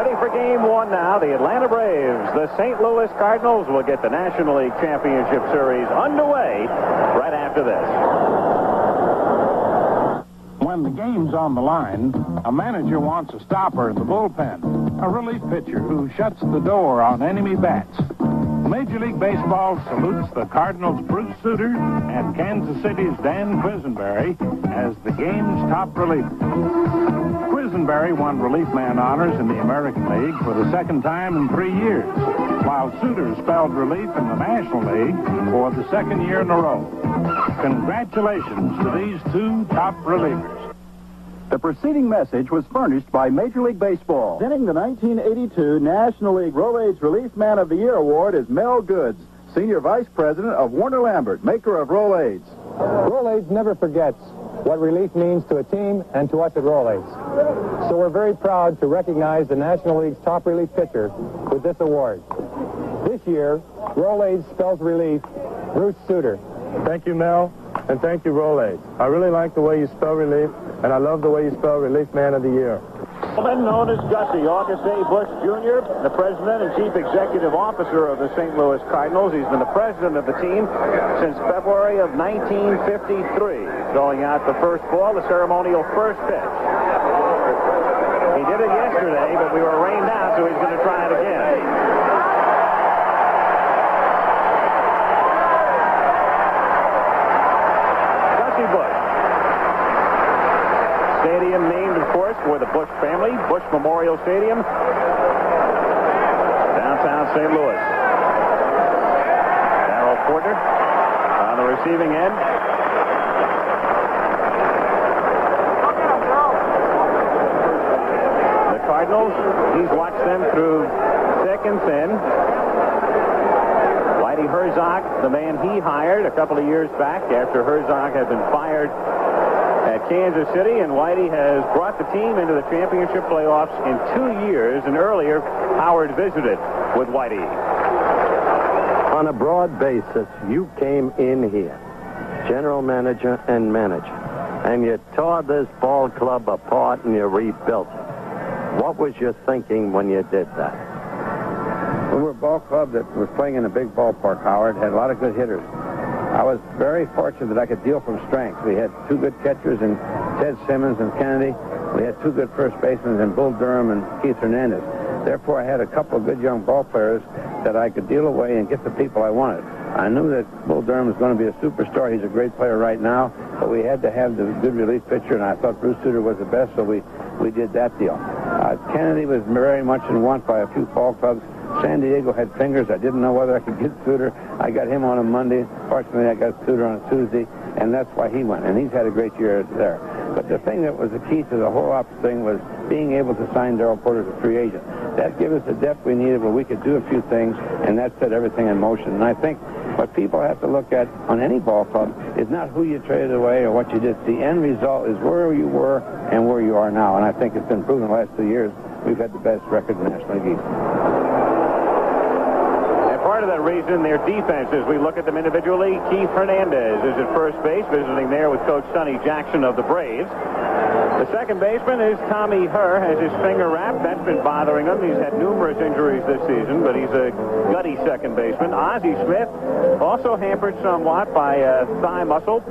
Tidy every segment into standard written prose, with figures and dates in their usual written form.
Ready for game one now. The Atlanta Braves, the St. Louis Cardinals will get the National League Championship Series underway right after this. When the game's on the line, a manager wants a stopper in the bullpen, a relief pitcher who shuts the door on enemy bats. Major League Baseball salutes the Cardinals' Bruce Sutter and Kansas City's Dan Quisenberry as the game's top reliever. Quisenberry won relief man honors in the American League for the second time in 3 years, while Sutter spelled relief in the National League for the second year in a row. Congratulations to these two top relievers. The preceding message was furnished by Major League Baseball. Winning the 1982 National League Rolaids Relief Man of the Year award is Mel Goods, Senior Vice President of Warner Lambert, maker of Rolaids. Rolaids never forgets what relief means to a team and to us at Rolaids. So we're very proud to recognize the National League's top relief pitcher with this award. This year, Rolaids spells relief, Bruce Sutter. Thank you, Mel, and thank you, Rolaids. I really like the way you spell relief, and I love the way you spell Relief Man of the Year. Known as Gussie, August A. Busch Jr., the president and chief executive officer of the St. Louis Cardinals. He's been the president of the team since February of 1953. Throwing out the first ball, the ceremonial first pitch. He did it yesterday, but we were rained out, so he's going to try it again. Stadium named, of course, for the Busch family, Busch Memorial Stadium, downtown St. Louis. Darrell Porter on the receiving end. The Cardinals, he's watched them through thick and thin. Whitey Herzog, the man he hired a couple of years back after Herzog had been fired at Kansas City, and Whitey has brought the team into the championship playoffs in 2 years, and earlier Howard visited with Whitey. On a broad basis, you came in here, general manager and manager, and you tore this ball club apart and you rebuilt it. What was your thinking when you did that? We were a ball club that was playing in a big ballpark, Howard, had a lot of good hitters. I was very fortunate that I could deal from strength. We had two good catchers in Ted Simmons and Kennedy. We had two good first basemen in Bull Durham and Keith Hernandez. Therefore, I had a couple of good young ball players that I could deal away and get the people I wanted. I knew that Bull Durham was going to be a superstar. He's a great player right now, but we had to have the good relief pitcher, and I thought Bruce Sutter was the best, so we did that deal. Kennedy was very much in want by a few ball clubs. San Diego had fingers. I didn't know whether I could get Sutter. I got him on a Monday. Fortunately, I got Sutter on a Tuesday, and that's why he went. And he's had a great year there. But the thing that was the key to the whole thing was being able to sign Darrell Porter as a free agent. That gave us the depth we needed where we could do a few things, and that set everything in motion. And I think what people have to look at on any ball club is not who you traded away or what you did. The end result is where you were and where you are now. And I think it's been proven the last 2 years we've had the best record in the National League. Part of that reason, their defense, as we look at them individually, Keith Hernandez is at first base, visiting there with Coach Sonny Jackson of the Braves. The second baseman is Tommy Herr, has his finger wrapped. That's been bothering him. He's had numerous injuries this season, but he's a gutty second baseman. Ozzie Smith, also hampered somewhat by thigh muscle,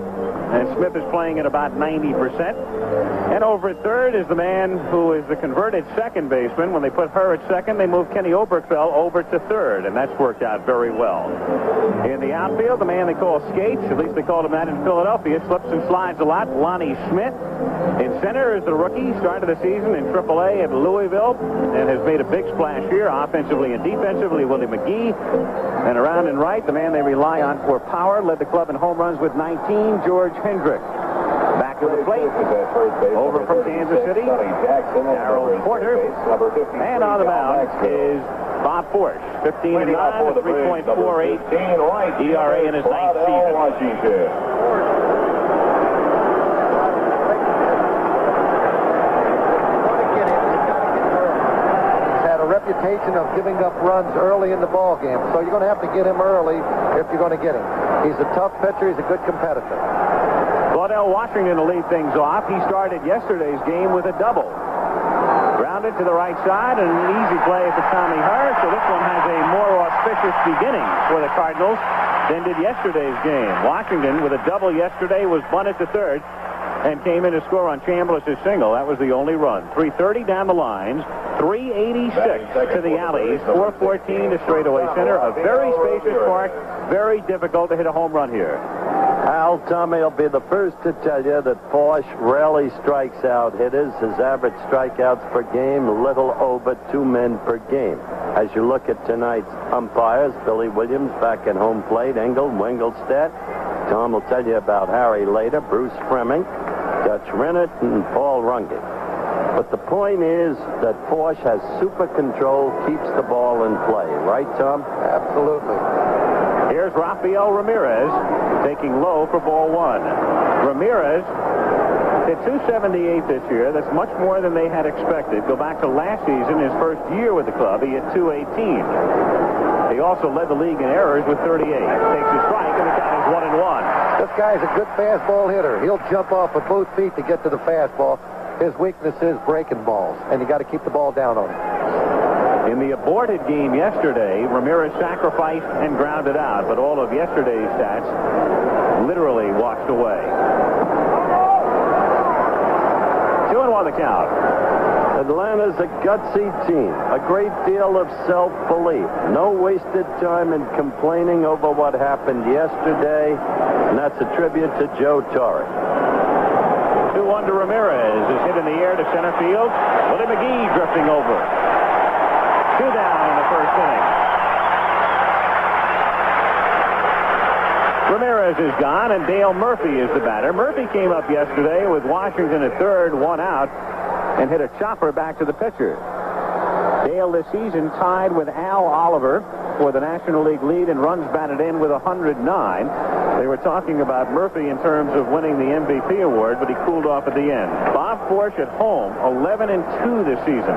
and Smith is playing at about 90%. And over at third is the man who is the converted second baseman. When they put Herr at second, they moved Kenny Oberkfell over to third, and that's worked out very well. In the outfield, the man they call Skates, at least they called him that in Philadelphia, slips and slides a lot, Lonnie Smith. In center is the rookie, started the season in AAA at Louisville, and has made a big splash here, offensively and defensively, Willie McGee. And around and right, the man they rely on for power, led the club in home runs with 19, George Hendrick. Back to the plate, over from Kansas City, Darrell Porter, and on the mound is Bob Forsch, 15-9, 3.48 ERA in his ninth season. He's had a reputation of giving up runs early in the ball game, so you're going to have to get him early if you're going to get him. He's a tough pitcher. He's a good competitor. Claudell Washington to lead things off. He started yesterday's game with a double. Grounded to the right side, and an easy play for Tommy Hurst. So this one has a more auspicious beginning for the Cardinals than did yesterday's game. Washington, with a double yesterday, was bunted to third and came in to score on Chambliss' single. That was the only run. 3:30 down the lines, 3:86 to the alleys, 4:14 to straightaway center. A very spacious park, very difficult to hit a home run here. Al, Tommy will be the first to tell you that Posh rarely strikes out hitters. His average strikeouts per game, a little over 2 men per game. As you look at tonight's umpires, Billy Williams back at home plate, Engel, Wengelstedt. Tom will tell you about Harry later, Bruce Fremming, Dutch Rennert, and Paul Runge. But the point is that Posh has super control, keeps the ball in play. Right, Tom? Absolutely. Here's Rafael Ramirez taking low for ball one. Ramirez hit .278 this year. That's much more than they had expected. Go back to last season, his first year with the club, he hit .218. He also led the league in errors with 38. Takes a strike, and the count is 1-1. This guy's a good fastball hitter. He'll jump off with both feet to get to the fastball. His weakness is breaking balls, and you got to keep the ball down on him. In the aborted game yesterday, Ramirez sacrificed and grounded out, but all of yesterday's stats literally washed away. 2-1 the count. Atlanta's a gutsy team. A great deal of self-belief. No wasted time in complaining over what happened yesterday, and that's a tribute to Joe Torre. 2-1 to Ramirez. Is hit in the air to center field. Willie McGee drifting over. 2 down in the first inning. Ramirez is gone, and Dale Murphy is the batter. Murphy came up yesterday with Washington at third, 1 out, and hit a chopper back to the pitcher. Dale this season tied with Al Oliver for the National League lead in runs batted in with 109. They were talking about Murphy in terms of winning the MVP award, but he cooled off at the end. Bob Forsch at home, 11-2 this season.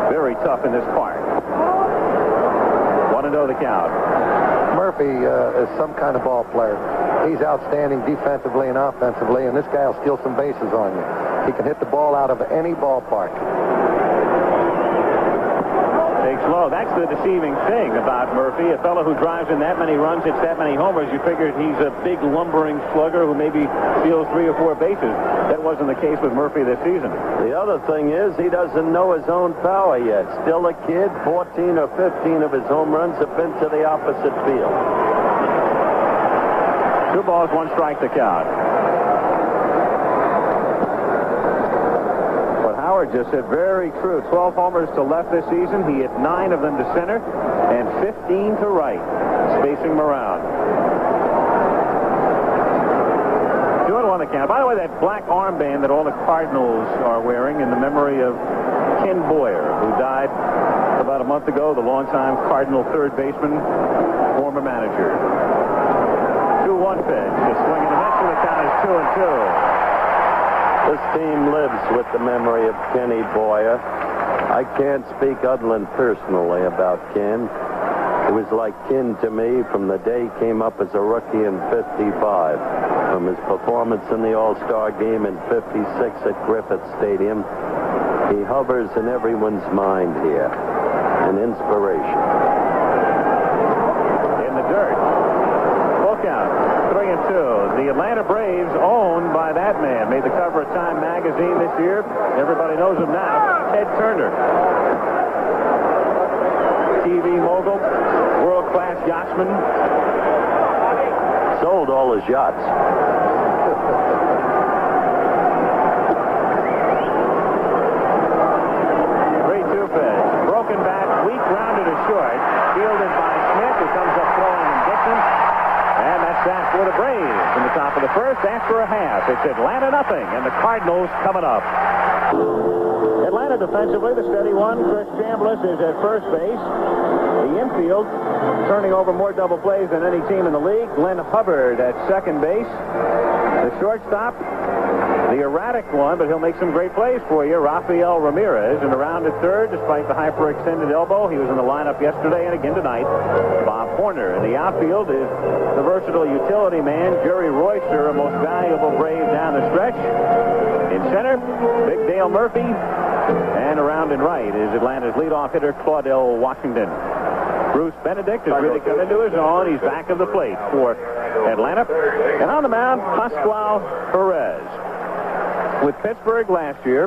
Very tough in this park. 1-0 the count. Murphy is some kind of ball player. He's outstanding defensively and offensively, and this guy will steal some bases on you. He can hit the ball out of any ballpark. Takes low. That's the deceiving thing about Murphy. A fellow who drives in that many runs, hits that many homers, you figured he's a big lumbering slugger who maybe steals 3 or 4 bases. That wasn't the case with Murphy this season. The other thing is he doesn't know his own power yet. Still a kid. 14 or 15 of his home runs have been to the opposite field. 2 balls, 1 strike to count. Howard just said very true. 12 homers to left this season. He hit 9 of them to center and 15 to right, spacing them around. 2-1 the count. By the way, that black armband that all the Cardinals are wearing in the memory of Ken Boyer, who died about a month ago, the longtime Cardinal third baseman, former manager. 2-1 pitch. The swing and a miss, and the count is 2-2. This team lives with the memory of Kenny Boyer. I can't speak other than personally about Ken. He was like kin to me from the day he came up as a rookie in '55. From his performance in the All-Star game in '56 at Griffith Stadium, he hovers in everyone's mind here. An inspiration. In the dirt. Full count. 3-2. The Atlanta Braves, owned by that man, made the cover of Time magazine this year. Everybody knows him now. Ted Turner. TV mogul, world-class yachtsman. Sold all his yachts. 3-2 pitch. Broken bat, weak grounded to short. Fielded by Smith, who comes up throwing in Dixon. And that's that for the Braves in the top of the first after a half. It's Atlanta nothing, and the Cardinals coming up. Atlanta defensively, the steady one. Chris Chambliss is at first base. The infield turning over more double plays than any team in the league. Glenn Hubbard at second base. The shortstop, the erratic one, but he'll make some great plays for you, Rafael Ramirez. And around at third, despite the hyperextended elbow, he was in the lineup yesterday and again tonight, Bob Horner. In the outfield is the versatile utility man, Jerry Royster, a most valuable Brave down the stretch. In center, Big Dale Murphy. And around ground and right is Atlanta's leadoff hitter, Claudell Washington. Bruce Benedict has really come into his own. He's back of the plate for Atlanta. And on the mound, Pascual Perez. With Pittsburgh last year,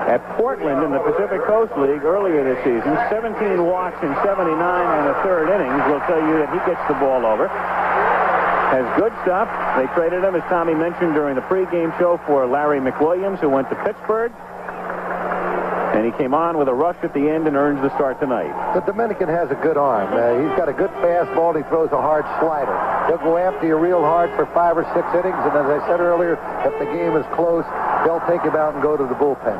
at Portland in the Pacific Coast League earlier this season, 17 walks in 79 and a third innings will tell you that he gets the ball over. Has good stuff. They traded him, as Tommy mentioned during the pregame show, for Larry McWilliams, who went to Pittsburgh. And he came on with a rush at the end and earns the start tonight. The Dominican has a good arm. He's got a good fastball, and he throws a hard slider. He'll go after you real hard for 5 or 6 innings, and as I said earlier, if the game is close, they'll take him out and go to the bullpen.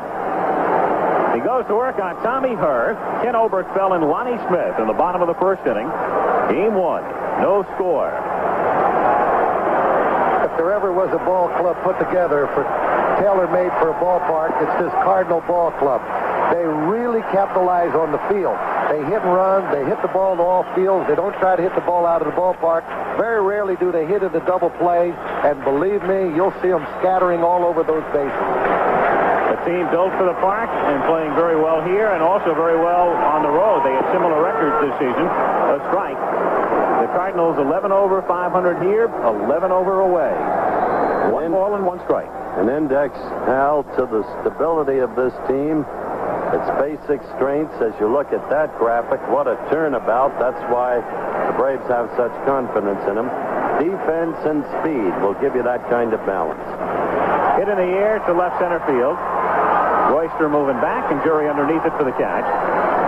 He goes to work on Tommy Herr, Ken Oberkfell, and Lonnie Smith in the bottom of the first inning. Game 1, no score. If there ever was a ball club put together for tailor-made for a ballpark, it's this Cardinal ball club. They really capitalize on the field. They hit and run. They hit the ball in all fields. They don't try to hit the ball out of the ballpark. Very rarely do they hit in the double play. And believe me, you'll see them scattering all over those bases. A team built for the park and playing very well here and also very well on the road. They had similar records this season. A strike. The Cardinals 11 over, 500 here, 11 over away. 1 ball and 1 strike. An index, Hal, to the stability of this team. Its basic strengths, as you look at that graphic, what a turnabout. That's why the Braves have such confidence in them. Defense and speed will give you that kind of balance. Hit in the air to left center field. Royster moving back, and Jury underneath it for the catch.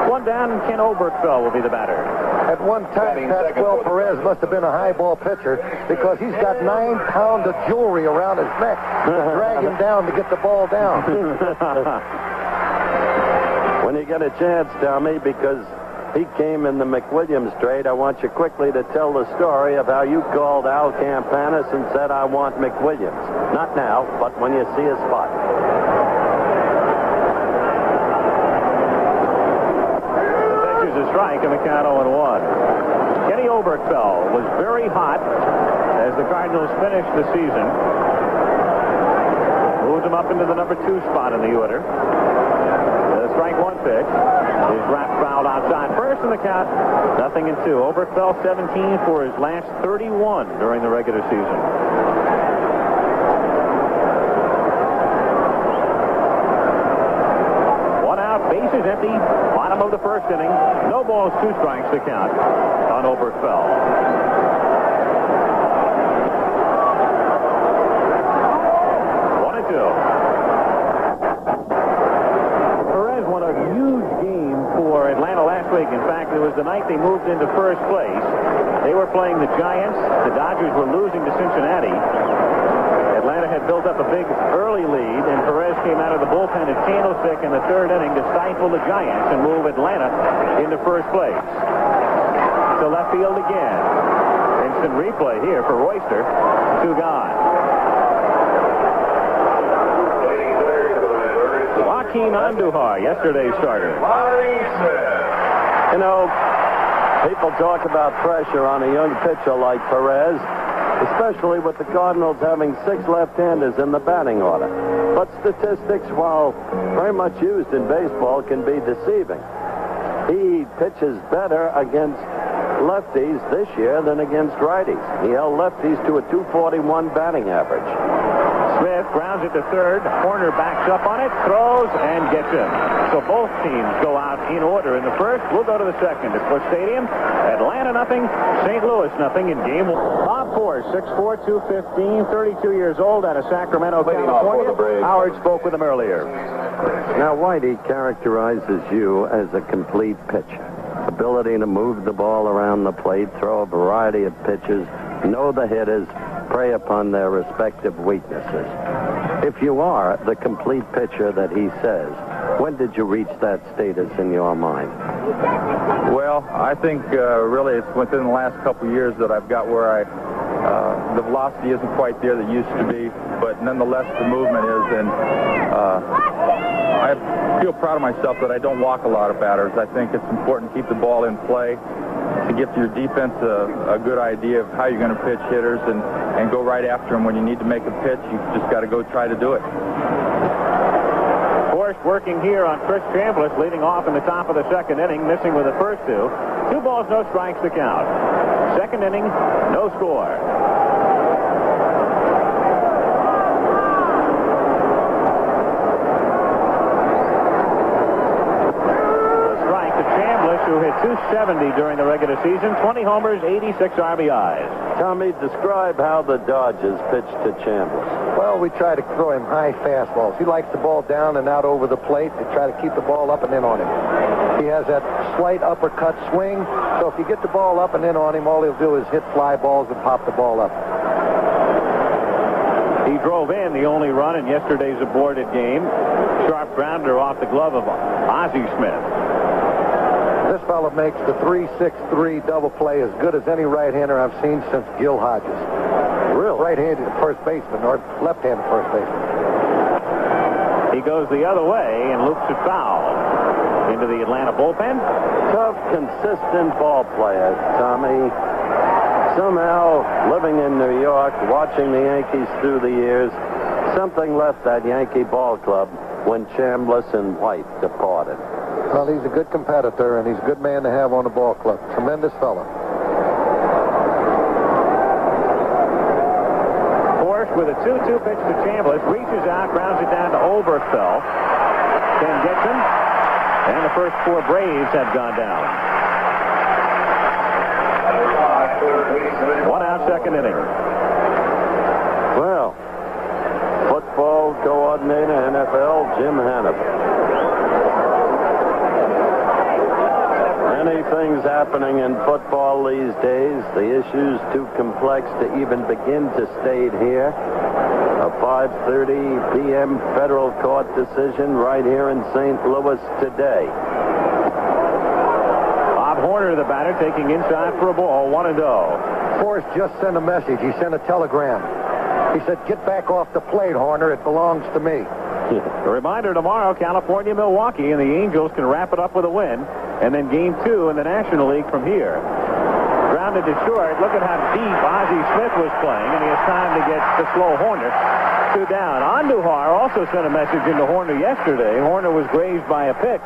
1 down, and Ken Oberkfell will be the batter. At one time, Pascual Perez must have been a high ball pitcher because he's got 9 pounds of jewelry around his neck to drag him down to get the ball down. When you get a chance, Tommy, because he came in the McWilliams trade, I want you quickly to tell the story of how you called Al Campanis and said, I want McWilliams. Not now, but when you see a spot. There's a strike, and the count 0-1. Kenny Oberkfell was very hot as the Cardinals finished the season. Moved him up into the number 2 spot in the order. Strike 1 pitch. His wrap fouled outside first in the count. 0-2. Oberkfell 17 for his last 31 during the regular season. One out, bases empty. Bottom of the first inning. No balls, 2 strikes to count on Oberkfell. In fact, it was the night they moved into first place. They were playing the Giants. The Dodgers were losing to Cincinnati. Atlanta had built up a big early lead, and Perez came out of the bullpen at Candlestick in the 3rd inning to stifle the Giants and move Atlanta into first place. To left field again. Instant replay here for Royster. 2 gone. Joaquin Andujar, yesterday's starter. You know, people talk about pressure on a young pitcher like Perez, especially with the Cardinals having 6 left-handers in the batting order. But statistics, while very much used in baseball, can be deceiving. He pitches better against lefties this year than against righties. He held lefties to a .241 batting average. Smith grounds it to 3rd. Horner backs up on it, throws, and gets him. So both teams go out in order in the 1st. We'll go to the 2nd at Busch Stadium. Atlanta nothing, St. Louis nothing in game 1. Bob Force, 6'4", 215, 32 years old, out of Sacramento, California. Howard spoke with him earlier. Now, Whitey characterizes you as a complete pitcher. Ability to move the ball around the plate, throw a variety of pitches, know the hitters, prey upon their respective weaknesses. If you are the complete pitcher that he says, when did you reach that status in your mind? Well, I think really it's within the last couple of years that I've got where the velocity isn't quite there that it used to be, but nonetheless the movement is, and I feel proud of myself that I don't walk a lot of batters. I think it's important to keep the ball in play, to give your defense a good idea of how you're going to pitch hitters and go right after them. When you need to make a pitch, you just got to go try to do it. Forrest working here on Chris Chambliss, leading off in the top of the second inning, missing with the first two. 2 balls, no strikes to count. Second inning, no score. Who hit .270 during the regular season, 20 homers, 86 RBIs. Tommy, describe how the Dodgers pitched to Chambliss. Well, we try to throw him high fastballs. He likes the ball down and out over the plate. They try to keep the ball up and in on him. He has that slight uppercut swing, so if you get the ball up and in on him, all he'll do is hit fly balls and pop the ball up. He drove in the only run in yesterday's aborted game. Sharp grounder off the glove of Ozzie Smith. This fellow makes the 3-6-3 double play as good as any right-hander I've seen since Gil Hodges. Really? Right-handed first baseman or left-handed first baseman. He goes the other way and loops it foul into the Atlanta bullpen. Tough, consistent ball player, Tommy. Somehow, living in New York, watching the Yankees through the years, something left that Yankee ball club when Chambliss and White departed. Well, he's a good competitor, and he's a good man to have on the ball club. Tremendous fellow. Forrest with a 2-2 pitch to Chambliss, reaches out, grounds it down to Oberkfell. Then gets him, and the first 4 Braves have gone down. 1 out, second inning. Well, football coordinator, NFL, Jim Hannaford. Many things happening in football these days. The issues too complex to even begin to state here. A 5:30 p.m. federal court decision right here in St. Louis today. Bob Horner, the batter, taking inside for a ball, 1-0. Forrest just sent a message. He sent a telegram. He said, "Get back off the plate, Horner. It belongs to me." A reminder tomorrow, California, Milwaukee, and the Angels can wrap it up with a win. And then game 2 in the National League from here. Grounded to short. Look at how deep Ozzie Smith was playing, and he has time to get to slow Horner. 2 down. Andujar also sent a message into Horner yesterday. Horner was grazed by a pitch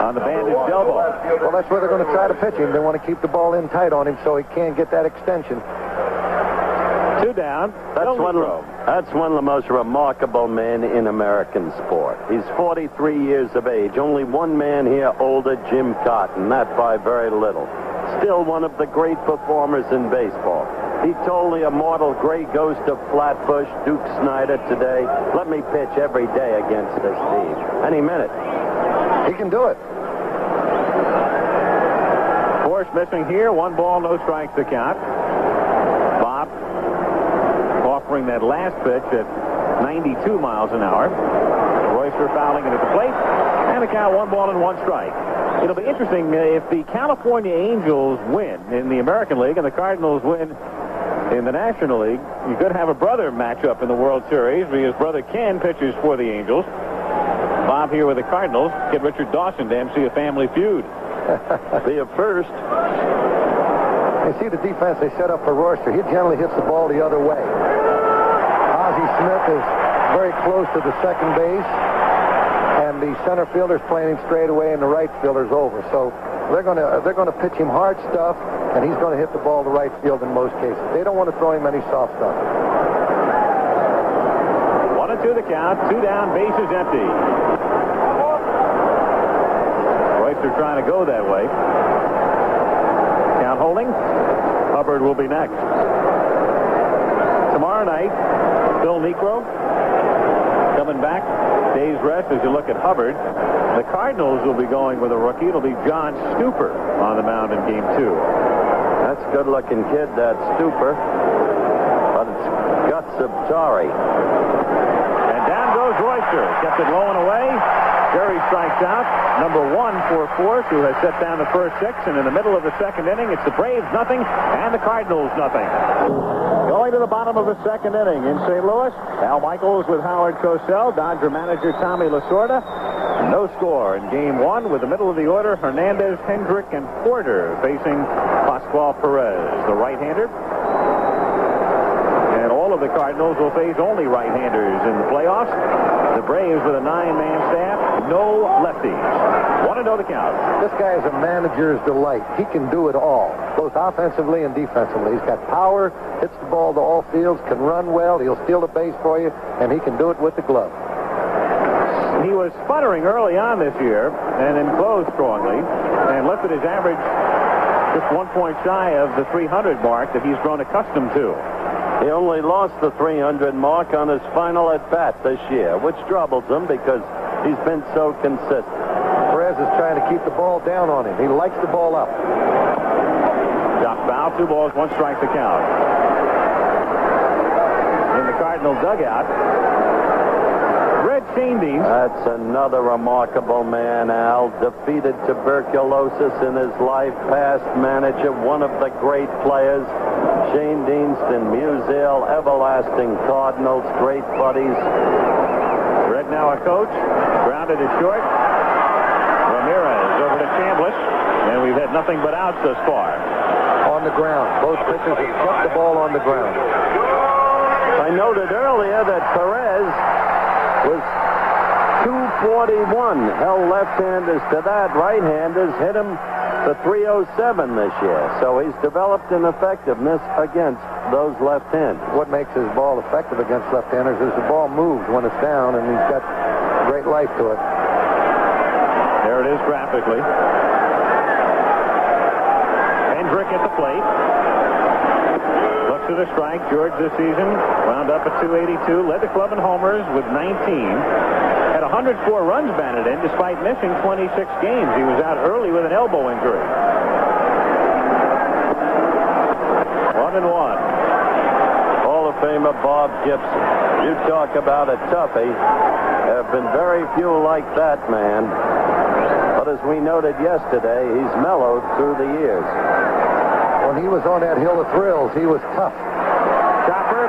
on the bandaged elbow. Well, that's where they're going to try to pitch him. They want to keep the ball in tight on him so he can't get that extension. 2 down. That's one of the most remarkable men in American sport. He's 43 years of age. Only one man here older, Jim Cotton, that by very little. Still one of the great performers in baseball. He told the immortal gray ghost of Flatbush, Duke Snyder, today, "Let me pitch every day against this team." And he meant it. He can do it. Forrest missing here. 1 ball, no strikes to count. Bob offering that last pitch at 92 miles an hour. Royster fouling it at the plate. And the count 1 ball and 1 strike. It'll be interesting if the California Angels win in the American League and the Cardinals win in the National League. You could have a brother matchup in the World Series because brother Ken pitches for the Angels. Bob here with the Cardinals. Get Richard Dawson to MC a Family Feud. Be a first. You see the defense they set up for Royster. He generally hits the ball the other way. Ozzie Smith is very close to the second base, and the center fielder's playing him straight away, and the right fielder's over. So they're going to pitch him hard stuff, and he's going to hit the ball to right field in most cases. They don't want to throw him any soft stuff. 1-2 the count. 2 down, bases empty. Royster trying to go that way. Count holding. Hubbard will be next. Tomorrow night, Phil Niekro coming back. Day's rest as you look at Hubbard. The Cardinals will be going with a rookie. It'll be John Stuper on the mound in game 2. That's a good-looking kid, that Stuper. But it's Guts Abtari. And down goes Royster. Kept it low and away. Jerry strikes out. Number 1 for Forrest, who has set down the first 6. And in the middle of the second inning, it's the Braves nothing and the Cardinals nothing. Going to the bottom of the second inning in St. Louis, Al Michaels with Howard Cosell, Dodger manager Tommy Lasorda. No score in game 1 with the middle of the order, Hernandez, Hendrick, and Porter facing Pascual Perez, the right-hander. And all all of the Cardinals will face only right-handers in the playoffs. The Braves with a 9-man staff, no lefties. 1-0 the count. This guy is a manager's delight. He can do it all, both offensively and defensively. He's got power, hits the ball to all fields, can run well, he'll steal the base for you, and he can do it with the glove. He was sputtering early on this year and then closed strongly and lifted his average just 1 point shy of the 300 mark that he's grown accustomed to. He only lost the 300 mark on his final at-bat this year, which troubles him because he's been so consistent. Perez is trying to keep the ball down on him. He likes the ball up. Shot foul, 2 balls, 1 strike to count. In the Cardinal dugout, Red Sandines. That's another remarkable man, Al. Defeated tuberculosis in his life, past manager, one of the great players. Shane Deanston, Musial, everlasting Cardinals, great buddies. Red now a coach, grounded to short. Ramirez over to Chambliss, and we've had nothing but outs thus far. On the ground. Both pitchers have kept the ball on the ground. I noted earlier that Perez was 241. Held left-handers to that. Right-handers hit him to 307 this year. So he's developed an effectiveness against those left-handers. What makes his ball effective against left-handers is the ball moves when it's down, and he's got great life to it. There it is graphically. Hendrick at the plate. Looks at a strike. George this season wound up at 282. Led the club in homers with 19. Had 104 runs batted in despite missing 26 games. He was out early with an elbow injury. 1-1. Hall of Famer Bob Gibson. You talk about a toughie. There have been very few like that man. But as we noted yesterday, he's mellowed through the years. When he was on that hill of thrills, he was tough. Chopper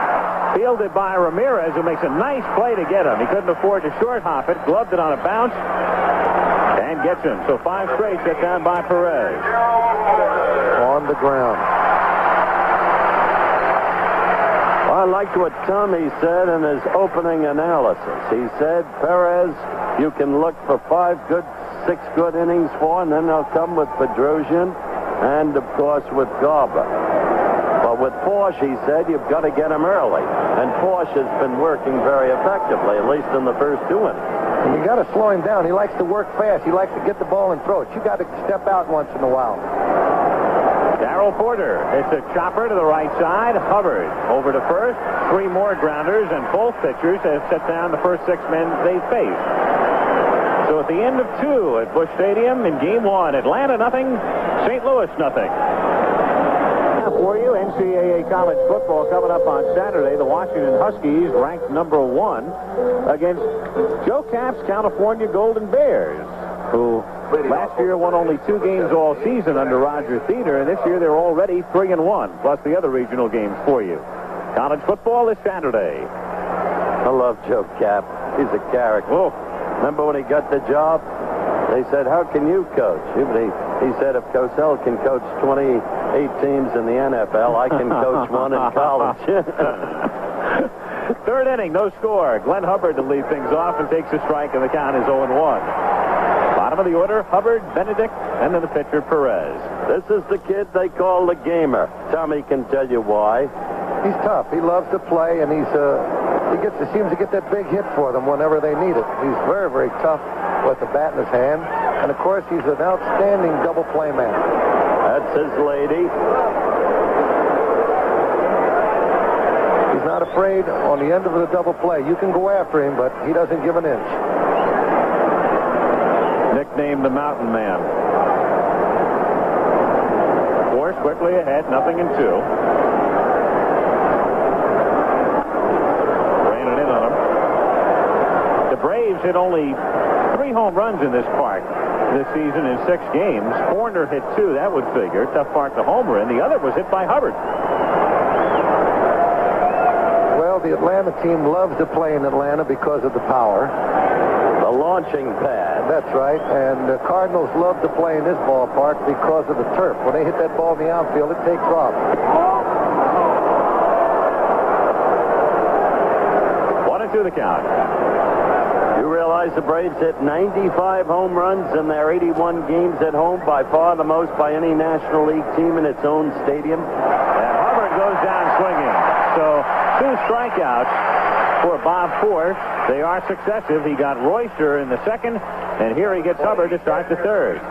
fielded by Ramirez, who makes a nice play to get him. He couldn't afford to short hop it, gloved it on a bounce, and gets him. So 5 straight get down by Perez. On the ground. I liked what Tommy said in his opening analysis. He said, Perez, you can look for 6 good innings for, and then they'll come with Bedrosian and, of course, with Garber. But with Porsche, he said, you've got to get him early. And Porsche has been working very effectively, at least in the first 2 innings. And you got to slow him down. He likes to work fast. He likes to get the ball and throw it. You got to step out once in a while. Darrell Porter. It's a chopper to the right side. Hubbard over to first. 3 more grounders, and both pitchers have set down the first 6 men they faced. So at the end of 2 at Busch Stadium in Game 1, Atlanta nothing, St. Louis nothing. Now for you, NCAA college football coming up on Saturday. The Washington Huskies ranked number 1 against Joe Kapp's California Golden Bears, who last year won only 2 games all season under Roger Theater, and this year they're already 3-1, plus the other regional games for you. College football this Saturday. I love Joe Kapp. He's a character. Whoa. Remember when he got the job? They said, how can you coach? He said, if Cosell can coach 28 teams in the NFL, I can coach 1 in college. 3rd inning, no score. Glenn Hubbard to lead things off and takes a strike, and the count is 0-1. Bottom of the order, Hubbard, Benedict, and then the pitcher, Perez. This is the kid they call the gamer. Tommy can tell you why. He's tough. He loves to play, and he seems to get that big hit for them whenever they need it. He's very, very tough with the bat in his hand. And, of course, he's an outstanding double play man. That's his lady. He's not afraid on the end of the double play. You can go after him, but he doesn't give an inch. Nicknamed the Mountain Man. Force quickly ahead, nothing in 2. Braves hit only 3 home runs in this park this season in 6 games. Horner hit 2. That would figure. Tough park to homer in. The other was hit by Hubbard. Well, the Atlanta team loves to play in Atlanta because of the power. The launching pad. That's right. And the Cardinals love to play in this ballpark because of the turf. When they hit that ball in the outfield, it takes off. 2 the count. You realize the Braves hit 95 home runs in their 81 games at home, by far the most by any National League team in its own stadium. And Hubbard goes down swinging. So 2 strikeouts for Bob Ford. They are successive. He got Royster in the second, and here he gets Hubbard to start the third.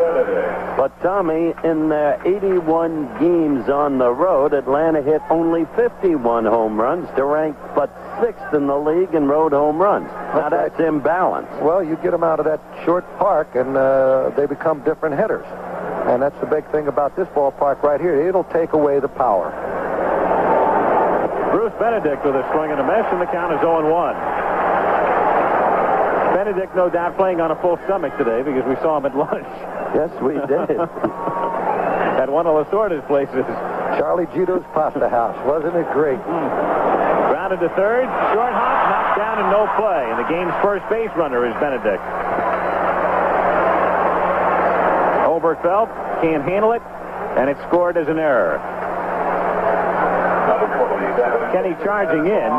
But, Tommy, in their 81 games on the road, Atlanta hit only 51 home runs to rank but 6th in the league in road home runs. Now, that's imbalance. Well, you get them out of that short park, and they become different hitters. And that's the big thing about this ballpark right here. It'll take away the power. Bruce Benedict with a swing and a miss, and the count is 0-1. Benedict, no doubt, playing on a full stomach today because we saw him at lunch. Yes, we did. At one of Lasorda's places. Charlie Gito's Pasta House. Wasn't it great? Grounded to third. Short hop, knocked down, and no play. And the game's first base runner is Benedict. Oberkfell can't handle it, and it's scored as an error. Kenny charging in.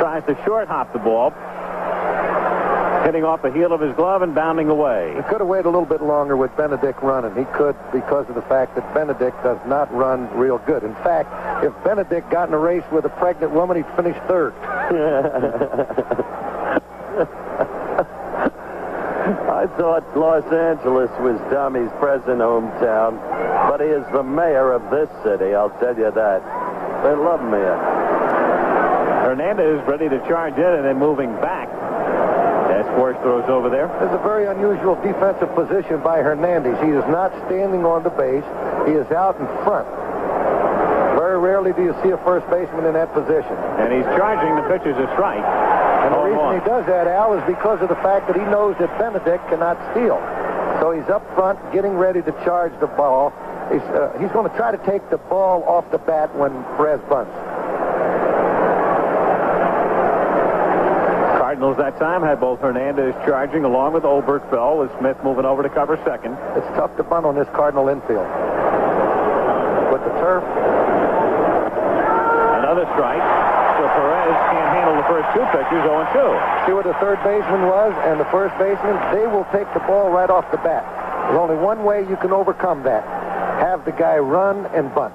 Tries to short hop the ball. Hitting off the heel of his glove and bounding away. He could have waited a little bit longer with Benedict running. He could, because of the fact that Benedict does not run real good. In fact, if Benedict got in a race with a pregnant woman, he'd finish third. I thought Los Angeles was Tommy's present hometown, but he is the mayor of this city, I'll tell you that. They love me. Hernandez ready to charge in and then moving back. As Force throws over there. It's a very unusual defensive position by Hernandez. He is not standing on the base. He is out in front. Very rarely do you see a first baseman in that position. And he's charging. The pitch is a strike. And the reason he does that, Al, is because of the fact that he knows that Benedict cannot steal. So he's up front getting ready to charge the ball. He's going to try to take the ball off the bat when Perez bunts. Cardinals that time had both Hernandez charging along with Oberkfell, with Smith moving over to cover second. It's tough to bunt on this Cardinal infield. With the turf. Another strike. So Perez can't handle the first 2 pitches, 0-2. See where the third baseman was and the first baseman? They will take the ball right off the bat. There's only one way you can overcome that. Have the guy run and bunt.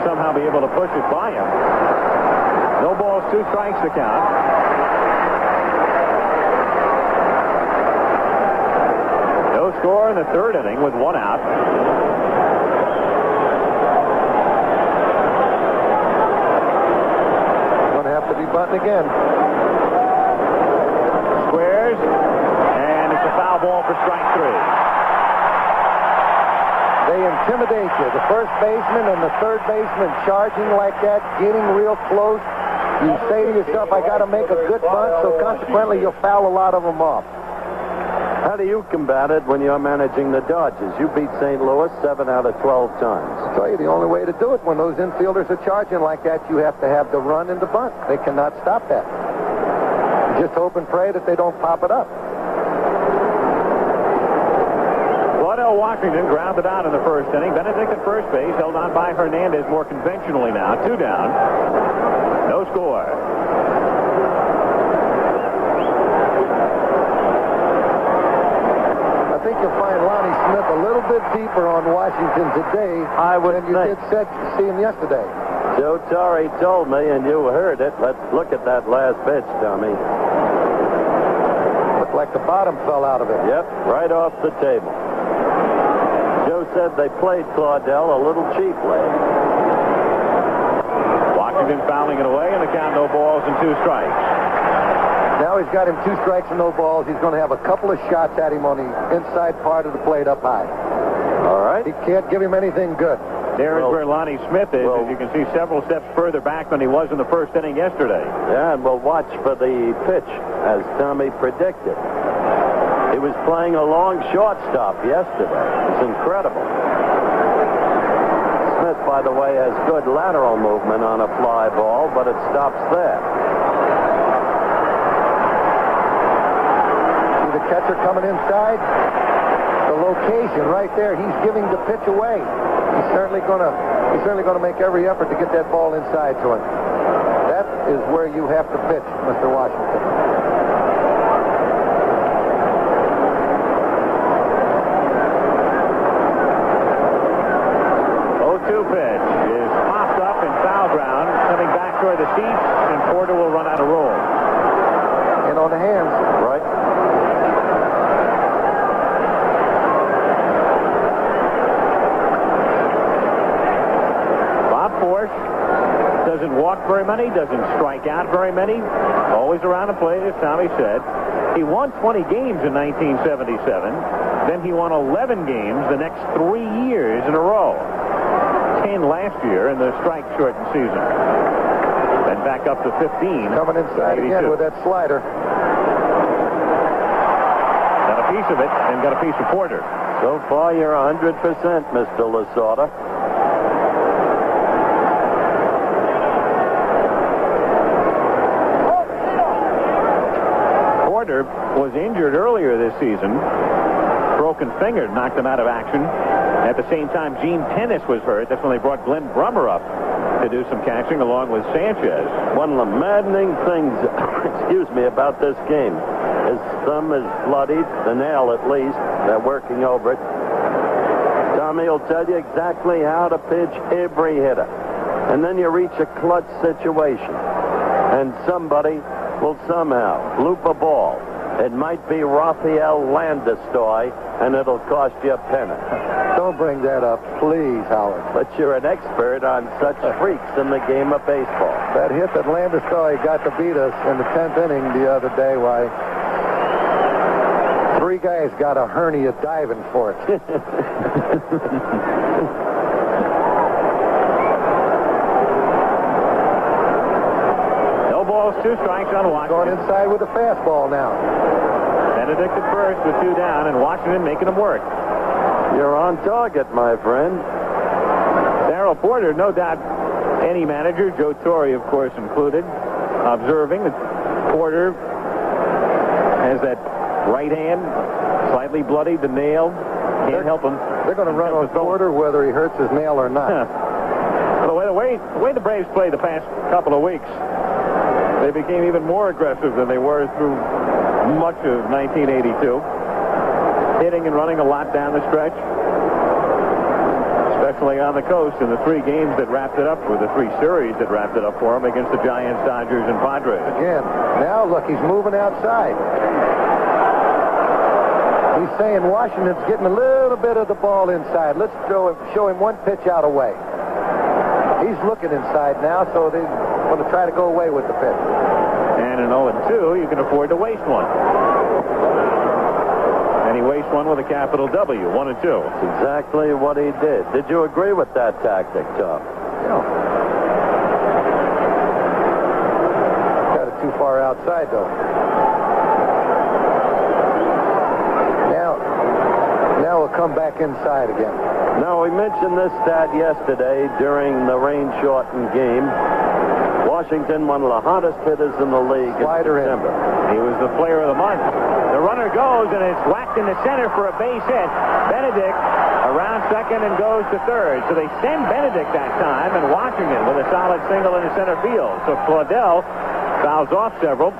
Somehow be able to push it by him. No balls, 2 strikes to count. No score in the third inning with 1 out. Going to have to be bunting again. Squares, and it's a foul ball for strike 3. They intimidate you. The first baseman and the third baseman charging like that, getting real close. You say to yourself, I got to make a good bunt, so consequently you'll foul a lot of them off. How do you combat it when you're managing the Dodgers? You beat St. Louis 7 out of 12 times. I'll tell you, the only way to do it when those infielders are charging like that, you have to have the run and the bunt. They cannot stop that. You just hope and pray that they don't pop it up. Washington grounded out in the first inning. Benedict at first base, held on by Hernandez more conventionally now. 2 down. No score. I think you'll find Lonnie Smith a little bit deeper on Washington today than you did see him yesterday. Joe Torre told me, and you heard it. Let's look at that last pitch, Tommy. Looked like the bottom fell out of it. Yep, right off the table. Joe said they played Claudel a little cheaply. Washington fouling it away, and the count, no balls and 2 strikes. Now he's got him 2 strikes and no balls. He's going to have a couple of shots at him on the inside part of the plate up high. All right. He can't give him anything good. There is where Lonnie Smith is. As you can see, several steps further back than he was in the first inning yesterday. Yeah, and we'll watch for the pitch, as Tommy predicted. He was playing a long shortstop yesterday. It's incredible. Smith, by the way, has good lateral movement on a fly ball, but it stops there. See the catcher coming inside? So location right there. He's giving the pitch away. He's certainly going to make every effort to get that ball inside to him. That is where you have to pitch, Mr. Washington. 0-2 pitch is popped up and foul ground, coming back toward the seats, and Porter will run out of roll. In on the hands. Right. Bob Force doesn't walk very many, doesn't strike out very many, always around the plate, as Tommy said. He won 20 games in 1977. Then he won 11 games the next 3 years in a row. 10 last year in the strike-shortened season. Then back up to 15. Coming inside again with that slider. Got a piece of it and got a piece of Porter. So far, you're 100%, Mr. Lasorda. Porter was injured earlier this season. Broken finger knocked him out of action. At the same time, Gene Tennis was hurt. That's when they brought Glenn Brummer up to do some catching along with Sanchez. One of the maddening things, excuse me, about this game. His thumb is bloodied, the nail at least. They're working over it. Tommy will tell you exactly how to pitch every hitter. And then you reach a clutch situation. And somebody will somehow loop a ball. It might be Rafael Landeskog, and it'll cost you a penny. Don't bring that up, please, Howard. But you're an expert on such freaks in the game of baseball. That hit that Landeskog got to beat us in the 10th inning the other day, why, 3 guys got a hernia diving for it. No balls, 2 strikes on Washington. Going inside with a fastball now. Benedict at first with 2 down, and Washington making them work. You're on target, my friend. Darrell Porter, no doubt any manager, Joe Torre, of course, included, observing that Porter has that right hand slightly bloodied, the nail. Can't help him. They're going to run on Porter whether he hurts his nail or not. Well, the way the Braves played the past couple of weeks, they became even more aggressive than they were through much of 1982. Hitting and running a lot down the stretch, especially on the coast in the 3 games that wrapped it up, or the 3 series that wrapped it up for him against the Giants, Dodgers, and Padres. Again, now look, he's moving outside. He's saying Washington's getting a little bit of the ball inside. Let's show him 1 pitch out away. He's looking inside now, so they're going to try to go away with the pitch. And an 0-2, you can afford to waste one. And he wastes one with a capital W, 1-2. That's exactly what he did. Did you agree with that tactic, Tom? Yeah. Got it too far outside, though. Now we'll come back inside again. Now, we mentioned this stat yesterday during the rain-shortened game. Washington, one of the hottest hitters in the league in September. He was the player of the month. The runner goes, and it's whacked in the center for a base hit. Benedict around second and goes to third. So they send Benedict that time, and Washington with a solid single in the center field. So Claudel fouls off several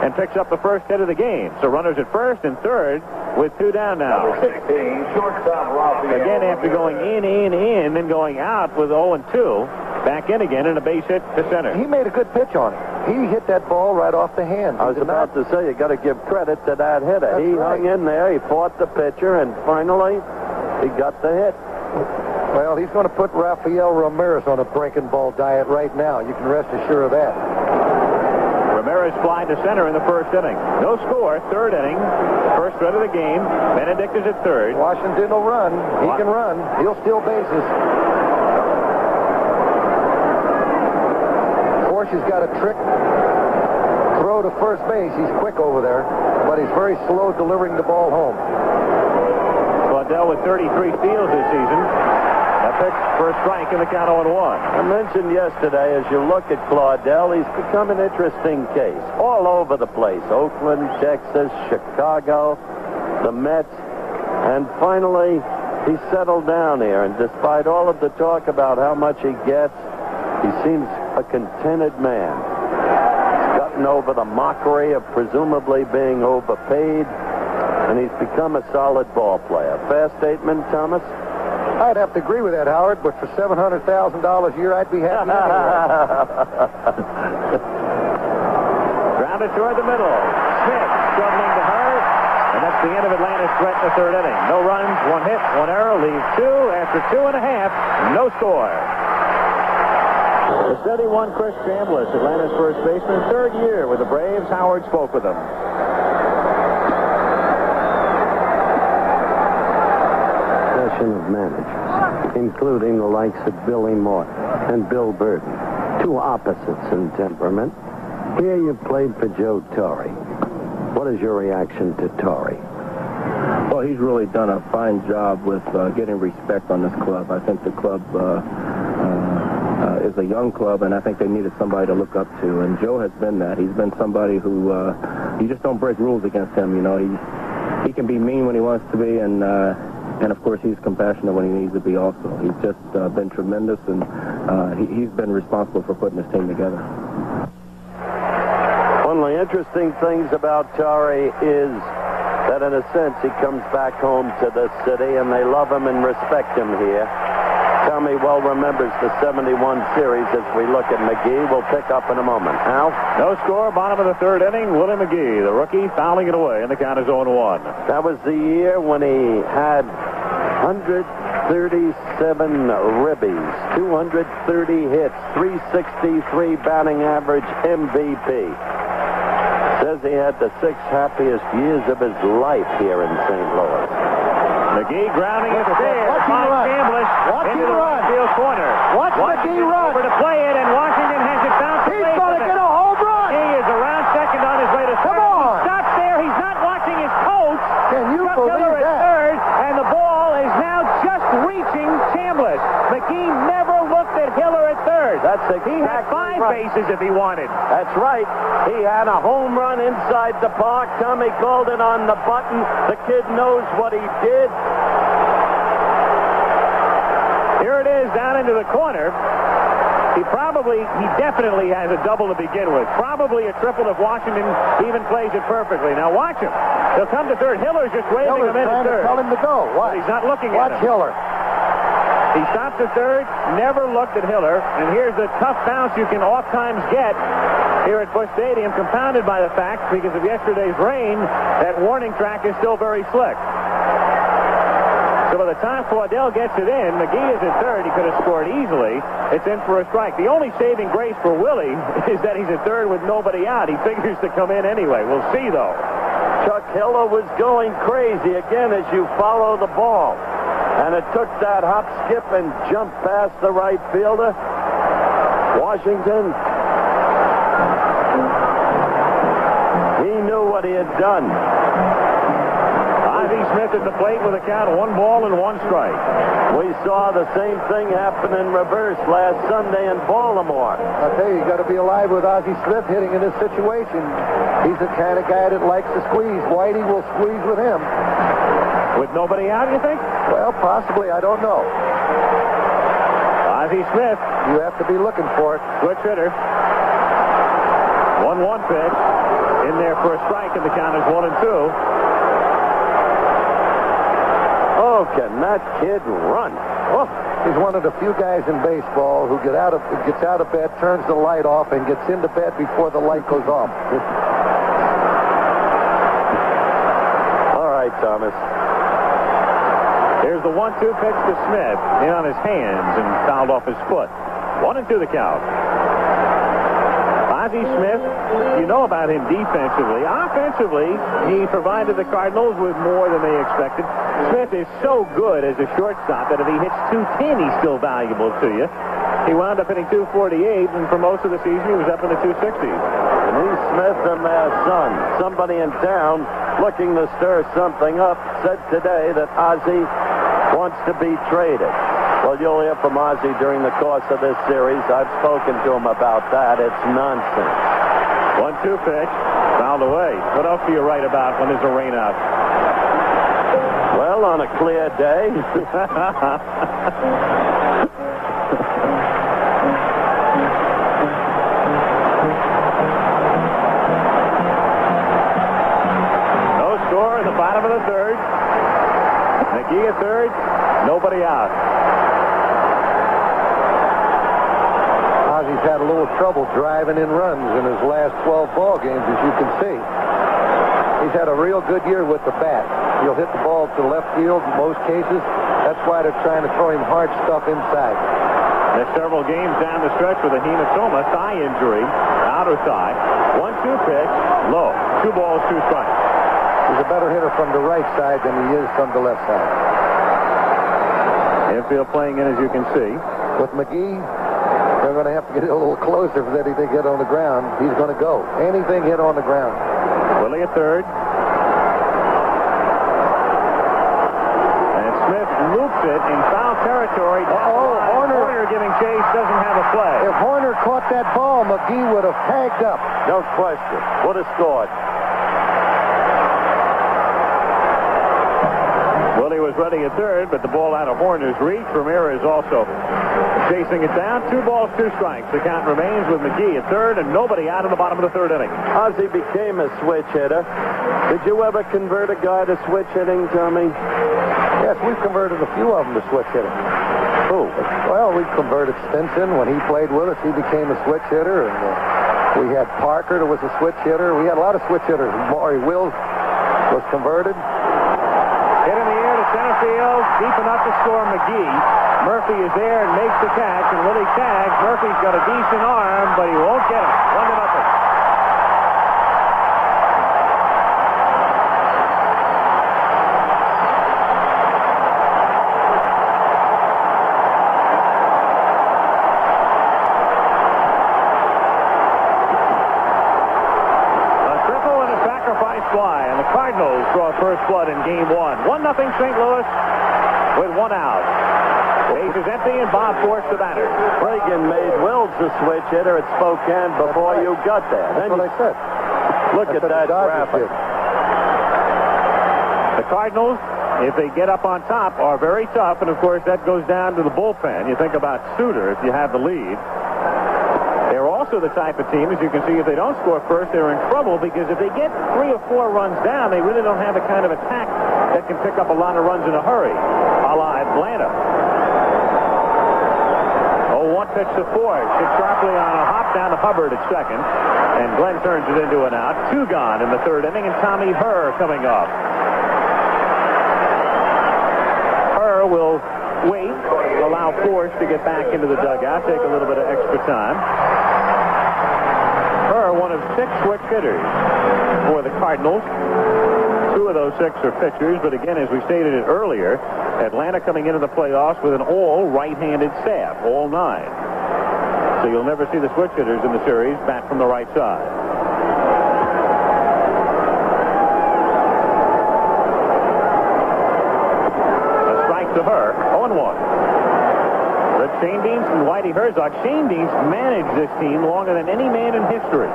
and picks up the first hit of the game. So runners at first and third with 2 down now. Number 16, shortstop Rafael. Again, after going in, then going out with 0-2. Back in again and a base hit to center. He made a good pitch on it. He hit that ball right off the hand. I was about to say, you got to give credit to that hitter. He hung in there, he fought the pitcher, and finally, he got the hit. Well, he's going to put Rafael Ramirez on a breaking ball diet right now. You can rest assured of that. Ramirez fly to center in the first inning. No score, 3rd inning. First threat of the game. Benedict is at third. Washington will run. He can run. He'll steal bases. He's got a trick throw to first base. He's quick over there, but he's very slow delivering the ball home. Claudel with 33 steals this season. That pitch for a strike in the count 0-1. I mentioned yesterday, as you look at Claudel, he's become an interesting case. All over the place. Oakland, Texas, Chicago, the Mets. And finally, he settled down here, and despite all of the talk about how much he gets, he seems a contented man. He's gotten over the mockery of presumably being overpaid, and he's become a solid ball player. Fair statement, Thomas? I'd have to agree with that, Howard, but for $700,000 a year, I'd be happy anywhere. Grounded toward the middle. Smith struggling to her, and that's the end of Atlanta's threat in the third inning. No runs, one hit, one error, leaves two. After 2.5, no score. The steady one, Chris Chambliss, Atlanta's first baseman, third year with the Braves. Howard spoke with him. Of managers, including the likes of Billy Morton and Bill Burton, two opposites in temperament. Here you played for Joe Torre. What is your reaction to Torre? Well, he's really done a fine job with getting respect on this club. I think the club is a young club, and I think they needed somebody to look up to, and Joe has been that. He's been somebody who you just don't break rules against him. You know, he can be mean when he wants to be, and of course, he's compassionate when he needs to be also. He's just been tremendous, and he's been responsible for putting this team together. One of the interesting things about Torre is that, in a sense, he comes back home to this city, and they love him and respect him here. Tommy well remembers the 71 series as we look at McGee. We'll pick up in a moment. Al? No score, bottom of the third inning. Willie McGee, the rookie, fouling it away, and the count is 0-1. That was the year when he had 137 ribbies, 230 hits, 363 batting average, MVP. Says he had the 6 happiest years of his life here in St. Louis. McGee grounding it there. Chambliss into the right field corner. Watch McGee run. Over to play it, and Washington has it bounced away. He's going to get a home run. He is around second on his way to third. Come on. He stops there. He's not watching his coach. Can you Chuck believe Hiller that? at third, and the ball is now just reaching Chambliss. McGee never looked at Hiller at third. That's exactly He had 5 bases if he wanted. That's right. He had a home run inside the park. Tommy called it on the button. The kid knows what he did. Here it is down into the corner. He definitely has a double to begin with. Probably a triple if Washington even plays it perfectly. Now watch him. He'll come to third. Hiller's just waving him in at third. Tell him to go. Watch. He's not looking Watch at him. Hiller. He stops at third, never looked at Hiller, and here's the tough bounce you can oft-times get here at Busch Stadium, compounded by the fact, because of yesterday's rain, that warning track is still very slick. So by the time Claudel gets it in, McGee is at third. He could have scored easily. It's in for a strike. The only saving grace for Willie is that he's at third with nobody out. He figures to come in anyway. We'll see, though. Chuck Hiller was going crazy again as you follow the ball. And it took that hop, skip, and jump past the right fielder. Washington, he knew what he had done. Ozzie Smith at the plate with a count of 1 ball and 1 strike. We saw the same thing happen in reverse last Sunday in Baltimore. I'll tell you, you got to be alive with Ozzie Smith hitting in this situation. He's the kind of guy that likes to squeeze. Whitey will squeeze with him. With nobody out, you think? Well, possibly. I don't know. Ozzie Smith. You have to be looking for it. Switch hitter. 1-1 pitch. In there for a strike, and the count is 1-2. Oh, can that kid run? Oh, he's one of the few guys in baseball who gets out of bed, turns the light off, and gets into bed before the light goes off. All right, Thomas. Here's the 1-2 pitch to Smith. In on his hands and fouled off his foot. 1-2 the count. Ozzie Smith, you know about him defensively. Offensively, he provided the Cardinals with more than they expected. Smith is so good as a shortstop that if he hits .210, he's still valuable to you. He wound up hitting .248, and for most of the season, he was up in the 260s. Denise Smith and their son, somebody in town looking to stir something up, said today that Ozzie wants to be traded. Well, you'll hear from Ozzie during the course of this series. I've spoken to him about that. It's nonsense. 1-2 pitch, fouled away. What else do you write about when there's a rain out? Well, on a clear day. No score in the bottom of the third. McGee at third. Nobody out. Ozzy's had a little trouble driving in runs in his last 12 ball games, as you can see. He's had a real good year with the bat. He'll hit the ball to left field in most cases. That's why they're trying to throw him hard stuff inside. There's several games down the stretch with a hematoma, thigh injury, outer thigh. 1-2 pitch, low. 2 balls, 2 strikes. He's a better hitter from the right side than he is from the left side. Infield playing in, as you can see. With McGee, they're going to have to get it a little closer for anything hit on the ground. He's going to go. Anything hit on the ground. Willie at third. And Smith loops it in foul territory. Horner giving chase, doesn't have a play. If Horner caught that ball, McGee would have tagged up. No question. Would have scored. Willie was ready at third, but the ball out of Horner's reach. Ramirez also chasing it down. 2 balls, 2 strikes. The count remains with McGee at third and nobody out in the bottom of the third inning. Ozzy became a switch hitter. Did you ever convert a guy to switch hitting, Tommy? Yes, we've converted a few of them to switch hitting. Who? Well, we converted Stinson. When he played with us, he became a switch hitter. And we had Parker, that was a switch hitter. We had a lot of switch hitters. Maury Wills was converted. Hit in the air to center field, deep enough to score McGee. Murphy is there and makes the catch, and Willie tags. Murphy's got a decent arm, but he won't get it. 1-0. Fly, and the Cardinals draw first blood in game 1. 1-0 St. Louis with 1 out. Base is empty, and Bob forced the batter. Reagan made Wills a switch hitter at Spokane before you got there. That's what I said. Look at that graphic. The Cardinals, if they get up on top, are very tough, and of course that goes down to the bullpen. You think about Suter if you have the lead. They're also the type of team, as you can see, if they don't score first, they're in trouble, because if they get 3 or 4 runs down, they really don't have the kind of attack that can pick up a lot of runs in a hurry, a la Atlanta. 0-1 pitch to Ford. Hit sharply on a hop down to Hubbard at second, and Glenn turns it into an out. 2 gone in the third inning, and Tommy Herr coming up. Herr will wait, allow Force to get back into the dugout, take a little bit of extra time. Herr, one of 6 switch hitters for the Cardinals. 2 of those 6 are pitchers, but again, as we stated it earlier, Atlanta coming into the playoffs with an all right-handed staff, all 9. So you'll never see the switch hitters in the series back from the right side. A strike to Herr, 0-1. But Shane Deans and Whitey Herzog. Shane Deans managed this team longer than any man in history.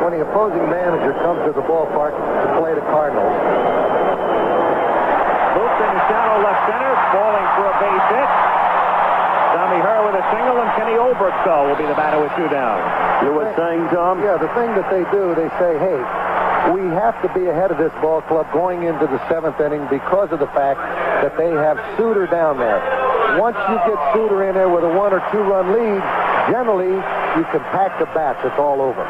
When the opposing manager comes to the ballpark to play the Cardinals. Loops in the shallow left center, falling for a base hit. Tommy Herr with a single, and Kenny Oberkfell will be the batter with 2 down. You were saying, Tom? Yeah, the thing that they do, they say, hey, we have to be ahead of this ball club going into the 7th inning because of the fact that they have Suter down there. Once you get Suter in there with a 1 or 2 run lead, generally you can pack the bats. It's all over.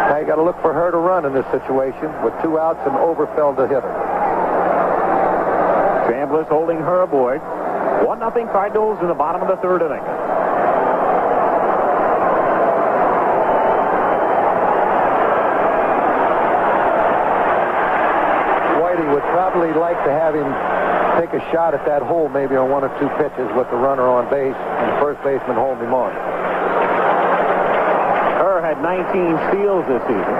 Now you got to look for her to run in this situation with 2 outs and Oberfeld to hit her. Chambliss holding her aboard. 1-0 Cardinals in the bottom of the 3rd inning. Would probably like to have him take a shot at that hole maybe on 1 or 2 pitches with the runner on base and the first baseman holding him on. Herr had 19 steals this season.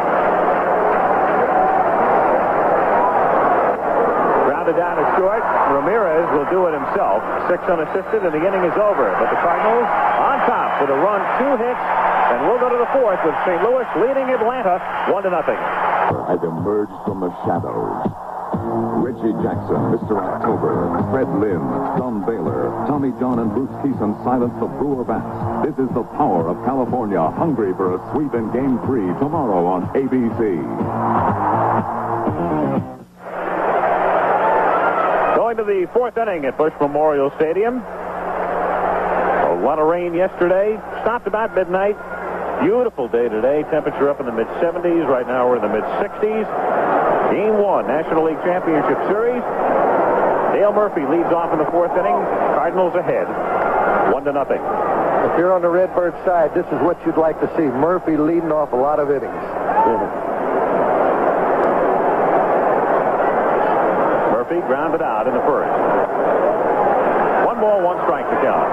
Grounded down to short. Ramirez will do it himself. 6 unassisted, and the inning is over. But the Cardinals on top with a run, 2 hits, And we'll go to the fourth with St. Louis leading Atlanta 1-0. Has emerged from the shadows. Reggie Jackson, Mr. October, Fred Lynn, Don Baylor, Tommy John, and Bruce Keeson silence the Brewer Bats. This is the power of California, hungry for a sweep in Game 3 tomorrow on ABC. Going to the fourth inning at Busch Memorial Stadium. A lot of rain yesterday. Stopped about midnight. Beautiful day today. Temperature up in the mid-70s. Right now we're in the mid-60s. Game 1, National League Championship Series. Dale Murphy leads off in the fourth inning. Cardinals ahead, 1-0. If you're on the Redbird side, this is what you'd like to see. Murphy leading off a lot of innings. Murphy grounded out in the first. 1 ball, 1 strike to count.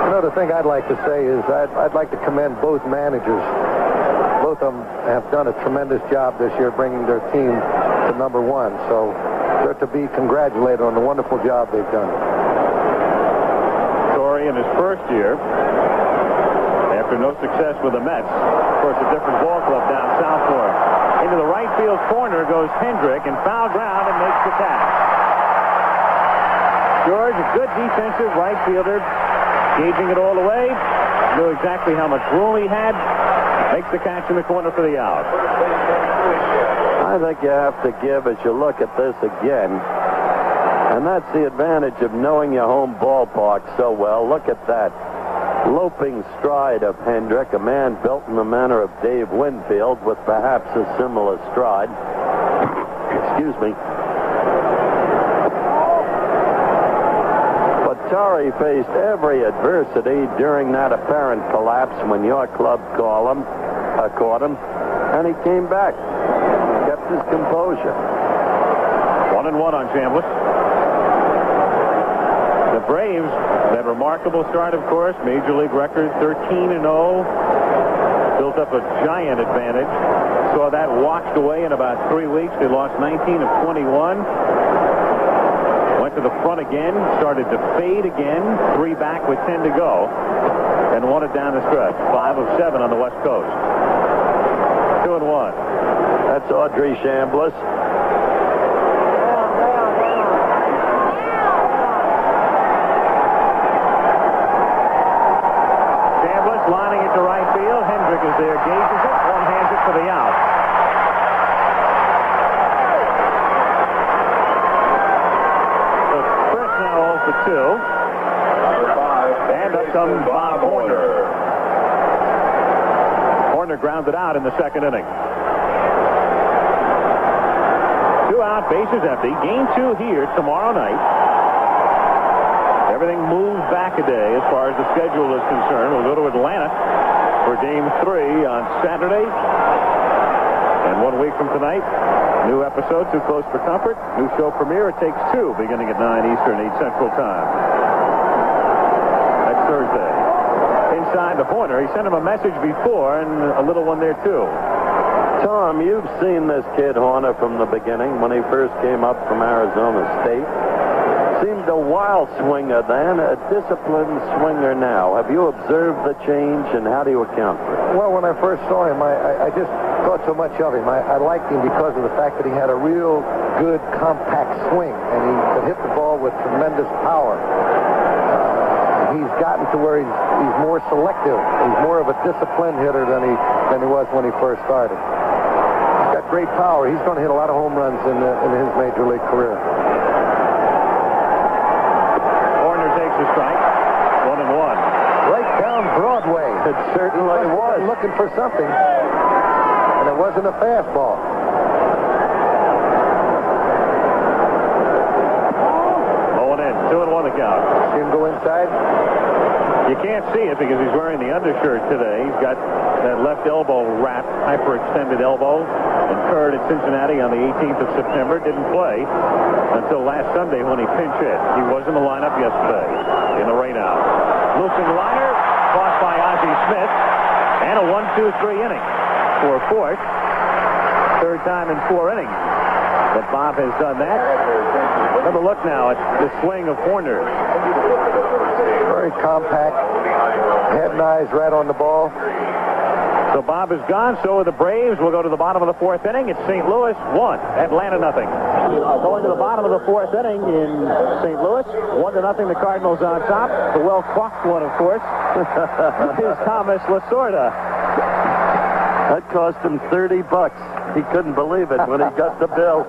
Another thing I'd like to say is I'd like to commend both managers. Both of them have done a tremendous job this year bringing their team to #1. So they're to be congratulated on the wonderful job they've done. Torrey in his first year, after no success with the Mets, of course a different ball club down south for him. Into the right field corner goes Hendrick and foul ground and makes the catch. George, a good defensive right fielder, gauging it all the way, knew exactly how much room he had, makes the catch in the corner for the out. I think you have to give, as you look at this again, and that's the advantage of knowing your home ballpark so well. Look at that loping stride of Hendrick, a man built in the manner of Dave Winfield with perhaps a similar stride. Excuse me. Torrey faced every adversity during that apparent collapse when your club caught him, and he came back, kept his composure. 1-1 on Chambliss. The Braves, that remarkable start, of course, Major League record 13-0, built up a giant advantage. Saw that washed away in about 3 weeks. They lost 19 of 21. Went to the front again, started to fade again, 3 back with 10 to go, and won it down the stretch. 5 of 7 on the West Coast. 2-1. That's Audrey Chambliss. Chambliss lining it to right field. Hendrick is there, gauges it, one-hands it for the out. For 2. And up comes Bob Horner. Horner grounded out in the second inning. 2 out, bases empty. Game 2 here tomorrow night. Everything moves back a day as far as the schedule is concerned. We'll go to Atlanta for Game 3 on Saturday. And 1 week from tonight, new episode, Too Close for Comfort. New show premiere, It Takes Two, beginning at 9 Eastern, 8 Central Time. That's Thursday. Inside the Horner, he sent him a message before, and a little one there, too. Tom, you've seen this kid Horner from the beginning when he first came up from Arizona State. Seemed a wild swinger then, a disciplined swinger now. Have you observed the change, and how do you account for it? Well, when I first saw him, I just thought so much of him. I liked him because of the fact that he had a real good compact swing, and he could hit the ball with tremendous power. He's gotten to where he's more selective. He's more of a disciplined hitter than he was when he first started. He's got great power. He's going to hit a lot of home runs in his major league career. Horner takes a strike. 1-1. Right down Broadway. It certainly was. Looking for something. And it wasn't a fastball. Going in. 2-1 the count. See him go inside? You can't see it because he's wearing the undershirt today. He's got that left elbow wrap, hyperextended elbow. Incurred at Cincinnati on the 18th of September. Didn't play until last Sunday when he pinch hit. He was in the lineup yesterday in the rainout. Looping liner, caught by Ozzie Smith, and a 1-2-3 inning for fourth. Third time in 4 innings that Bob has done that. Have a look now at the swing of Horner. Very compact. Head and eyes right on the ball. So Bob is gone. So are the Braves. We'll go to the bottom of the fourth inning. It's St. Louis 1, Atlanta nothing. Going to the bottom of the fourth inning in St. Louis. 1-0. The Cardinals on top. The well-clocked one, of course, is Thomas Lasorda. That cost him $30. He couldn't believe it when he got the bill.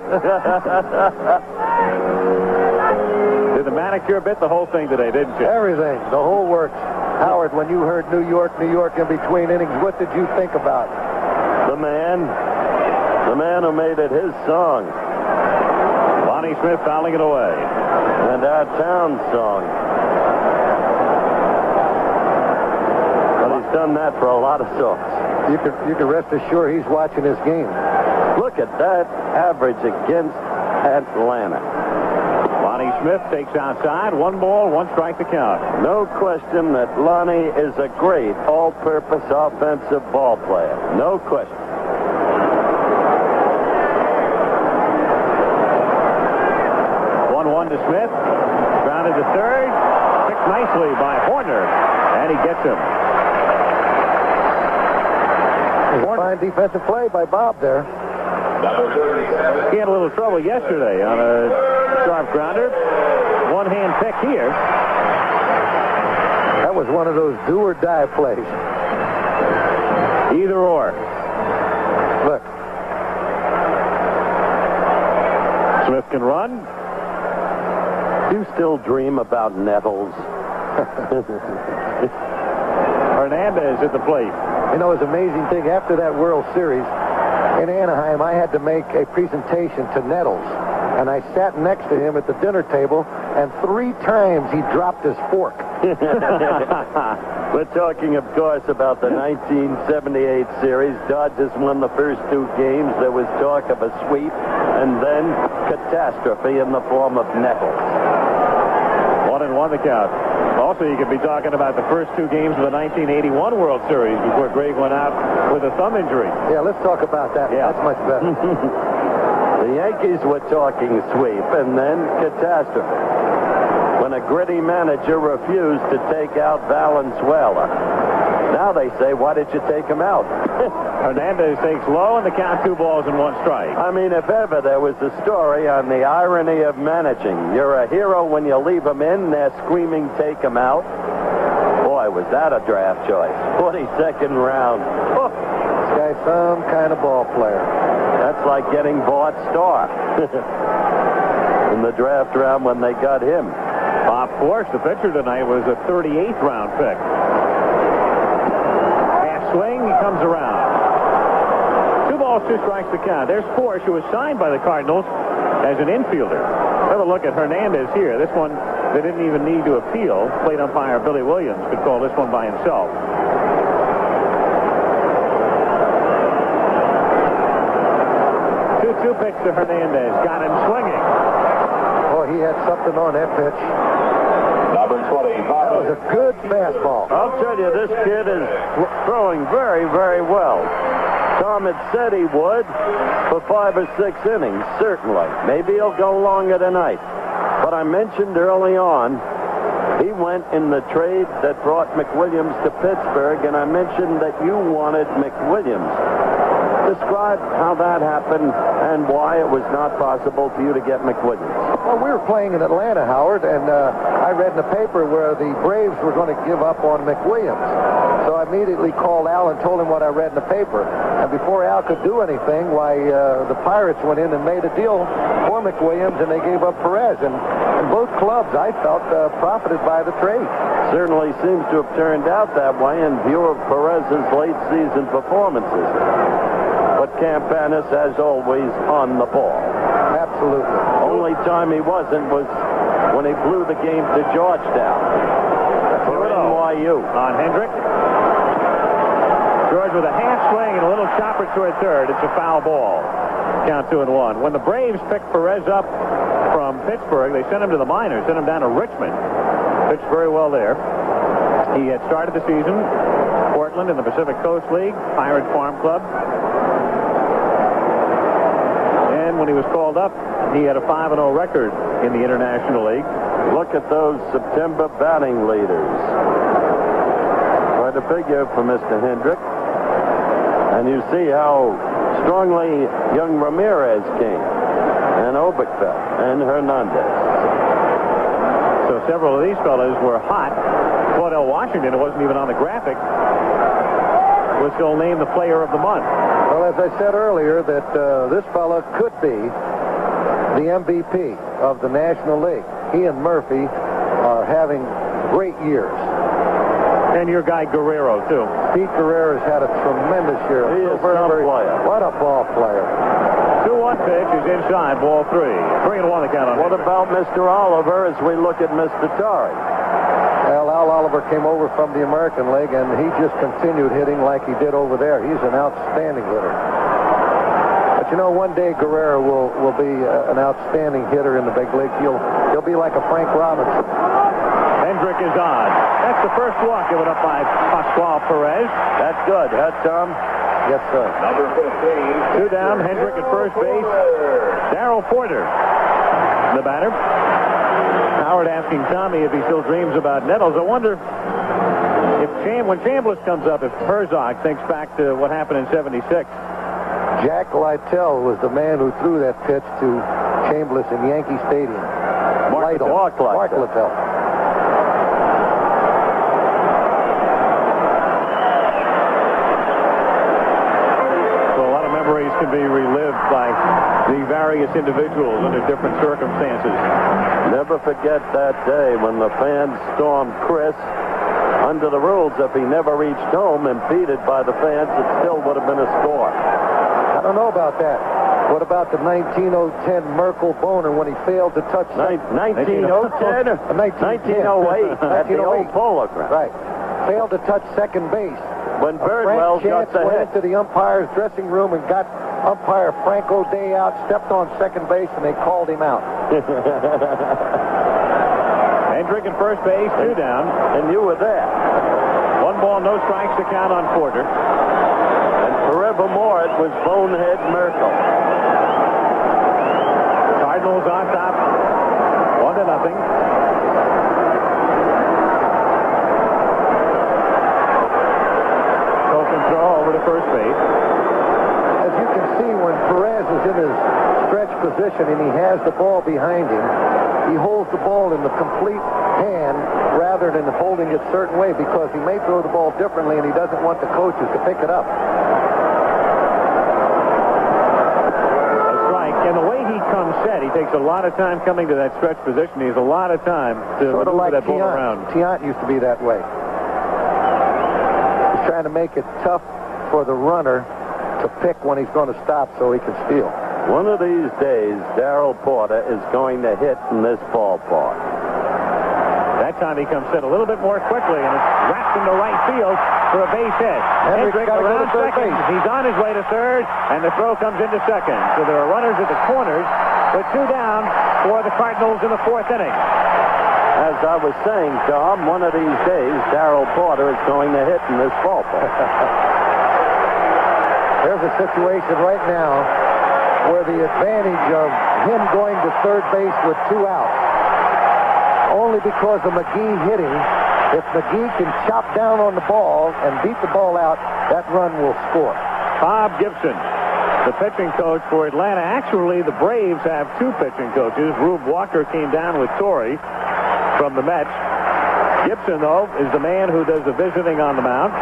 Did the manicure bit the whole thing today, didn't you? Everything. The whole works. Howard, when you heard New York in between innings, what did you think about? The man who made it his song. Lonnie Smith fouling it away. And our town song. But he's done that for a lot of songs. You can rest assured he's watching this game. Look at that average against Atlanta. Lonnie Smith takes outside. 1 ball, 1 strike to count. No question that Lonnie is a great all-purpose offensive ball player. No question. 1-1 to Smith. Grounded to third. Picked nicely by Horner. And he gets him. Fine defensive play by Bob there. He had a little trouble yesterday on a sharp grounder. One-hand pick here. That was one of those do-or-die plays. Either or. Look. Smith can run. You still dream about Nettles. Hernandez at the plate. You know, it's an amazing thing. After that World Series in Anaheim, I had to make a presentation to Nettles. And I sat next to him at the dinner table, and 3 times he dropped his fork. We're talking, of course, about the 1978 series. Dodgers won the first 2 games. There was talk of a sweep, and then catastrophe in the form of Nettles. 1-1 the count. Also, you could be talking about the first 2 games of the 1981 World Series before Greg went out with a thumb injury. Yeah, let's talk about that. Yeah. That's much better. The Yankees were talking sweep and then catastrophe when a gritty manager refused to take out Valenzuela. Now they say, why did you take him out? Hernandez takes low, and the count 2 balls and 1 strike. I mean, if ever there was a story on the irony of managing, you're a hero when you leave them in, they're screaming, take him out. Boy, was that a draft choice. 42nd round. Oh. This guy's some kind of ball player. That's like getting Bart Starr in the draft round when they got him. Bob Force, the pitcher tonight, was a 38th round pick. Swing, he comes around. 2 balls, 2 strikes to count. There's Force, who was signed by the Cardinals as an infielder. Have a look at Hernandez here. This one, they didn't even need to appeal. Plate umpire Billy Williams could call this one by himself. 2-2 pitch to Hernandez. Got him swinging. Oh, he had something on that pitch. Number 20, That was a good fastball. I'll tell you, this kid is throwing very, very well. Tom had said he would for 5 or 6 innings, certainly. Maybe he'll go longer tonight. But I mentioned early on, he went in the trade that brought McWilliams to Pittsburgh, and I mentioned that you wanted McWilliams. Describe how that happened and why it was not possible for you to get McWilliams. Well, we were playing in Atlanta, Howard, and I read in the paper where the Braves were going to give up on McWilliams. So I immediately called Al and told him what I read in the paper. And before Al could do anything, the Pirates went in and made a deal for McWilliams, and they gave up Perez. And both clubs, I felt, profited by the trade. Certainly seems to have turned out that way in view of Perez's late season performances. But Campanis, as always, on the ball. Absolutely. Only time he wasn't was when he blew the game to Georgetown for NYU. On Hendrick. George with a half swing and a little chopper toward third. It's a foul ball. Count 2-1. When the Braves picked Perez up from Pittsburgh, they sent him to the minors, sent him down to Richmond. Pitched very well there. He had started the season, Portland in the Pacific Coast League, Pirate Farm Club. And when when he was called up, he had a 5-0 record in the International League. Look at those September batting leaders. Quite a figure for Mr. Hendrick. And you see how strongly young Ramirez came, and Oberkfell, and Hernandez. So several of these fellas were hot. Claudell Washington, who wasn't even on the graphic, was still named the player of the month. Well, as I said earlier, that this fella could be the MVP of the National League. He and Murphy are having great years. And your guy Guerrero, too. Pete Guerrero's had a tremendous year. He is some player. What a ball player. 2-1 pitch is inside, ball 3. 3-1 the count on. What about Mr. Oliver as we look at Mr. Torrey? Well, Al Oliver came over from the American League, and he just continued hitting like he did over there. He's an outstanding hitter. But you know, one day Guerrero will be an outstanding hitter in the big league. He'll be like a Frank Robinson. Hendrick is on. That's the first walk given up by Pascual Perez. That's good, huh, Tom? Yes, sir. Number 15. 2 down, Hendrick at first base. Darrell Porter, the batter. Howard asking Tommy if he still dreams about Nettles. I wonder if when Chambliss comes up, if Herzog thinks back to what happened in '76. Jack Lytle was the man who threw that pitch to Chambliss in Yankee Stadium. Mark Lytle. Can be relived by the various individuals under different circumstances. Never forget that day when the fans stormed Chris. Under the rules, if he never reached home, impeded by the fans, it still would have been a score. I don't know about that. What about the 1910 Merkel Boner when he failed to touch 1910? 1908 at the old Polo Ground. Right. Failed to touch second base. When Birdwell got the went hit. into the umpire's dressing room and got umpire Frank O'Day out, stepped on second base, and they called him out. Hendrick at first base, 2 down. And you were there. 1 ball, no strikes to count on Porter. And forevermore, it was Bonehead Merkel. Cardinals on top, 1-0. Throw over to first base. As you can see, when Perez is in his stretch position and he has the ball behind him, he holds the ball in the complete hand rather than holding it a certain way because he may throw the ball differently and he doesn't want the coaches to pick it up. A strike. And the way he comes set, he takes a lot of time coming to that stretch position. He has a lot of time to sort of like that ball around. Tiant used to be that way. Trying to make it tough for the runner to pick when he's going to stop so he can steal. One of these days, Darrell Porter is going to hit in this ballpark. That time he comes set a little bit more quickly, and it's wrapped into right field for a base hit. Hendrick around second. He's on his way to third, and the throw comes into second. So there are runners at the corners, but 2 down for the Cardinals in the 4th inning. As I was saying, Tom, one of these days, Darrell Porter is going to hit in this ballpark. There's a situation right now where the advantage of him going to third base with 2 outs, only because of McGee hitting. If McGee can chop down on the ball and beat the ball out, that run will score. Bob Gibson, the pitching coach for Atlanta. Actually, the Braves have 2 pitching coaches. Rube Walker came down with Torrey from the Mets. Gibson, though, is the man who does the visiting on the mound.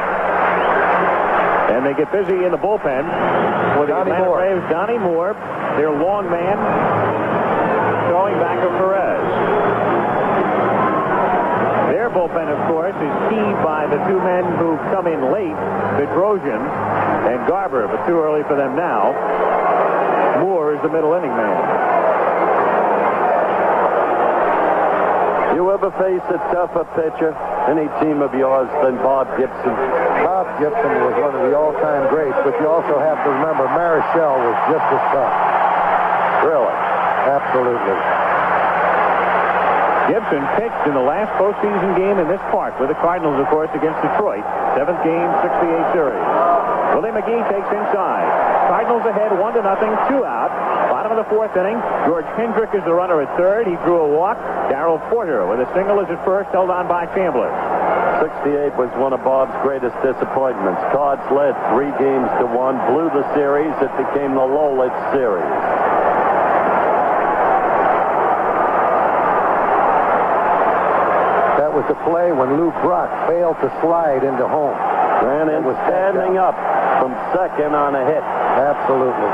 And they get busy in the bullpen for the Atlanta Braves. Donnie Moore, their long man, throwing back of Perez. Their bullpen, of course, is keyed by the 2 men who come in late, Bedrosian and Garber, but too early for them now. Moore is the middle inning man. You ever face a tougher pitcher, any team of yours, than Bob Gibson? Bob Gibson was one of the all-time greats, but you also have to remember Marichal was just as tough. Really? Absolutely. Gibson pitched in the last postseason game in this park with the Cardinals, of course, against Detroit. 7th game, 68 series. Willie McGee takes inside. Cardinals ahead 1-0, 2 out. Bottom of the fourth inning. George Hendrick is the runner at third. He drew a walk. Darrell Porter with a single is at first, held on by Chandler. 68 was one of Bob's greatest disappointments. Cards led 3-1, blew the series. It became the Lolich series. That was the play when Lou Brock failed to slide into home. Ran in standing up from second on a hit. Absolutely.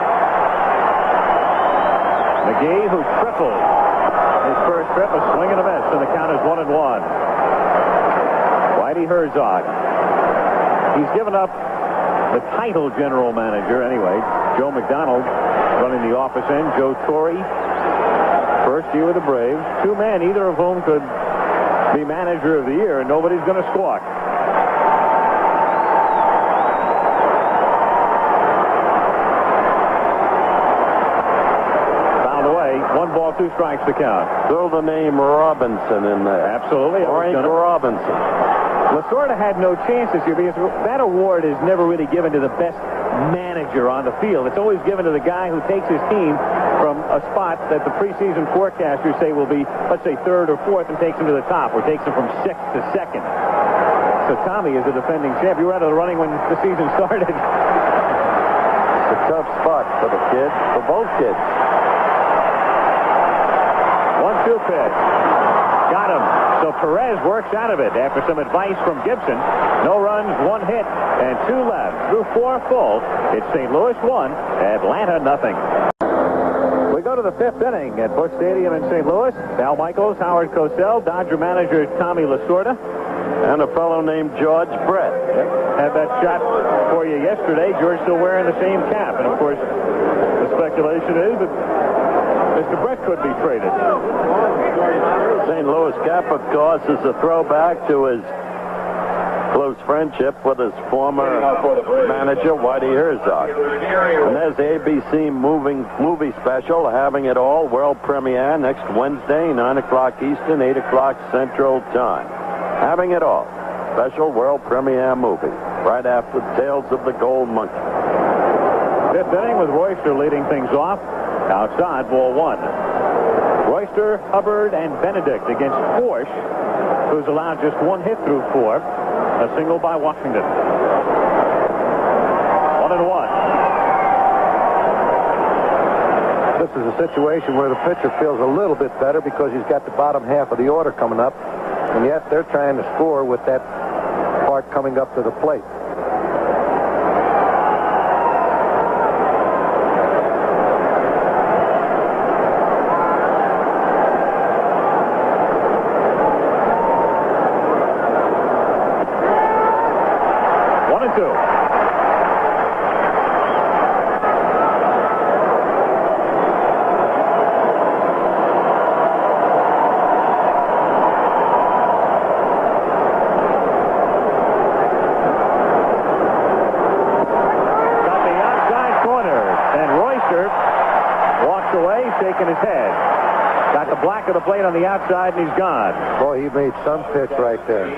McGee, who tripled his first trip, a swing and a miss, and the count is 1-1. Whitey Herzog. He's given up the title general manager anyway. Joe McDonald running the office end. Joe Torre, first year with the Braves. Two men, either of whom could be manager of the year, and nobody's going to squawk. Found away. 1 ball, 2 strikes to count. Throw the name Robinson in there. Absolutely. Frank Robinson. Lasorda had no chance this year because that award is never really given to the best manager on the field. It's always given to the guy who takes his team from a spot that the preseason forecasters say will be, let's say, third or fourth, and takes them to the top, or takes them from sixth to second. So Tommy is the defending champ. You were out of the running when the season started. It's a tough spot for the kid, for both kids. 1-2 pitch. Got him. So Perez works out of it after some advice from Gibson. No runs, 1 hit, and 2 left. Through 4 full. It's St. Louis 1, Atlanta nothing. We go to the 5th inning at Busch Stadium in St. Louis. Al Michaels, Howard Cosell, Dodger manager Tommy Lasorda, and a fellow named George Brett. Had that shot for you yesterday. George still wearing the same cap. And, of course, the speculation is that Mr. Brett could be traded. St. Louis cap, of course, is a throwback to his close friendship with his former manager, Whitey Herzog. And there's the ABC movie special, Having It All, world premiere next Wednesday, 9 o'clock Eastern, 8 o'clock Central Time. Having It All, special world premiere movie, right after Tales of the Gold Monkey. 5th inning with Royster leading things off. Outside, ball 1. Royster, Hubbard, and Benedict against Forsch, who's allowed just 1 hit through 4. A single by Washington. 1-1. This is a situation where the pitcher feels a little bit better because he's got the bottom half of the order coming up, and yet they're trying to score with that part coming up to the plate. To the plate on the outside, and he's gone. Boy, he made some pitch right there.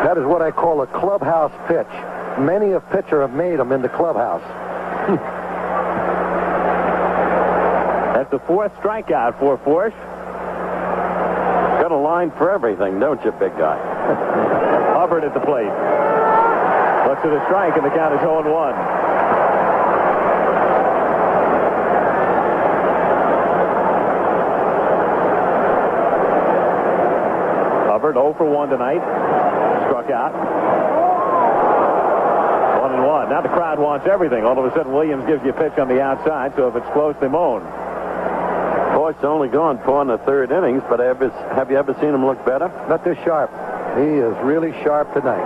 That is what I call a clubhouse pitch. Many a pitcher have made them in the clubhouse. That's the 4th strikeout for Forsch. Got a line for everything, don't you, big guy? Hubbard at the plate. Looks at a strike, and the count is 0-1. Hubbard 0 for 1 tonight. Struck out. 1-1. Now the crowd wants everything. All of a sudden, Williams gives you a pitch on the outside, so if it's close, they moan. Forsch's only gone 4 in the 3rd innings, but have you ever seen him look better? Not this sharp. He is really sharp tonight.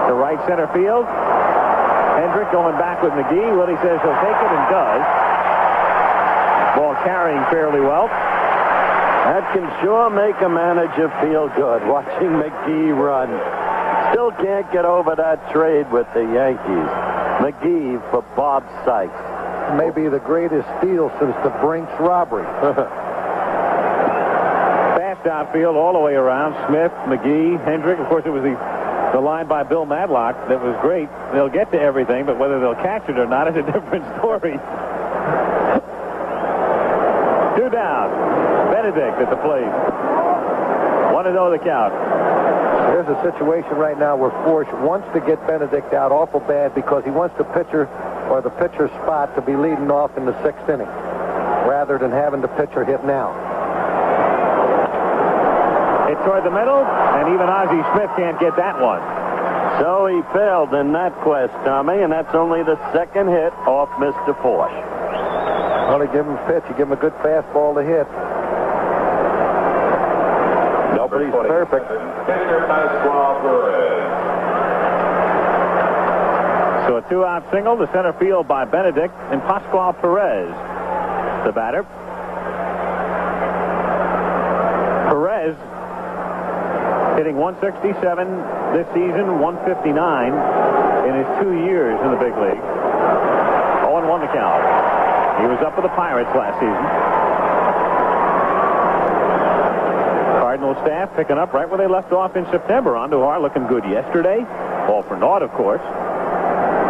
To right center field. Hendrick going back with McGee. Willie says he'll take it, and does. Ball carrying fairly well. That can sure make a manager feel good, watching McGee run. Still can't get over that trade with the Yankees. McGee for Bob Sykes. Maybe the greatest steal since the Brinks robbery. Fast outfield all the way around. Smith, McGee, Hendrick. Of course, it was the The line by Bill Madlock that was great. They'll get to everything, but whether they'll catch it or not is a different story. 2 down. Benedict at the plate. 1-0 the count. There's a situation right now where Forsch wants to get Benedict out awful bad because he wants the pitcher or the pitcher's spot to be leading off in the 6th inning rather than having the pitcher hit now. Hit toward the middle, and even Ozzie Smith can't get that one. So he failed in that quest, Tommy, and that's only the 2nd hit off Mr. Forsch. Well, you give him a pitch, you give him a good fastball to hit. Nobody's perfect. So a 2-out single to center field by Benedict and Pascual Perez, the batter. Perez hitting 167 this season, 159 in his 2 years in the big league. 0-1 the count. He was up with the Pirates last season. Cardinal staff picking up right where they left off in September. Andujar looking good yesterday. All for naught, of course.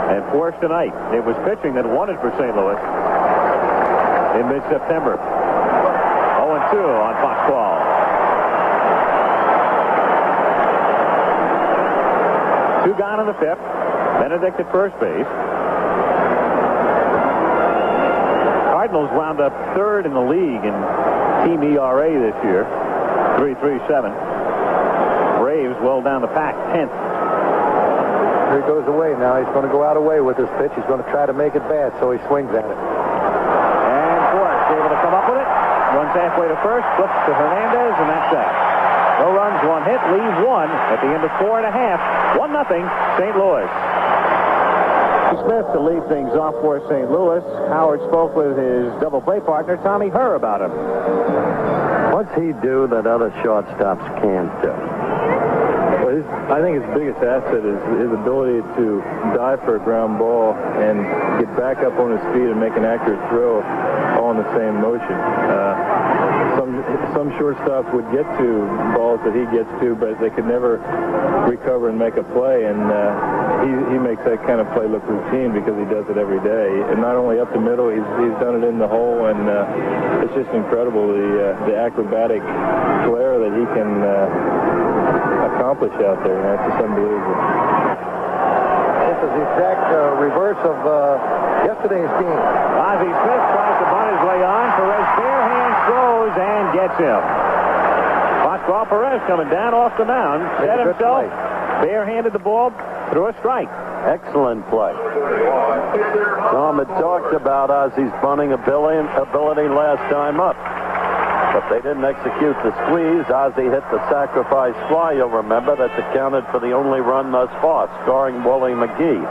And Forsch tonight. It was pitching that won it for St. Louis in mid-September. 0-2 on Pascual. 2 gone in the 5th. Benedict at first base. Cardinals wound up 3rd in the league in team ERA this year. 3.37. Braves well down the pack, 10th. Here he goes away now. He's going to go out away with this pitch. He's going to try to make it bad, so he swings at it. And Forsch able to come up with it. Runs halfway to first, flips to Hernandez, and that's that. No runs, 1 hit, leave 1 at the end of 4 1/2. 1-0, St. Louis. Smith to lead things off for St. Louis. Howard spoke with his double play partner, Tommy Herr, about him. What's he do that other shortstops can't do? Well, I think his biggest asset is his ability to dive for a ground ball and get back up on his feet and make an accurate throw all in the same motion. Some shortstops would get to balls that he gets to, but they could never recover and make a play, and he makes that kind of play look routine because he does it every day. And not only up the middle, he's done it in the hole, and it's just incredible the acrobatic flair that he can accomplish out there. That's just unbelievable. This is the exact reverse of yesterday's game. Ozzie Smith tries to bunt his way on. Perez barehand throws and gets him. Pascual Perez coming down off the mound, set himself, barehanded the ball, threw a strike. Excellent play. Tom had talked about Ozzie's bunting ability last time up. But they didn't execute the squeeze. Ozzie hit the sacrifice fly, you'll remember. That's accounted for the only run thus far, scoring Wally McGee.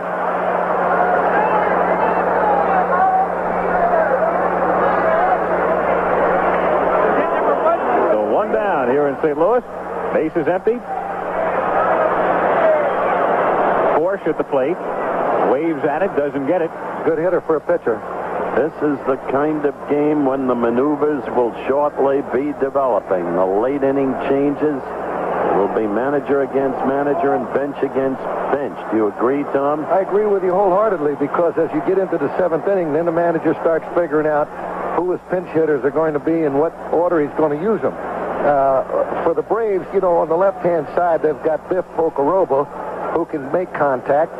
So 1 down here in St. Louis. Base is empty. Forsch at the plate. Waves at it, doesn't get it. Good hitter for a pitcher. This is the kind of game when the maneuvers will shortly be developing. The late inning changes will be manager against manager and bench against bench. Do you agree, Tom? I agree with you wholeheartedly because as you get into the 7th inning, then the manager starts figuring out who his pinch hitters are going to be and what order he's going to use them. For the Braves, you know, on the left-hand side, they've got Biff Pocoroba, who can make contact.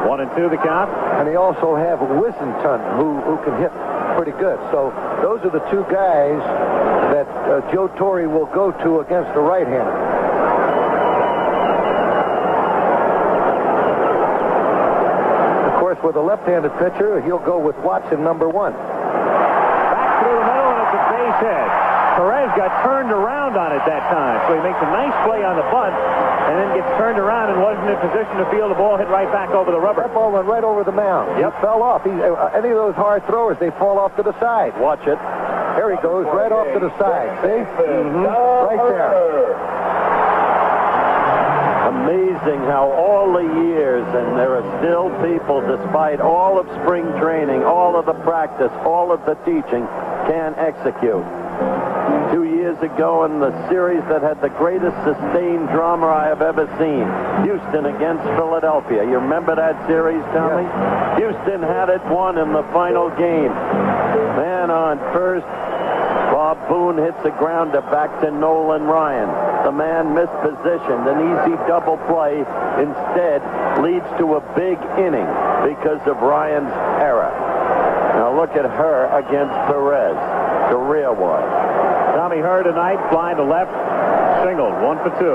1-2 the count. And they also have Wissenton, who can hit pretty good. So those are the 2 guys that Joe Torre will go to against the right-hander. Of course, with a left-handed pitcher, he'll go with Watson, number 1. Back through the middle, and it's a base hit. Perez got turned around on it that time, so he makes a nice play on the bunt, and then gets turned around and wasn't in position to field the ball, hit right back over the rubber. That ball went right over the mound. Yep. He fell off. Any of those hard throwers, they fall off to the side. Watch it. There he goes, right off to the side. See? Right there. Amazing how all the years, and there are still people, despite all of spring training, all of the practice, all of the teaching, can execute. 2 years ago in the series that had the greatest sustained drama I have ever seen. Houston against Philadelphia. You remember that series, Tommy? Yes. Houston had it won in the final game. Man on first. Bob Boone hits a grounder back to Nolan Ryan. The man mispositioned. An easy double play instead leads to a big inning because of Ryan's error. Now look at her against Perez. Career-wise. Tommy Herr tonight, flying to left, singled, 1 for 2.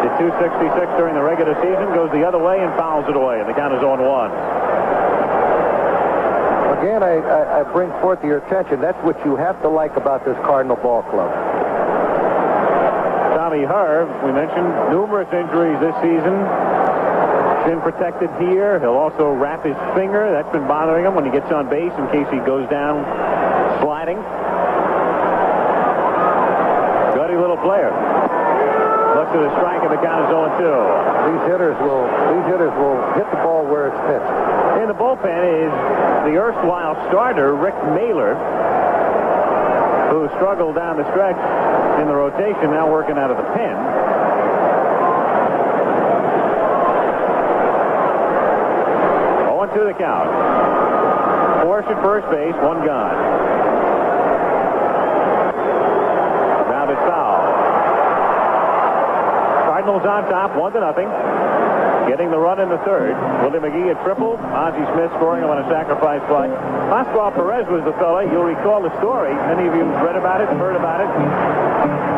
Hit 266 during the regular season, goes the other way and fouls it away, and the count is 0-1. Again, I bring forth to your attention, that's what you have to like about this Cardinal ball club. Tommy Herr, we mentioned numerous injuries this season. Been protected here. He'll also wrap his finger. That's been bothering him when he gets on base in case he goes down sliding. Gutty little player. Looks at the strike and the count is 0-2. These hitters will hit the ball where it's pitched. In the bullpen is the erstwhile starter, Rick Mailer, who struggled down the stretch in the rotation, now working out of the pen. To the count. Force at first base, 1 gone. Grounded foul. Cardinals on top, 1-0. Getting the run in the third. Willie McGee a triple. Ozzie Smith scoring on a sacrifice fly. Pascual Perez was the fella. You'll recall the story. Many of you read about it, heard about it.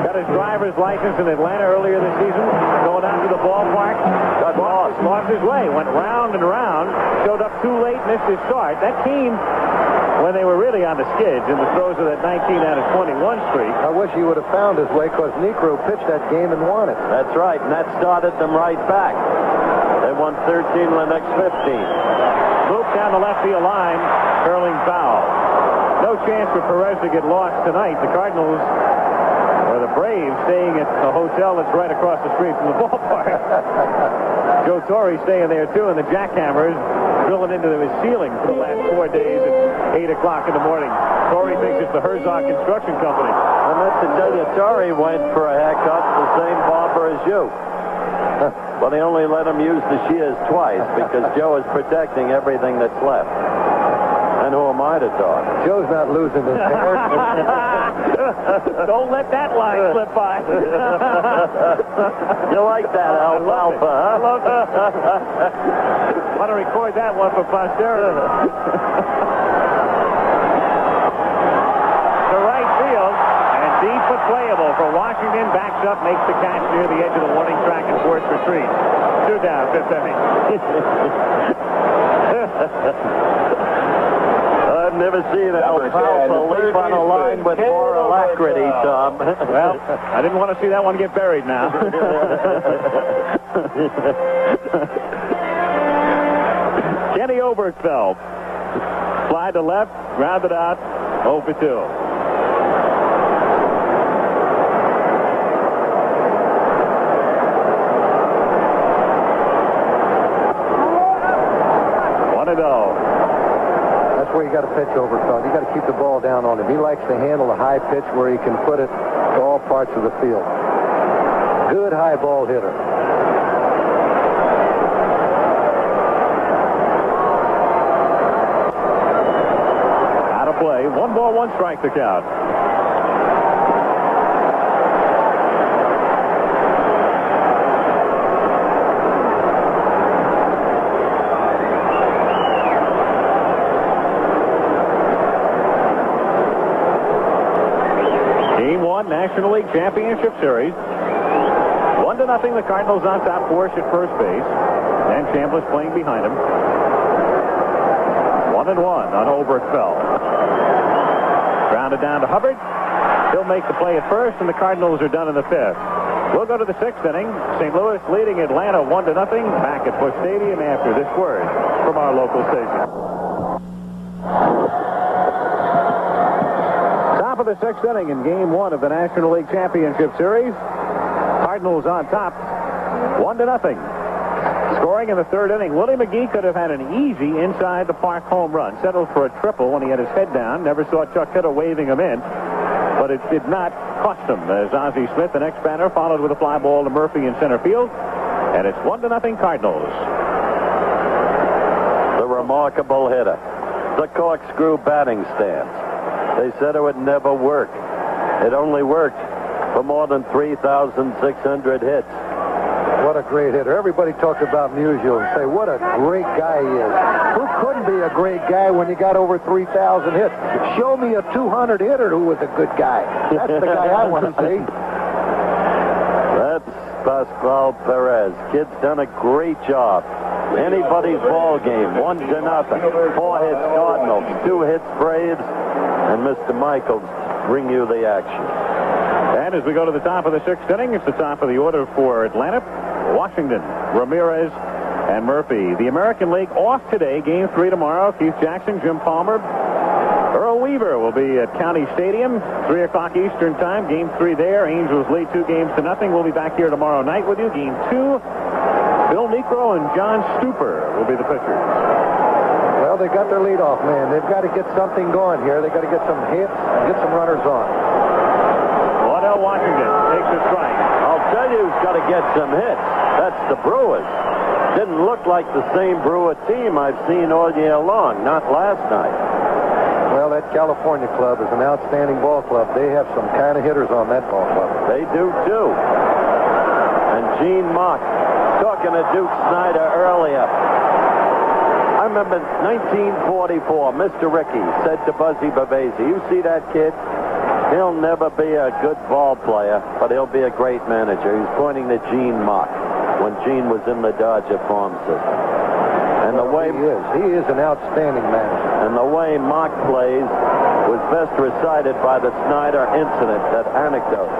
Got his driver's license in Atlanta earlier this season. Going out to the ballpark. Got lost his way. Went round and round. Showed up too late, missed his start. That came when they were really on the skids in the throes of that 19 out of 21 streak. I wish he would have found his way because Negro pitched that game and won it. That's right, and that started them right back. They won 13 in the next 15. Loop down the left field line, curling foul. No chance for Perez to get lost tonight. The Cardinals, or the Braves, staying at a hotel that's right across the street from the ballpark. Joe Torre staying there too, and the jackhammers drilling into his ceiling for the last 4 days at 8 o'clock in the morning. Torre thinks it's the Herzog Construction Company. I meant to tell you, Torre went for a haircut, the same barber as you. But they only let him use the shears twice because Joe is protecting everything that's left. And who am I to talk? Joe's not losing his hair. Don't let that line slip by. You like that, alfalfa, huh? I love it. Want to record that one for posterity. To right field, and deep but playable for Washington. Backs up, makes the catch near the edge of the warning track and forced retreat. 2 down, 5th inning. I've never seen an alfalfa leap on a line with more alacrity, Tom. Well, I didn't want to see that one get buried now. Kenny Obergfell. Fly to left, grounded out, 0 for 2. That's where you got to pitch Obergfell. You got to keep the ball down on him. He likes to handle a high pitch where he can put it to all parts of the field. Good high ball hitter. Out of play. 1 ball, 1 strike to count. National League Championship Series. 1-0, the Cardinals on top. Force at first base. And Chambliss playing behind him. 1-1 on Obergfell. Grounded down to Hubbard. He'll make the play at first, and the Cardinals are done in the 5th. We'll go to the 6th inning. St. Louis leading Atlanta 1-0. Back at Busch Stadium after this word from our local station. Top of the 6th inning in Game 1 of the National League Championship Series. Cardinals on top, 1-0. Scoring in the 3rd inning, Willie McGee could have had an easy inside the park home run. Settled for a triple when he had his head down. Never saw Chuck Hitter waving him in. but it did not cost them, as Ozzie Smith, the next batter, followed with a fly ball to Murphy in center field, and it's 1-0 Cardinals. The remarkable hitter. The corkscrew batting stance. They said it would never work. It only worked for more than 3,600 hits. What a great hitter. Everybody talks about Musial and say, what a great guy he is. Who couldn't be a great guy when you got over 3,000 hits? Show me a 200 hitter who was a good guy. That's the guy I want to see. That's Pascual Perez. Kid's done a great job. Anybody's ball game. 1-0. 4 hits Cardinals, 2 hits Braves, and Mr. Michaels bring you the action. And as we go to the top of the 6th inning, it's the top of the order for Atlanta. Washington, Ramirez, and Murphy. The American League off today. Game 3 tomorrow. Keith Jackson, Jim Palmer, Earl Weaver will be at County Stadium, 3 o'clock Eastern Time. Game 3 there. Angels lead 2-0. We'll be back here tomorrow night with you. Game 2, Bill Necro and John Stupor will be the pitchers. Well, they got their leadoff man. They've got to get something going here. They've got to get some hits, get some runners on. Waddell Washington takes a strike. I'll tell you who's got to get some hits. That's the Brewers. Didn't look like the same Brewer team I've seen all year long. Not last night. Well, that California club is an outstanding ball club. They have some kind of hitters on that ball club. They do, too. And Gene Mock, talking to Duke Snyder earlier. I remember 1944, Mr. Rickey said to Buzzy Bavasi, you see that kid? He'll never be a good ball player, but he'll be a great manager. He's pointing to Gene Mock when Gene was in the Dodger farm system. And the way he is an outstanding manager. And the way Mock plays was best recited by the Snyder incident, that anecdote.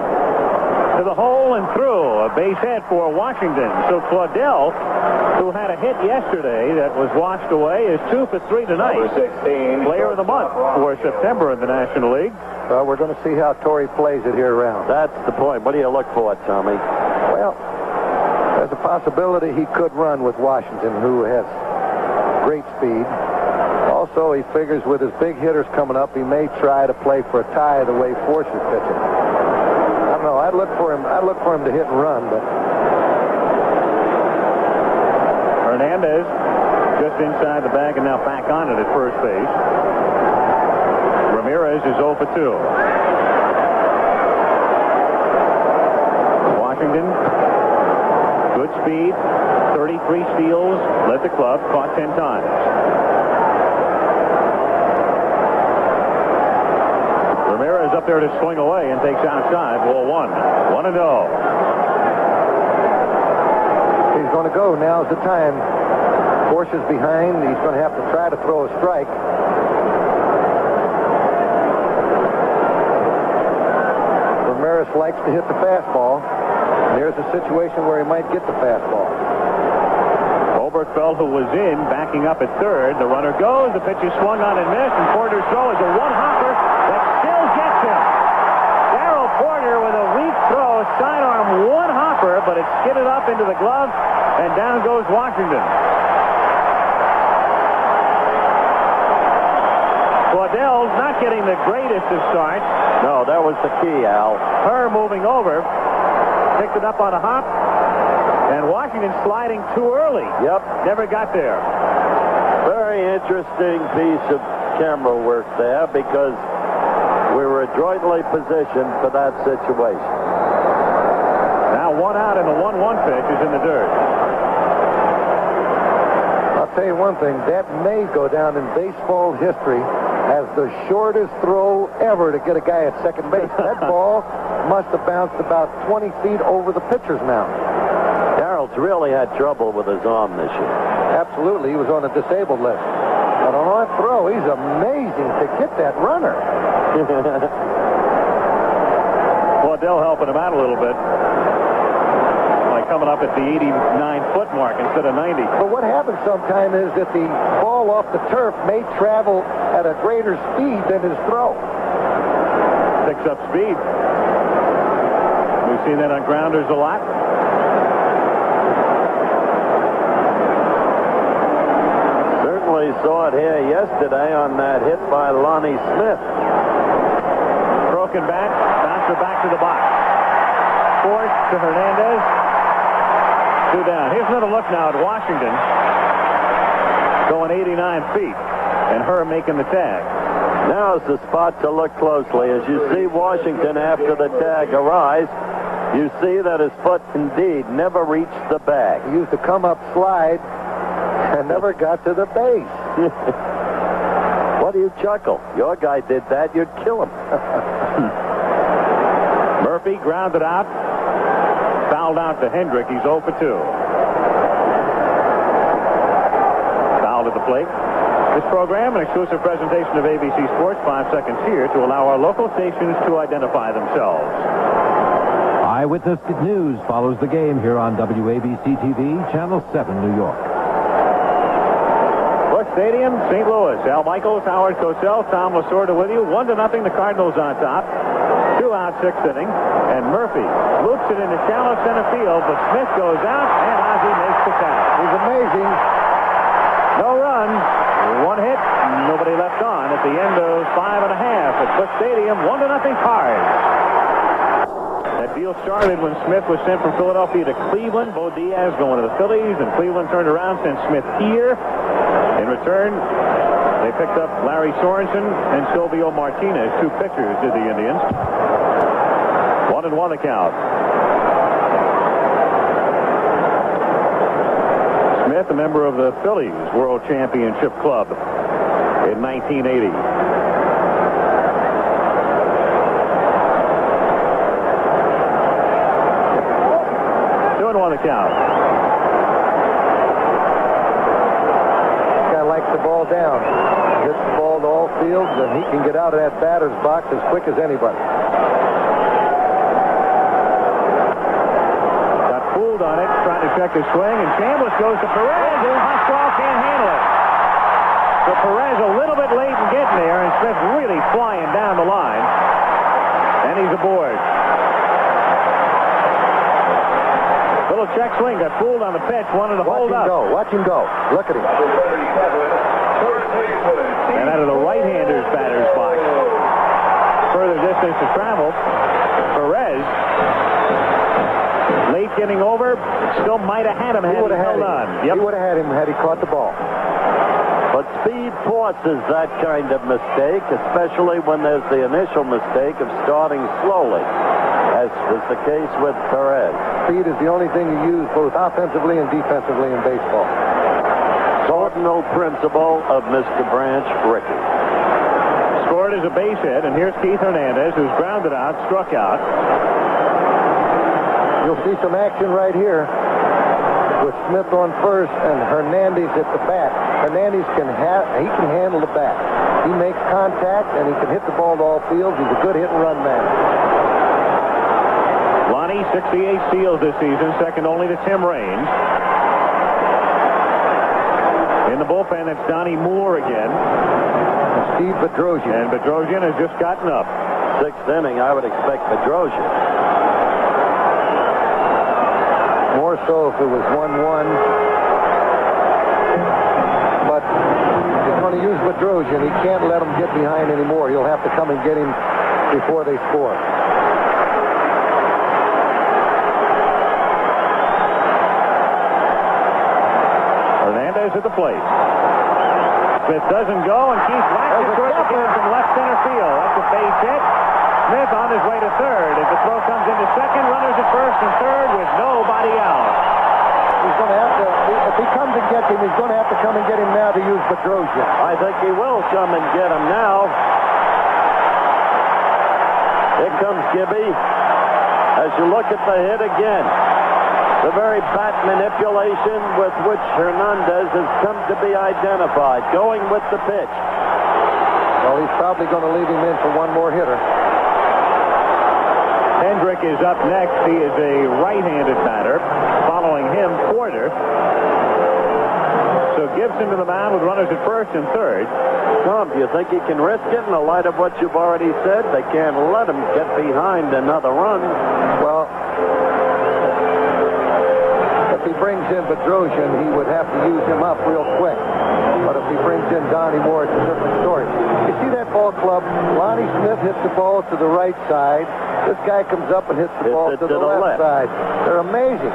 To the hole and through, a base hit for Washington. So Claudel, who had a hit yesterday that was washed away, is 2 for 3 tonight. Number 16. Player of the month for September in the National League. Well, we're going to see how Torrey plays it here around. That's the point. What do you look for, Tommy? Well, there's a possibility he could run with Washington, who has great speed. Also, he figures with his big hitters coming up, he may try to play for a tie the way Force is pitching. I don't know. I'd look for him to hit and run, but Hernandez just inside the bag and now back on it at first base. Ramirez is 0 for 2. Washington, good speed, 33 steals, led the club, caught 10 times. Ramirez up there to swing away and takes outside. Ball 1. 1-0. he's going to go. Now's the time. Force is behind. He's going to have to try to throw a strike. Ramirez likes to hit the fastball. And there's a situation where he might get the fastball. Oberkfell, who was in, backing up at third. The runner goes. The pitch is swung on and missed. And Porter's throw is a one-hopper that still gets him. Darrell Porter with a weak throw. Sidearm one-hopper, but it skidded up into the glove. And down goes Washington. Waddell's not getting the greatest of starts. No, that was the key, Al. Her moving over. Picked it up on a hop. And Washington sliding too early. Yep. Never got there. Very interesting piece of camera work there because we were adroitly positioned for that situation. Now 1 out and the 1-1 pitch is in the dirt. I'll tell you one thing. That may go down in baseball history as the shortest throw ever to get a guy at second base. That ball must have bounced about 20 feet over the pitcher's mound. Darrell's really had trouble with his arm this year. Absolutely. He was on a disabled list. But on that throw, he's amazing to get that runner. Waddell helping him out a little bit. Like coming up at the 89-foot mark instead of 90. But what happens sometimes is that the ball off the turf may travel at a greater speed than his throw. Picks up speed. We've seen that on grounders a lot. Certainly saw it here yesterday on that hit by Lonnie Smith. Broken bat, bouncer back to the box. Fourth to Hernandez. 2 down. Here's another look now at Washington. Going 89 feet. And her making the tag. Now's the spot to look closely. As you see Washington after the tag arise, you see that his foot indeed never reached the bag. He used to come up slide and never got to the base. What do you chuckle? Your guy did that, you'd kill him. Murphy grounded out. Fouled out to Hendrick. He's 0 for 2. Fouled at the plate. This program, an exclusive presentation of ABC Sports. 5 seconds here to allow our local stations to identify themselves. Eyewitness News follows the game here on WABC-TV, Channel 7, New York. Busch Stadium, St. Louis. Al Michaels, Howard Cosell, Tom Lasorda with you. 1-0. The Cardinals on top. 2 out, 6th inning. And Murphy loops it into shallow center field, but Smith goes out, and Ozzie makes the catch. He's amazing. No run, 1 hit, nobody left on at the end of 5 1/2 at Busch Stadium. 1-0 Cards. That deal started when Smith was sent from Philadelphia to Cleveland. Bo Diaz going to the Phillies, and Cleveland turned around, sent Smith here. In return, they picked up Larry Sorensen and Silvio Martinez, 2 pitchers did the Indians. 1-1 the count. Smith, a member of the Phillies World Championship Club in 1980. On the count. This guy likes the ball down. Gets the ball to all fields, and he can get out of that batter's box as quick as anybody. Got fooled on it, trying to check his swing, and Chambliss goes to Perez, and Hoswell can't handle it. So Perez a little bit late in getting there, and Smith really flying down the line. And he's aboard. Little check swing, got fooled on the pitch, wanted to hold up. Watch him go. Look at him. And out of the right-hander's batter's box. Further distance to travel. Perez, late getting over, still might have had him had he held on. Yep. He would have had him had he caught the ball. But speed forces that kind of mistake, especially when there's the initial mistake of starting slowly, as was the case with Perez. Speed is the only thing you use both offensively and defensively in baseball. Cardinal principle of Mr. Branch Rickey. Scored as a base hit, and here's Keith Hernandez, who's grounded out, struck out. You'll see some action right here with Smith on first and Hernandez at the bat. Hernandez can handle the bat. He makes contact, and he can hit the ball to all fields. He's a good hit-and-run man. Lonnie, 68 steals this season, second only to Tim Raines. In the bullpen, it's Donnie Moore again. And Steve Bedrosian. And Bedrosian has just gotten up. 6th inning, I would expect Bedrosian. More so if it was 1-1. But he's going to use Bedrosian. He can't let him get behind anymore. He'll have to come and get him before they score. At the plate. Smith doesn't go, and Keith whacks it towards the game from left center field. That's a base hit. Smith on his way to third. As the throw comes into second, runners at first and third with nobody out. He's going to have to, if he comes and gets him, he's going to have to come and get him now to use Bedrosian. I think he will come and get him now. Here comes Gibby. As you look at the hit again, the very bat manipulation with which Hernandez has come to be identified, going with the pitch. Well, he's probably going to leave him in for one more hitter. Hendrick is up next. He is a right-handed batter. Following him, Porter. So Gibson to the mound with runners at first and third. Tom, do you think he can risk it in the light of what you've already said? They can't let him get behind another run. Well, if he brings in Bedrosian, he would have to use him up real quick. But if he brings in Donnie Moore, it's a different story. You see that ball club. Lonnie Smith hits the ball to the right side. This guy comes up and hits the ball to the left side. They're amazing.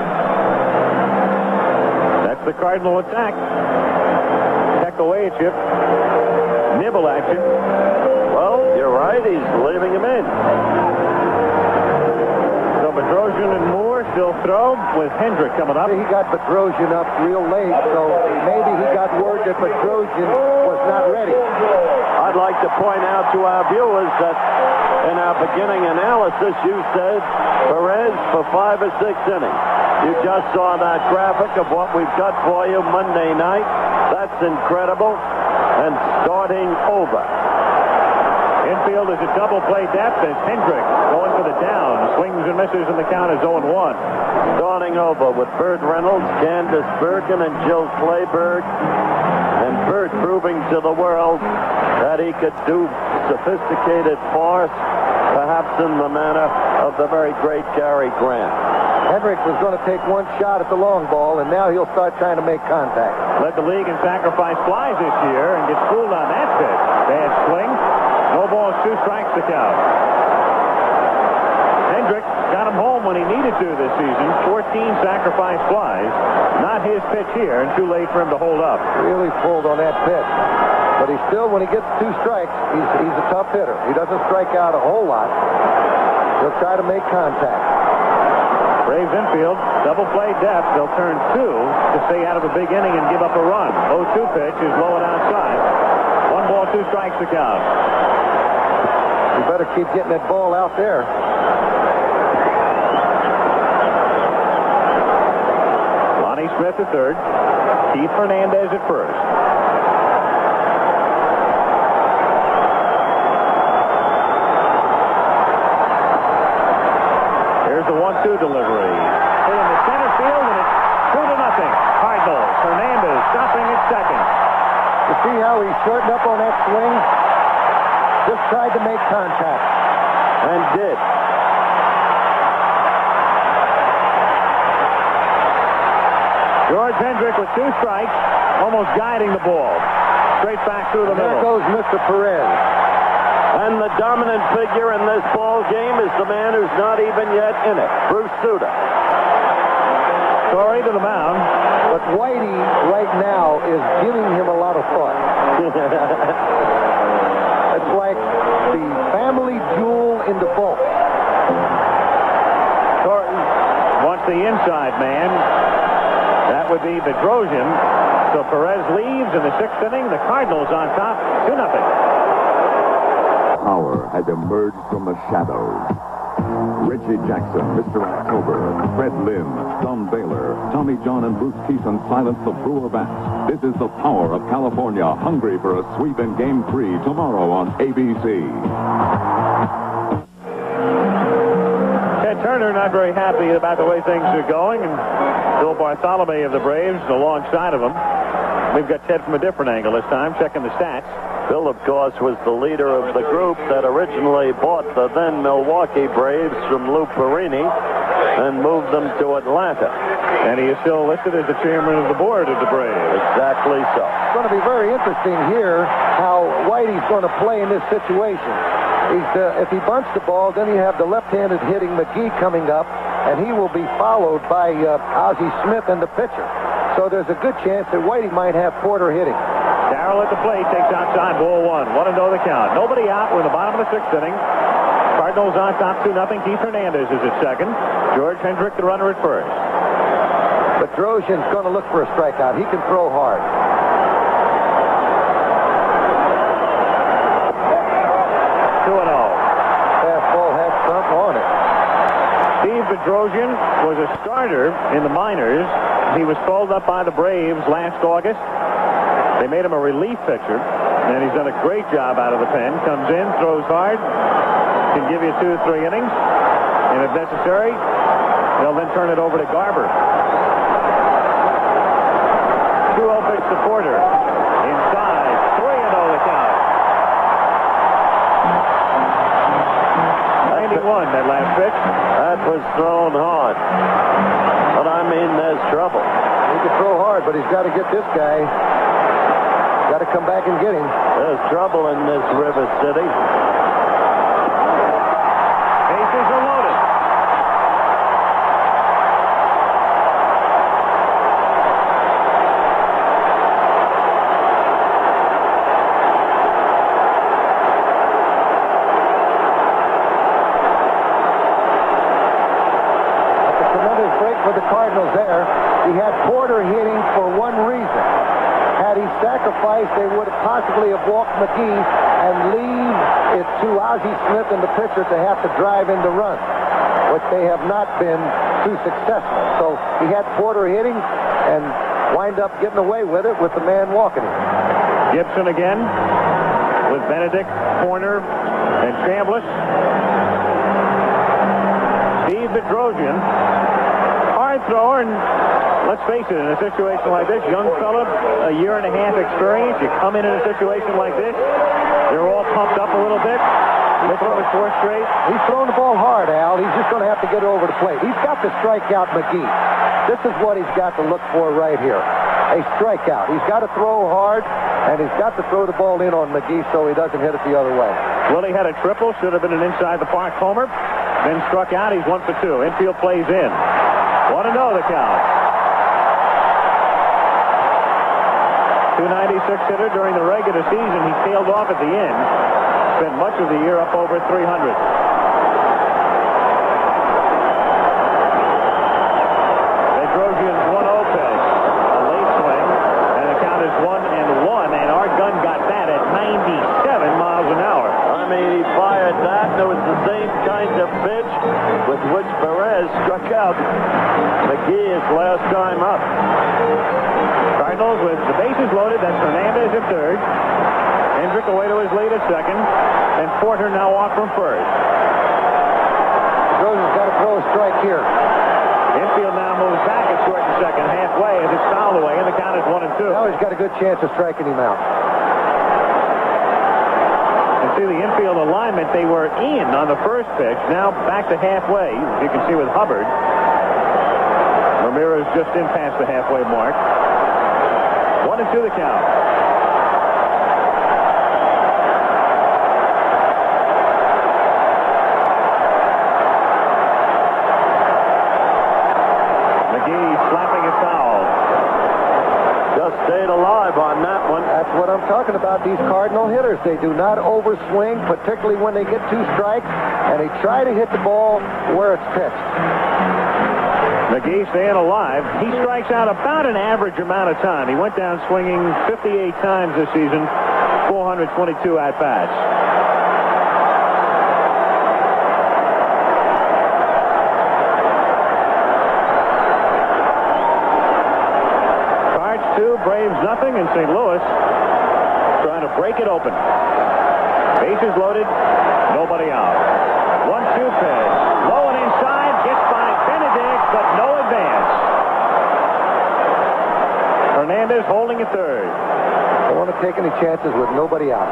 That's the Cardinal attack. Peck away at you. Nibble at you. Well, you're right. He's leaving him in. So Bedrosian and Moore still throw with Hendrick coming up. He got Bedrosian up real late, so maybe he got word that Bedrosian was not ready. I'd like to point out to our viewers that in our beginning analysis, you said Perez for 5 or 6 innings. You just saw that graphic of what we've got for you Monday night. That's incredible. And starting over. Infield is a double play depth as Hendrick going for the down. Swings and misses, and the count is 0-1. Starting over with Burt Reynolds, Candace Bergen, and Jill Clayburgh. And Burt proving to the world that he could do sophisticated farce, perhaps in the manner of the very great Cary Grant. Hendrick was going to take one shot at the long ball, and now he'll start trying to make contact. Led the league in sacrifice flies this year and gets fooled on that pitch. Bad swing. No balls, 2 strikes to count. Hendrick got him home when he needed to this season. 14 sacrifice flies. Not his pitch here, and too late for him to hold up. Really fooled on that pitch. But he still, when he gets 2 strikes, he's a tough hitter. He doesn't strike out a whole lot. He'll try to make contact. Braves infield, double play depth. They'll turn 2 to stay out of a big inning and give up a run. 0-2 pitch is low and outside. 1 ball, 2 strikes to count. You better keep getting that ball out there. Lonnie Smith at third. Keith Hernandez at first. Here's the 1-2 delivery. Hit in the center field, and it's 2-0. Cardinals. Hernandez stopping at second. You see how he shortened up on that swing? Just tried to make contact. And did. George Hendrick with 2 strikes, almost guiding the ball. Straight back through the middle. There goes Mr. Perez. And the dominant figure in this ball game is the man who's not even yet in it, Bruce Sutter. Torrey to the mound. But Whitey right now is giving him a lot of thought. It's like the family jewel in the boat. Torrey wants the inside man. That would be Bedrosian. So Perez leaves in the 6th inning. The Cardinals on top, 2-0. Power has emerged from the shadows. Reggie Jackson, Mr. October, Fred Lynn, Don Baylor, Tommy John, and Bruce Keeson silence the Brewer bats. This is the power of California, hungry for a sweep in Game 3 tomorrow on ABC. Ted Turner not very happy about the way things are going, and Bill Bartholomew of the Braves alongside of him. We've got Ted from a different angle this time, checking the stats. Bill, of course, was the leader of the group that originally bought the then Milwaukee Braves from Lou Perini and moved them to Atlanta. And he is still listed as the chairman of the board of the Braves. Exactly so. It's going to be very interesting here how Whitey's going to play in this situation. If he bunts the ball, then you have the left-handed hitting McGee coming up, and he will be followed by Ozzie Smith and the pitcher. So there's a good chance that Whitey might have Porter hitting. Darrell at the plate, takes outside, ball 1. 1-0 the count. Nobody out. We're in the bottom of the 6th inning. Cardinals on top, 2-0. Keith Hernandez is at second. George Hendrick, the runner, at first. Bedrosian's going to look for a strikeout. He can throw hard. 2-0. Fastball has something on it. Steve Bedrosian was a starter in the minors. He was called up by the Braves last August. They made him a relief pitcher, and he's done a great job out of the pen. Comes in, throws hard, can give you 2 or 3 innings, and if necessary, they'll then turn it over to Garber. 2-0 pitch to Porter. Inside, 3-0 the count. 91, that last pitch. That was thrown hard. But I mean, there's trouble. He can throw hard, but he's got to get this guy. Got to come back and get him. There's trouble in this River City. Bases are loaded. That's a tremendous break for the Cardinals there. He had Porter hitting for one reason. Had he sacrificed, they would have possibly have walked McGee and leave it to Ozzie Smith and the pitcher to have to drive in the run, which they have not been too successful. So he had Porter hitting and wind up getting away with it with the man walking him. Gibson again with Benedict, Horner, and Chambliss. Steve Bedrosian, hard thrower, and let's face it, in a situation like this, young fella, a year and a half experience, you come in a situation like this, they're all pumped up a little bit. They throw it 4 straight. He's throwing the ball hard, Al. He's just going to have to get it over the plate. He's got to strike out McGee. This is what he's got to look for right here. A strikeout. He's got to throw hard, and he's got to throw the ball in on McGee so he doesn't hit it the other way. Willie had a triple, should have been an inside the park homer. Then struck out. He's 1 for 2. Infield plays in. 1-0 the count. 296 hitter during the regular season. He tailed off at the end. Spent much of the year up over 300. Bedrosian's 1-0 pitch. A late swing. And the count is 1-1. And our gun got that at 97 miles an hour. I mean, he fired that. There was the same kind of pitch with which Perez struck out McGee his last time up. Cardinals with the bases loaded. That's Hernandez at third. Hendrick away to his lead at second. And Porter now off from first. Bedrosian's got to throw a strike here. Infield now moves back at short and second, halfway as it's fouled away, and the count is 1-2. Now he's got a good chance of striking him out. And see the infield alignment, they were in on the first pitch, now back to halfway. You can see with Hubbard. Ramirez just in past the halfway mark. 1-2 the count. McGee slapping it foul. Just stayed alive on that one. That's what I'm talking about, these Cardinal hitters. They do not overswing, particularly when they get 2 strikes, and they try to hit the ball where it's pitched. McGee staying alive. He strikes out about an average amount of time. He went down swinging 58 times this season, 422 at-bats. Cards 2, Braves nothing, and St. Louis trying to break it open. Bases loaded, nobody out. 1-2 pitch. Low and inside, gets by Benedict, but no advance. Hernandez holding at third. Don't want to take any chances with nobody out.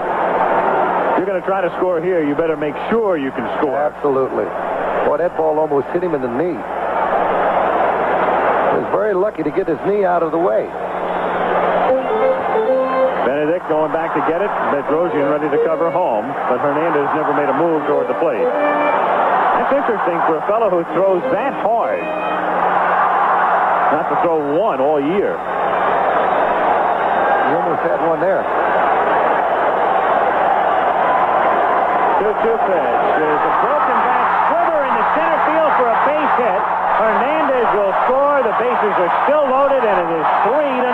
You're going to try to score here, you better make sure you can score. Absolutely. Boy, that ball almost hit him in the knee. He was very lucky to get his knee out of the way. Benedict going back to get it. Bedrosian ready to cover home, but Hernandez never made a move toward the plate. That's interesting for a fellow who throws that hard. Not to throw one all year. He almost had one there. 2-2 pitch. There's a broken back sliver in the center field for a base hit. Hernandez will score. The bases are still loaded, and it is 3-0.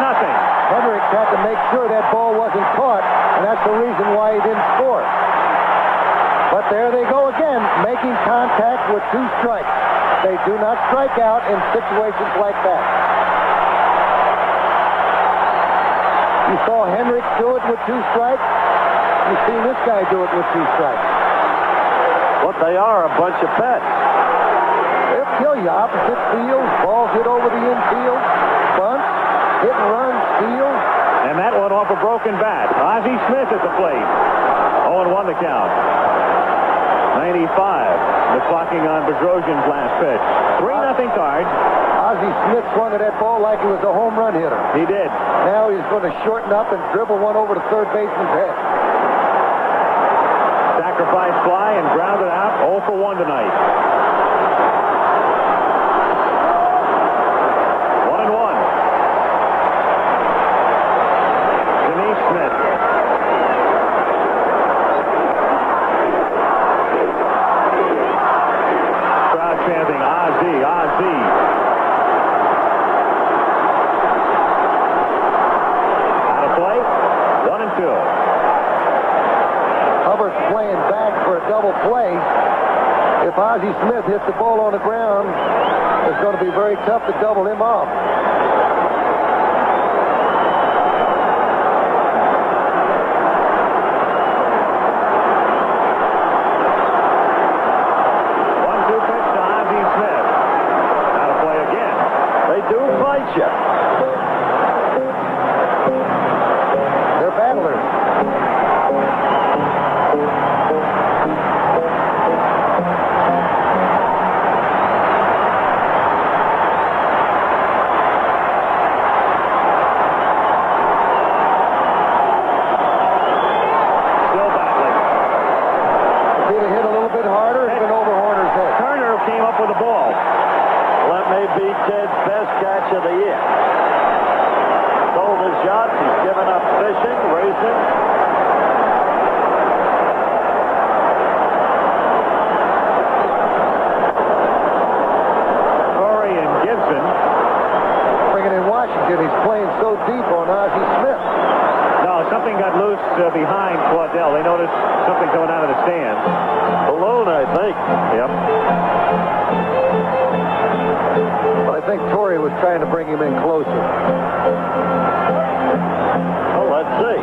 Hendricks had to make sure that ball wasn't caught, and that's the reason why he didn't score. But there they go again, making contact with 2 strikes. They do not strike out in situations like that. You saw Hendricks do it with 2 strikes. You've seen this guy do it with 2 strikes. What they are, a bunch of pets. They'll kill you. Opposite field, balls hit over the infield, bunts, hit and run, steal. And that one off a broken bat. Ozzie Smith at the plate. 0-1 the count. 95. The clocking on Bedrosian's last pitch. 3-0 Cards. Ozzie Smith swung at that ball like he was a home run hitter. He did. Now he's going to shorten up and dribble one over to third baseman's head. Sacrifice fly and grounded out. 0 for 1 tonight. 1-1. Denise Smith. Crowd chanting, Ozzie, Ozzie. Out of play. 1-2. Hubbard's playing back for a double play. If Ozzie Smith hits the ball on the ground, it's going to be very tough to double him off. Do fight you. They're battlers. Still battling. If he'd have hit a little bit harder, it's been over Horner's head. Turner came up with the ball. Well, that may be Ted's best catch of the year. Sold his yachts. He's given up fishing, racing. Torrey and Gibson. Bringing in Washington, he's playing so deep on Ozzie Smith. No, something got loose behind Claudel. They noticed something coming out of the stands. Balloon, I think. Yep. But I think Torrey was trying to bring him in closer. Well, let's see.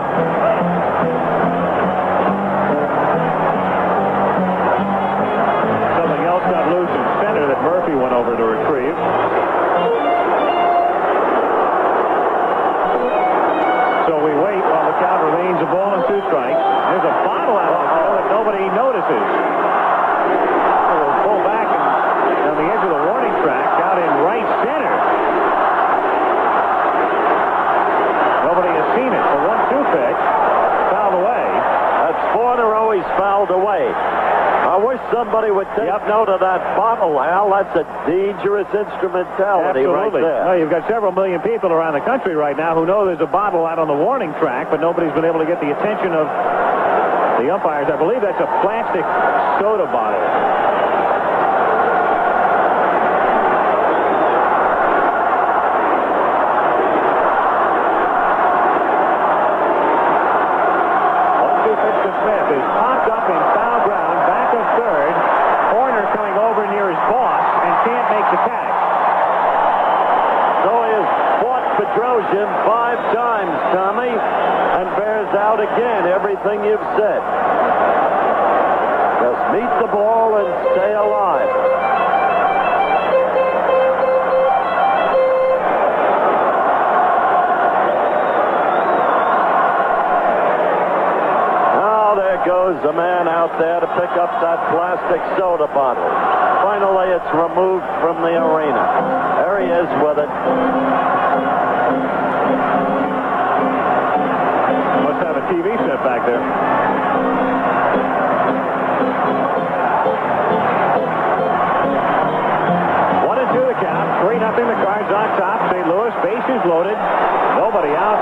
Something else got loose in center that Murphy went over to retrieve. So we wait while the count remains a ball and 2 strikes. There's a bottle out of the field that nobody notices. We'll pull back and on the edge of the warning track out in right center. Nobody has seen it. The 1-2 pitch fouled away. That's 4 in a row he's fouled away. I wish somebody would take note of that bottle, Al. That's a dangerous instrumentality right there. No, you've got several million people around the country right now who know there's a bottle out on the warning track, but nobody's been able to get the attention of the umpires. I believe that's a plastic soda bottle. Smith is popped up in foul ground, back of third. Horner coming over near his boss and can't make the catch. So he has fought Bedrosian 5 times, Tommy, and bears out again everything you've said. Just meet the ball and stay alive. Goes the man out there to pick up that plastic soda bottle. Finally, it's removed from the arena. There he is with it. Must have a TV set back there. One and 2 the count. 3-0 the Cards on top. St. Louis, bases loaded. Nobody out.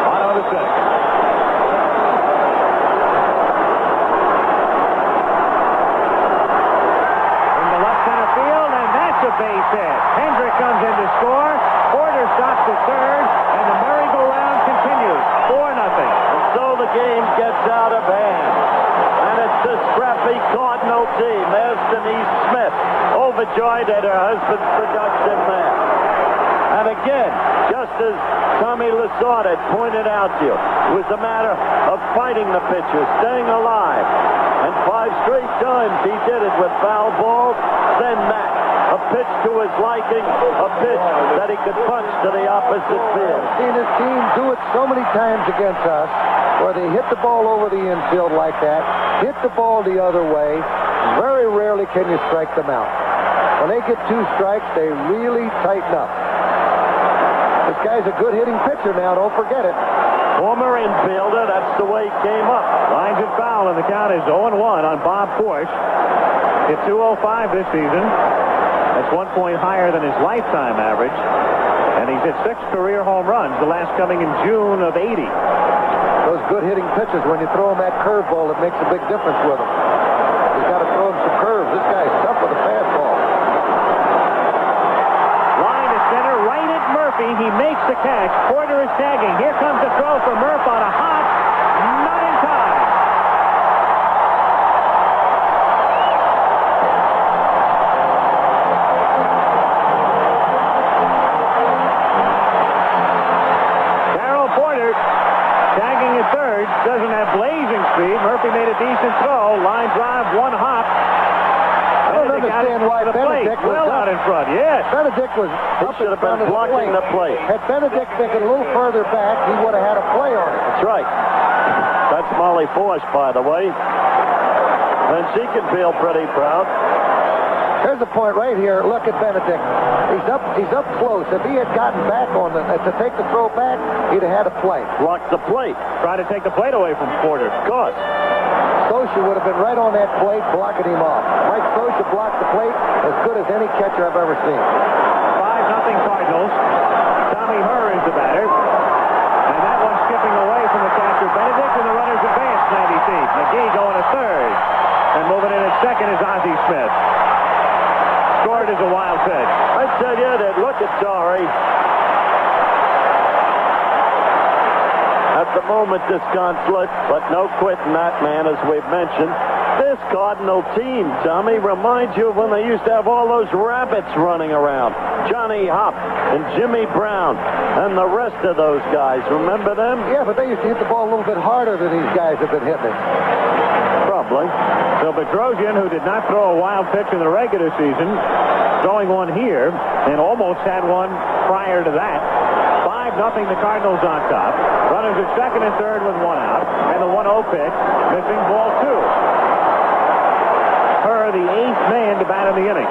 Bottom of the 6th. Base hit. Hendrick comes in to score. Porter stops at third, and the merry-go-round continues. 4-0. And so the game gets out of hand. And it's the scrappy Cardinal team. There's Denise Smith, overjoyed at her husband's production there. And again, just as Tommy Lasorda had pointed out to you, it was a matter of fighting the pitcher, staying alive. And 5 straight times he did it with foul balls, then that. A pitch to his liking, a pitch that he could punch to the opposite field. I've seen his team do it so many times against us, where they hit the ball over the infield like that, hit the ball the other way. Very rarely can you strike them out. When they get 2 strikes, they really tighten up. This guy's a good hitting pitcher now, don't forget it. Former infielder, that's the way he came up. Lines it foul, and the count is 0-1 on Bob Porsche. Hit 205 this season. That's 1 point higher than his lifetime average. And he's hit 6 career home runs, the last coming in June of '80. Those good hitting pitchers, when you throw him that curveball, it makes a big difference with him. You got to throw him some curves. This guy's tough with a fastball. Line to center, right at Murphy. He makes the catch. Porter is tagging. Here comes the throw for Murph on a hop. Not in time. Doesn't have blazing speed. Murphy made a decent throw. Line drive, 1 hop. I don't understand why Benedict was well out in front. Yes. Benedict was up should have been blocking the plate. Had Benedict taken a little further back, he would have had a play on it. That's right. That's Molly Force, by the way. And she can feel pretty proud. Here's the point right here. Look at Benedict. He's up close. If he had gotten back on to take the throw back, he'd have had a play. Blocked the plate. Trying to take the plate away from Porter. Of course. Scioscia would have been right on that plate, blocking him off. Mike Scioscia blocked the plate as good as any catcher I've ever seen. 5-0 Cardinals. Tommy Herr is the batter. And that one skipping away from the catcher Benedict, and the runners advance 90 feet. McGee going to third. And moving in at second is Ozzie Smith. Scored as a wild pitch. I tell you that, look at Torrey. At the moment, this conflict, but no quitting that man, as we've mentioned. This Cardinal team, Tommy, reminds you of when they used to have all those rabbits running around. Johnny Hop and Jimmy Brown and the rest of those guys. Remember them? Yeah, but they used to hit the ball a little bit harder than these guys have been hitting it. Probably. So Bedrosian, who did not throw a wild pitch in the regular season, throwing one here, and almost had one prior to that. 5-0 the Cardinals on top. Runners at second and third with 1 out. And the 1-0 pitch, missing ball 2. Herr, the 8th man to bat in the inning.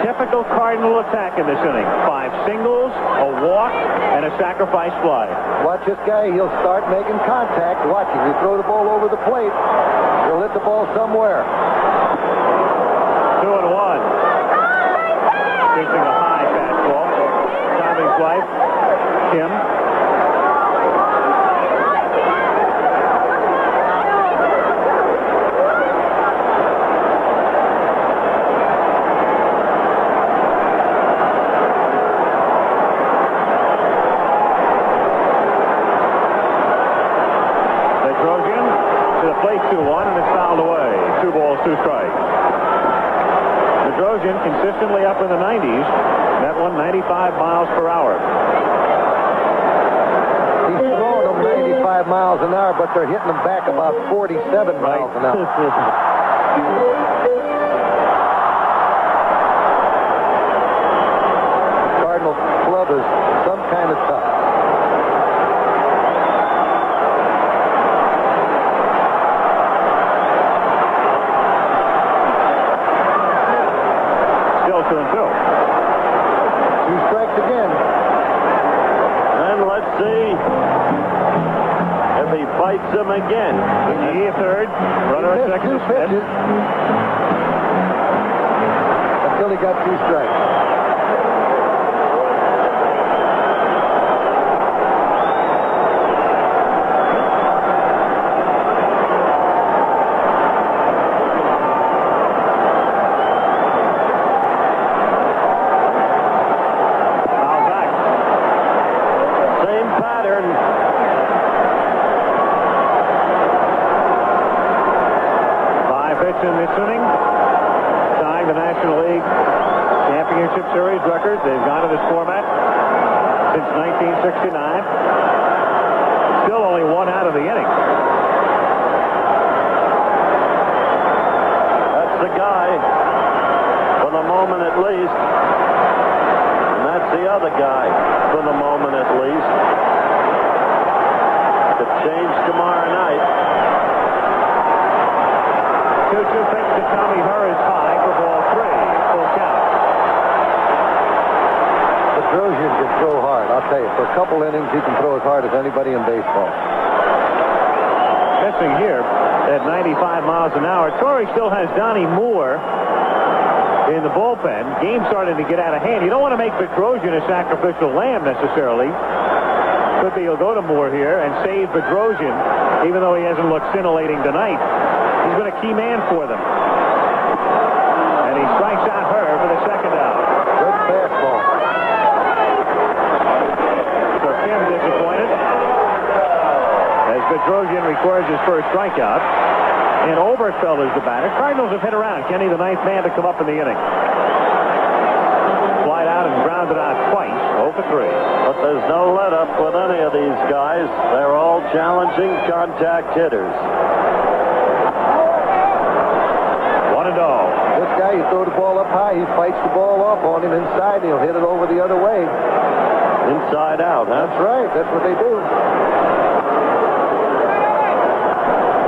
Typical Cardinal attack in this inning. 5 singles, a walk, and a sacrifice fly. Watch this guy. He'll start making contact. Watch him. You throw the ball over the plate, he'll hit the ball somewhere. 2-1. Facing a high fastball. Tommy's wife, Kim. Plate 2-1, and it's fouled away. 2 balls, 2 strikes. Bedrosian consistently up in the 90s. That one 95 miles per hour. He's throwing them 95 miles an hour, but they're hitting them back about 47 miles an hour. The Cardinal club is some kind of tough. Still 2-2. 2 strikes again. And let's see if he fights him again. McGee at third. Runner at second. 2 pitches until he got 2 strikes. In this inning, tying the National League Championship Series record. They've gone to this format since 1969. Still only 1 out of the inning. That's the guy, for the moment at least. And that's the other guy, for the moment at least. Could change tomorrow night. 2-2 pitch to Tommy Herr is high for can throw hard. I'll tell you, for a couple innings, he can throw as hard as anybody in baseball. Missing here at 95 miles an hour. Torrey still has Donnie Moore in the bullpen. Game starting to get out of hand. You don't want to make Bedrosian a sacrificial lamb necessarily. Could be he'll go to Moore here and save Bedrosian, even though he hasn't looked scintillating tonight. He's been a key man for them. And he strikes out her for the second out. Good fastball. So Kim disappointed as Bedrosian records his first strikeout. And Oberkfell is the batter. Cardinals have hit around. Kenny, the ninth man to come up in the inning. Flied out and grounded out twice. 0 for 3. But there's no let-up with any of these guys. They're all challenging contact hitters. 1-0. This guy, you throw the ball up high, he fights the ball off on him inside, and he'll hit it over the other way. Inside out, huh? That's right. That's what they do.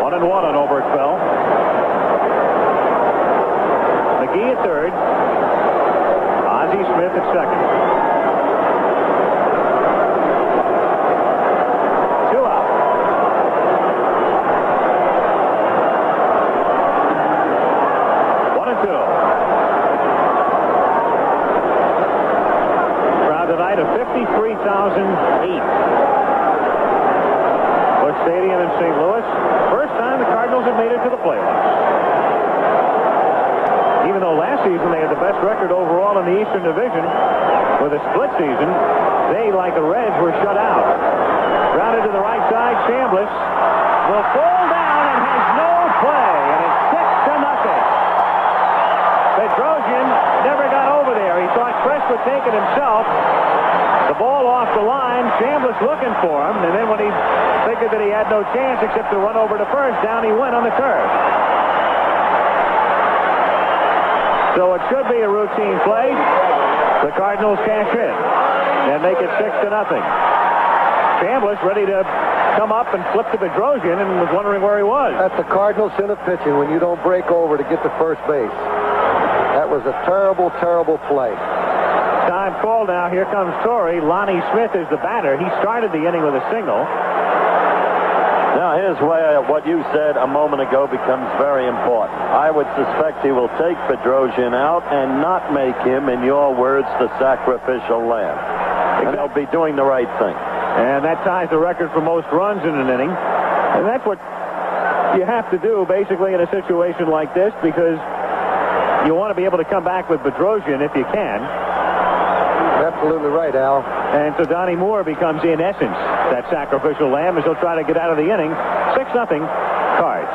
1-1 on Oberkfell. McGee at third. Ozzie Smith at second. 2 out. 1-2. Crowd tonight of 53,008. Busch Stadium in St. Louis. First time the Cardinals have made it to the playoffs. Even though last season they had the best record overall in the Eastern Division, with a split season, they, like the Reds, were shut out. Grounded to the right side, Chambliss will fall down and has no play, and it's 6-0. Bedrosian never got over there. He thought Crest would take it himself. The ball off the line, Chambliss looking for him, and then when he figured that he had no chance except to run over to first, down he went on the curve. So it should be a routine play. The Cardinals cash in and make it 6-0. Chambliss ready to come up and flip to Bedrosian and was wondering where he was. That's the Cardinals in of pitching when you don't break over to get to first base. That was a terrible, terrible play. Time called now. Here comes Torrey. Lonnie Smith is the batter. He started the inning with a single. Now, here's where what you said a moment ago becomes very important. I would suspect he will take Bedrosian out and not make him, in your words, the sacrificial lamb. And they'll be doing the right thing. And that ties the record for most runs in an inning. And that's what you have to do, basically, in a situation like this, because you want to be able to come back with Bedrosian if you can. Absolutely right, Al. And so Donnie Moore becomes, in essence, that sacrificial lamb as he'll try to get out of the inning. 6-0 Cards.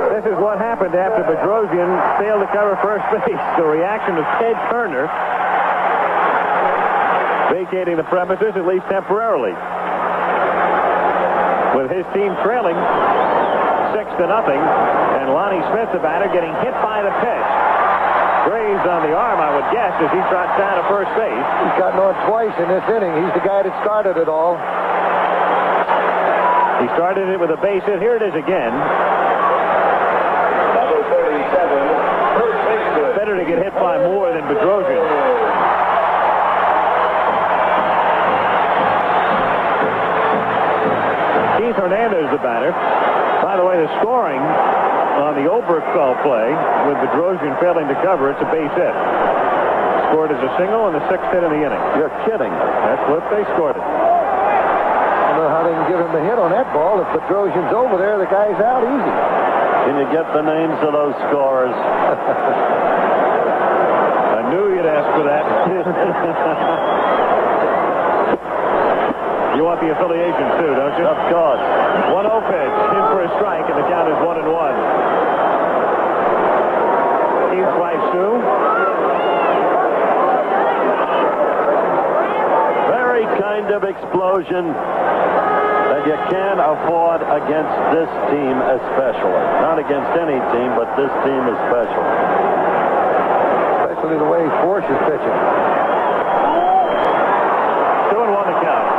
This is what happened after Bedrosian failed to cover first base. The reaction of Ted Turner vacating the premises, at least temporarily, with his team trailing 6-0, and Lonnie Smith, the batter, getting hit by the pitch. Grazed on the arm, I would guess, as he trots down to first base. He's gotten on twice in this inning. He's the guy that started it all. He started it with a base hit. Here it is again. Number 37, first baseman. Better to get hit by more than Bedrosian. Keith Hernandez, the batter. By the way, the scoring on the Oberkfell play with Bedrosian failing to cover, it's a base hit. Scored as a single and the 6th hit in the inning. You're kidding. That's what they scored it. I don't know how they can give him the hit on that ball. If Bedrosian's over there, the guy's out easy. Can you get the names of those scorers? I knew you'd ask for that. You want the affiliations too, don't you? Of course. 1-0 pitch, in for a strike, and the count is 1-1. Keith's wife, Sue. Very kind of explosion that you can't afford against this team especially. Not against any team, but this team especially. Especially the way Force is pitching. 2-1 the count.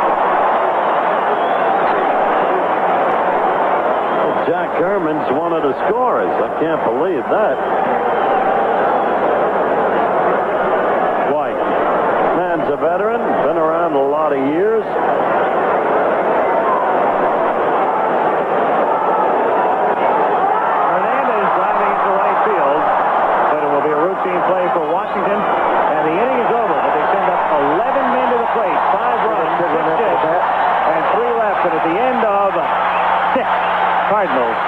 Jack Herman's one of the scorers. I can't believe that. Why?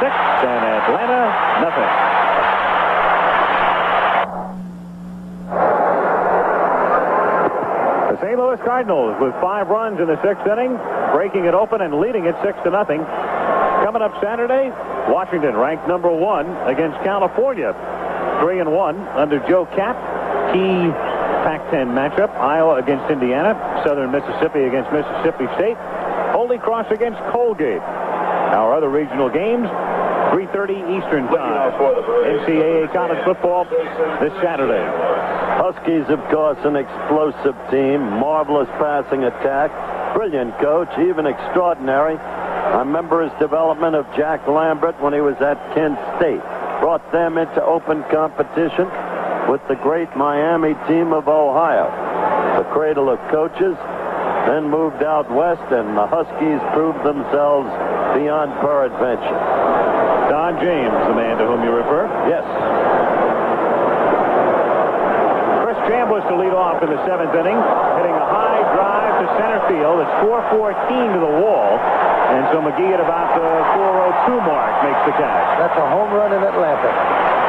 and Atlanta nothing. The St. Louis Cardinals with 5 runs in the 6th inning, breaking it open and leading it 6-0. Coming up Saturday, Washington ranked number 1 against California. 3-1 under Joe Kapp. Key Pac-10 matchup. Iowa against Indiana. Southern Mississippi against Mississippi State. Holy Cross against Colgate. Our other regional games, 3:30 Eastern Time. NCAA college football this Saturday. Huskies, of course, an explosive team. Marvelous passing attack. Brilliant coach, even extraordinary. I remember his development of Jack Lambert when he was at Kent State. Brought them into open competition with the great Miami team of Ohio. The cradle of coaches, then moved out west, and the Huskies proved themselves beyond peradventure. Don James, the man to whom you refer? Yes. Chris Chambliss to lead off in the 7th inning, hitting a high drive to center field. It's 4-14 to the wall, and so McGee at about the 4:02 mark makes the catch. That's a home run in Atlanta.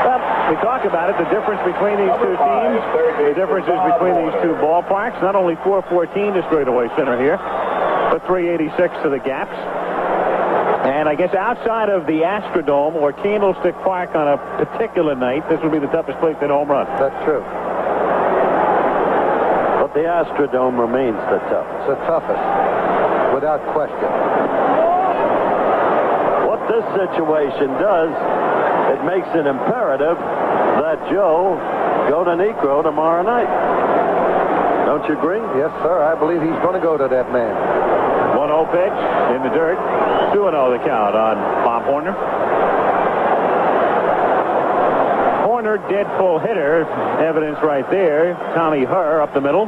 Well, we talk about it, the difference between these two teams, the differences between these two ballparks. Not only 4:14 to straightaway center here, but 386 to the gaps. And I guess outside of the Astrodome or Candlestick Park on a particular night, this will be the toughest place to home run. That's true. But the Astrodome remains the toughest. It's the toughest, without question. What this situation does, it makes it imperative that Joe go to Negro tomorrow night. Don't you agree? Yes, sir. I believe he's going to go to that man. 1-0 pitch in the dirt. 2-0 the count on Bob Horner. Horner, dead full hitter. Evidence right there. Tommy Herr up the middle.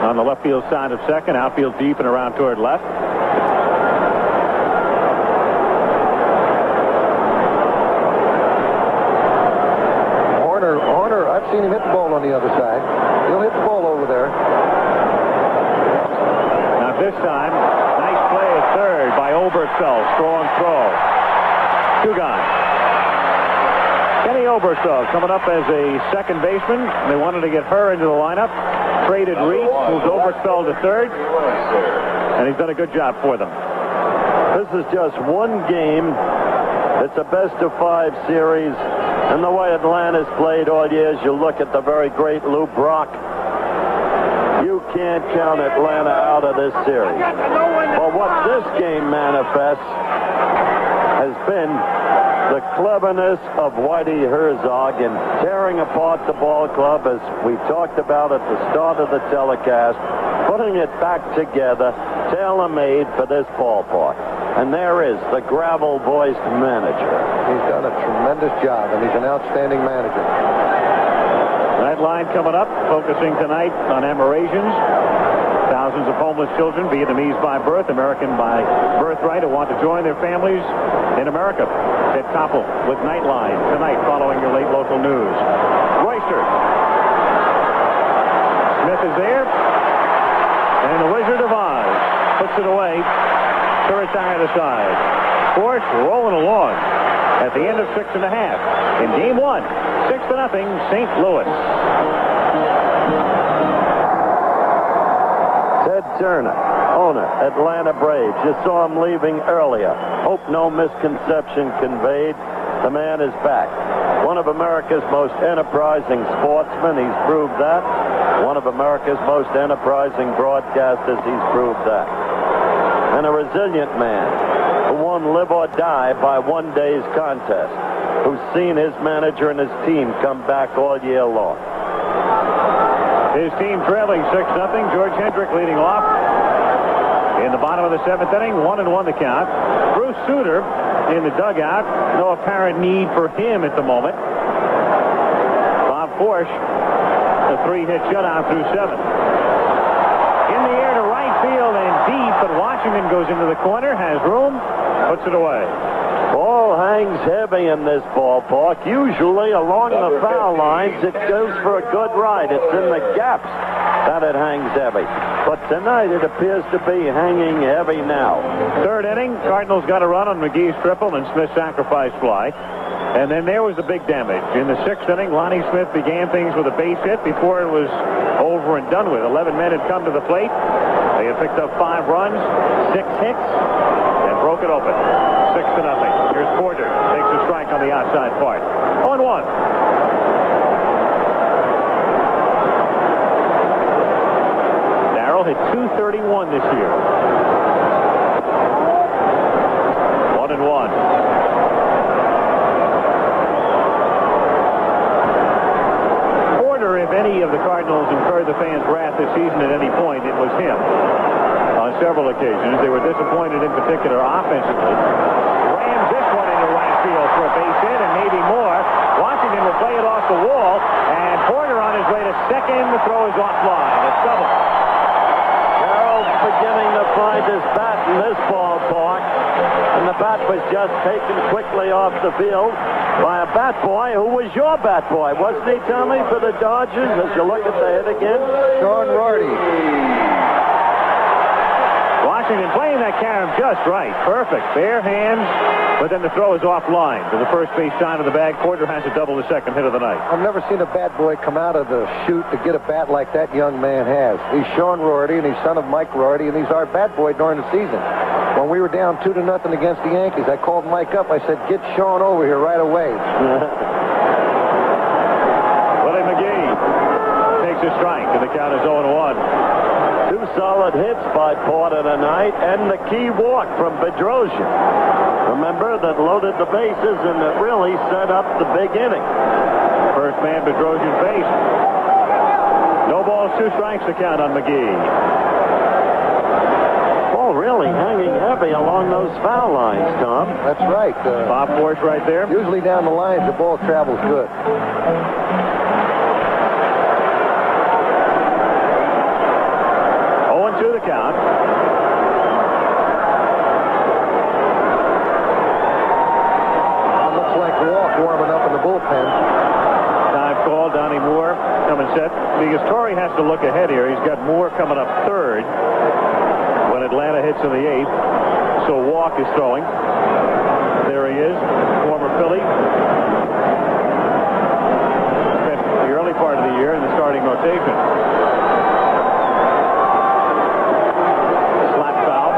On the left field side of second. Outfield deep and around toward left. Horner, I've seen him hit the ball on the other side. He'll hit the ball over there. Now this time, nice play at third by Oberfeld. Strong throw. 2 gone. Kenny Oberfeld coming up as a second baseman. They wanted to get her into the lineup. Traded Reese, moves Oberfeld to third. And he's done a good job for them. This is just one game. It's a best-of-5 series. And the way Atlanta's played all years, you look at the very great Lou Brock. You can't count Atlanta out of this series. But what this game manifests has been the cleverness of Whitey Herzog in tearing apart the ball club, as we talked about at the start of the telecast, putting it back together, tailor-made for this ballpark. And there is the gravel-voiced manager. He's done a tremendous job, and he's an outstanding manager. That line coming up, focusing tonight on Amerasians. Thousands of homeless children, Vietnamese by birth, American by birthright, who want to join their families in America. Ted Koppel with Nightline tonight following your late local news. Royster. Smith is there. And the Wizard of Oz puts it away to retire the side. Force rolling along at the end of 6 1/2. In game 1, 6-0, St. Louis. Ted Turner, owner, Atlanta Braves. You saw him leaving earlier. Hope no misconception conveyed. The man is back. One of America's most enterprising sportsmen. He's proved that. One of America's most enterprising broadcasters. He's proved that. And a resilient man who won live or die by one day's contest. Who's seen his manager and his team come back all year long. His team trailing 6-0. George Hendrick leading off. In the bottom of the 7th inning, 1-1 the count. Bruce Sutter in the dugout. No apparent need for him at the moment. Bob Forsch, a 3-hit shutout through 7. In the air to right field and deep, but Washington goes into the corner, has room, puts it away. Ball hangs heavy in this ballpark. Usually along the foul lines, it goes for a good ride. It's in the gaps that it hangs heavy. But tonight it appears to be hanging heavy now. Third inning, Cardinals got a run on McGee's triple and Smith's sacrifice fly. And then there was the big damage. In the sixth inning, Lonnie Smith began things with a base hit before it was over and done with. 11 men had come to the plate. They had picked up 5 runs, 6 hits, and broke it open. 6-0. Here's Porter. Takes a strike on the outside part. 0-1. Darrell hit .231 this year. 1-1. If any of the Cardinals incurred the fans' wrath this season at any point, it was him. On several occasions, they were disappointed in particular offensively. Rams this one into right field for a base hit and maybe more. Washington will play it off the wall, and Porter on his way to second. The throw is offline. It's double. Carroll's beginning to find his bat in this ballpark, and the bat was just taken quickly off the field by a bat boy who was your bat boy, wasn't he, Tommy, for the Dodgers, as you look at the hit again? Sean Rorty. Washington playing that carom just right. Perfect. Bare hands, but then the throw is offline to the first base side of the bag. Porter has to double the second hit of the night. I've never seen a bat boy come out of the chute to get a bat like that young man has. He's Sean Rorty, and he's son of Mike Rorty, and he's our bat boy during the season. When we were down 2-0 against the Yankees, I called Mike up. I said, get Sean over here right away. Willie McGee takes a strike, and the count is 0-1. 2 solid hits by Porter tonight, and the key walk from Bedrosian. Remember, that loaded the bases, and it really set up the big inning. First man Bedrosian faced. No balls, 2 strikes to count on McGee. Really hanging heavy along those foul lines, Tom. That's right. Bob Force right there. Usually down the lines, the ball travels good. 0-2 the count. It looks like Walk warming up in the bullpen. Time call. Donnie Moore coming set. Because Torrey has to look ahead here. He's got Moore coming up third when Atlanta hits in the 8th. So Walk is throwing. There he is, former Philly. Spent the early part of the year in the starting rotation. Slap foul.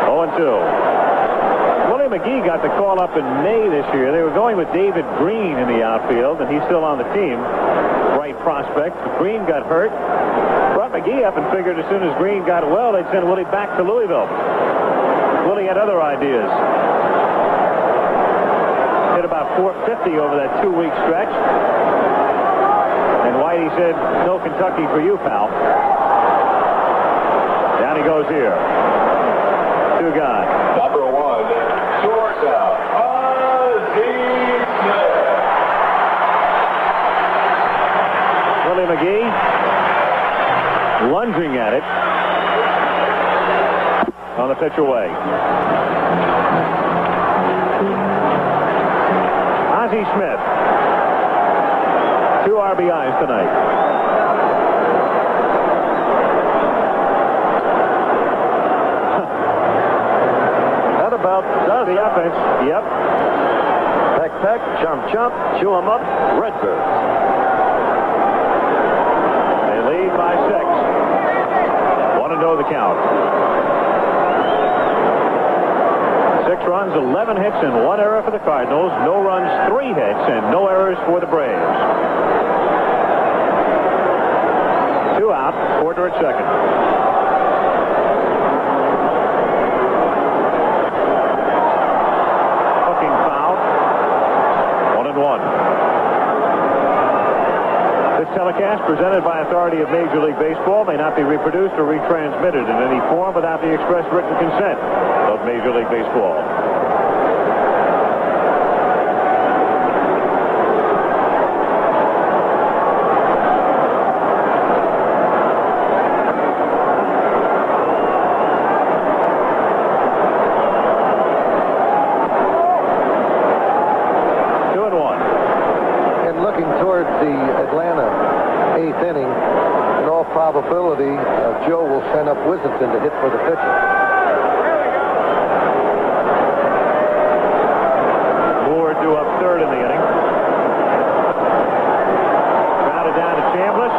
0-2. Willie McGee got the call up in May this year. They were going with David Green in the outfield, and he's still on the team. Bright prospect. Green got hurt. Brought McGee up and figured as soon as Green got well, they'd send Willie back to Louisville. Willie had other ideas. Hit about .450 over that 2-week stretch. And Whitey said, no Kentucky for you, pal. Down he goes here. 2 gone. Number 1, shortstop, Ozzie Smith. Willie McGee lunging at it on the pitch away. Ozzie Smith, 2 RBIs tonight. That about does the offense. Yep. Peck, peck, chump, chump, chew 'em up, Redbirds. They lead by 6. 1-0 the count. 6 runs, 11 hits, and 1 error for the Cardinals. No runs, 3 hits, and no errors for the Braves. 2 out, Porter at second. Hooking foul. 1-1. This telecast, presented by authority of Major League Baseball, may not be reproduced or retransmitted in any form without the express written consent of Major League Baseball. Washington to hit for the pitcher. Moore due up third in the inning. Grounded down to Chambliss.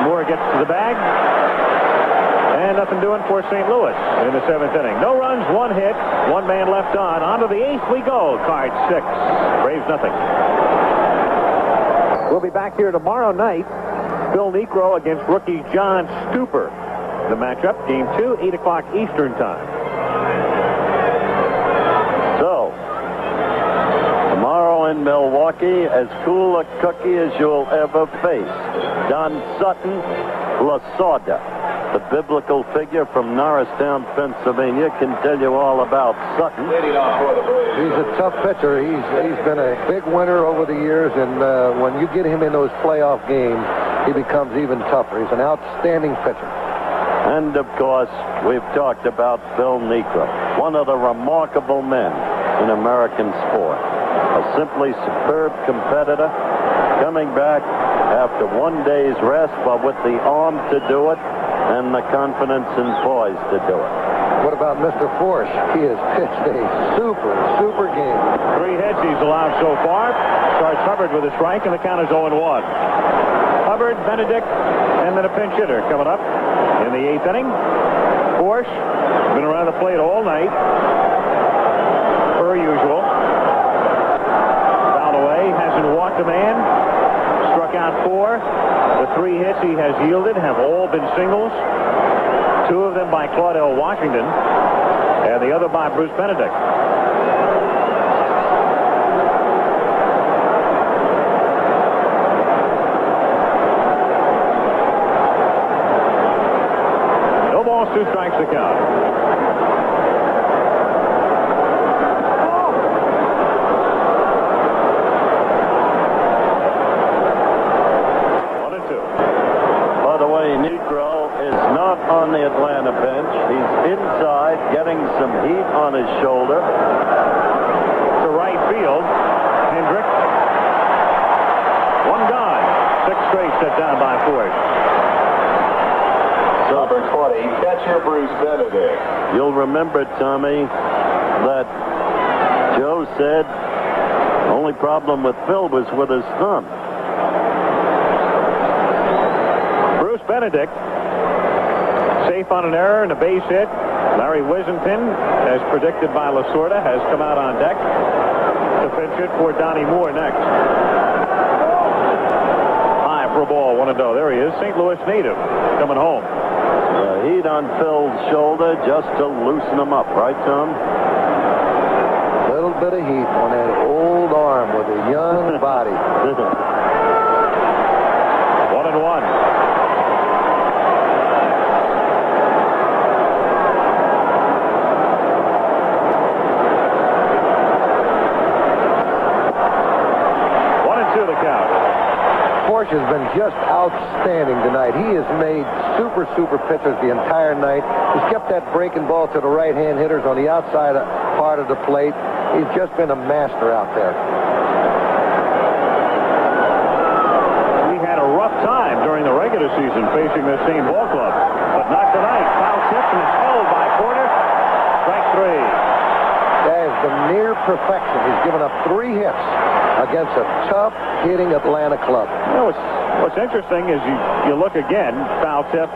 Moore gets to the bag. And nothing doing for St. Louis in the 7th inning. No runs, 1 hit, 1 man left on. On to the 8th we go. Card 6. Braves nothing. We'll be back here tomorrow night. Phil Niekro against rookie John Stuper. The matchup, game 2, 8 o'clock Eastern time. So, tomorrow in Milwaukee, as cool a cookie as you'll ever face. Don Sutton Lasorda, the biblical figure from Norristown, Pennsylvania, can tell you all about Sutton. He's a tough pitcher. He's been a big winner over the years, and when you get him in those playoff games, he becomes even tougher. He's an outstanding pitcher. And, of course, we've talked about Phil Niekro, one of the remarkable men in American sport. A simply superb competitor, coming back after 1 day's rest, but with the arm to do it and the confidence and poise to do it. What about Mr. Forsch? He has pitched a super game. 3 hits he's allowed so far. Starts Hubbard with a strike, and the count is 0-1. Hubbard, Benedict, and then a pinch hitter coming up in the 8th inning. Forsch been around the plate all night, per usual. Fouled away, hasn't walked a man. Struck out 4. The 3 hits he has yielded have all been singles. 2 of them by Claudell Washington, and the other by Bruce Benedict. No balls, 2 strikes to count. On the Atlanta bench. He's inside, getting some heat on his shoulder. To right field. Hendrick. 1 gone. 6 straight set down by Forsch. Number 20, catcher Bruce Benedict. You'll remember, Tommy, that Joe said the only problem with Phil was with his thumb. Bruce Benedict, safe on an error and a base hit. Larry Wissington, as predicted by Lasorda, has come out on deck to pinch it for Donnie Moore next. High for a ball, 1-0. There he is, St. Louis native, coming home. Heat on Phil's shoulder just to loosen him up, right, Tom? A little bit of heat on that old arm with a young body. 1-1. Forsch has been just outstanding tonight. He has made super pitches the entire night. He's kept that breaking ball to the right-hand hitters on the outside part of the plate. He's just been a master out there. We had a rough time during the regular season facing this same ball club, but not tonight. Foul tip and it's held by Porter. Strike 3. That is the near perfection. He's given up 3 hits against a tough-hitting Atlanta club. You know, what's interesting is you look again, foul tip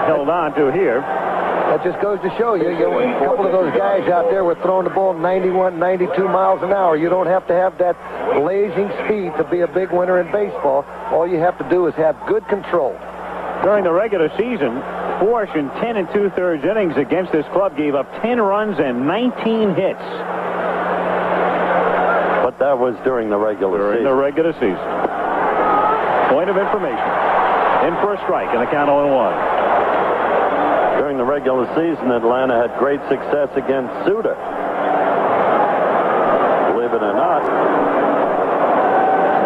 held on to here. That just goes to show you, a couple of those guys out there were throwing the ball 91, 92 miles an hour. You don't have to have that blazing speed to be a big winner in baseball. All you have to do is have good control. During the regular season, Forsch in 10 2/3 innings against this club gave up 10 runs and 19 hits. But that was during the regular season. During the regular season. Point of information. In for a strike and the count 0-1. During the regular season, Atlanta had great success against Suter. Believe it or not.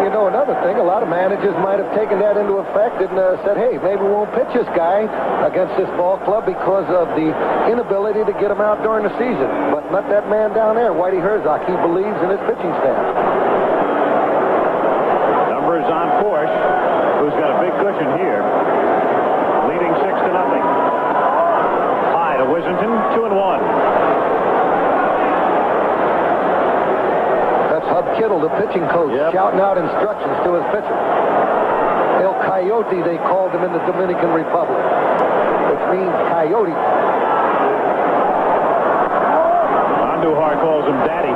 You know, another thing, a lot of managers might have taken that into effect and said, hey, maybe we won't pitch this guy against this ball club because of the inability to get him out during the season. But not that man down there, Whitey Herzog. He believes in his pitching staff. Numbers on Forsch, who's got a big cushion here, leading 6-0. Pleasanton, 2-1. That's Hub Kittle, the pitching coach, shouting out instructions to his pitcher. El Coyote, they called him in the Dominican Republic, which means coyote. Andujar calls him Daddy.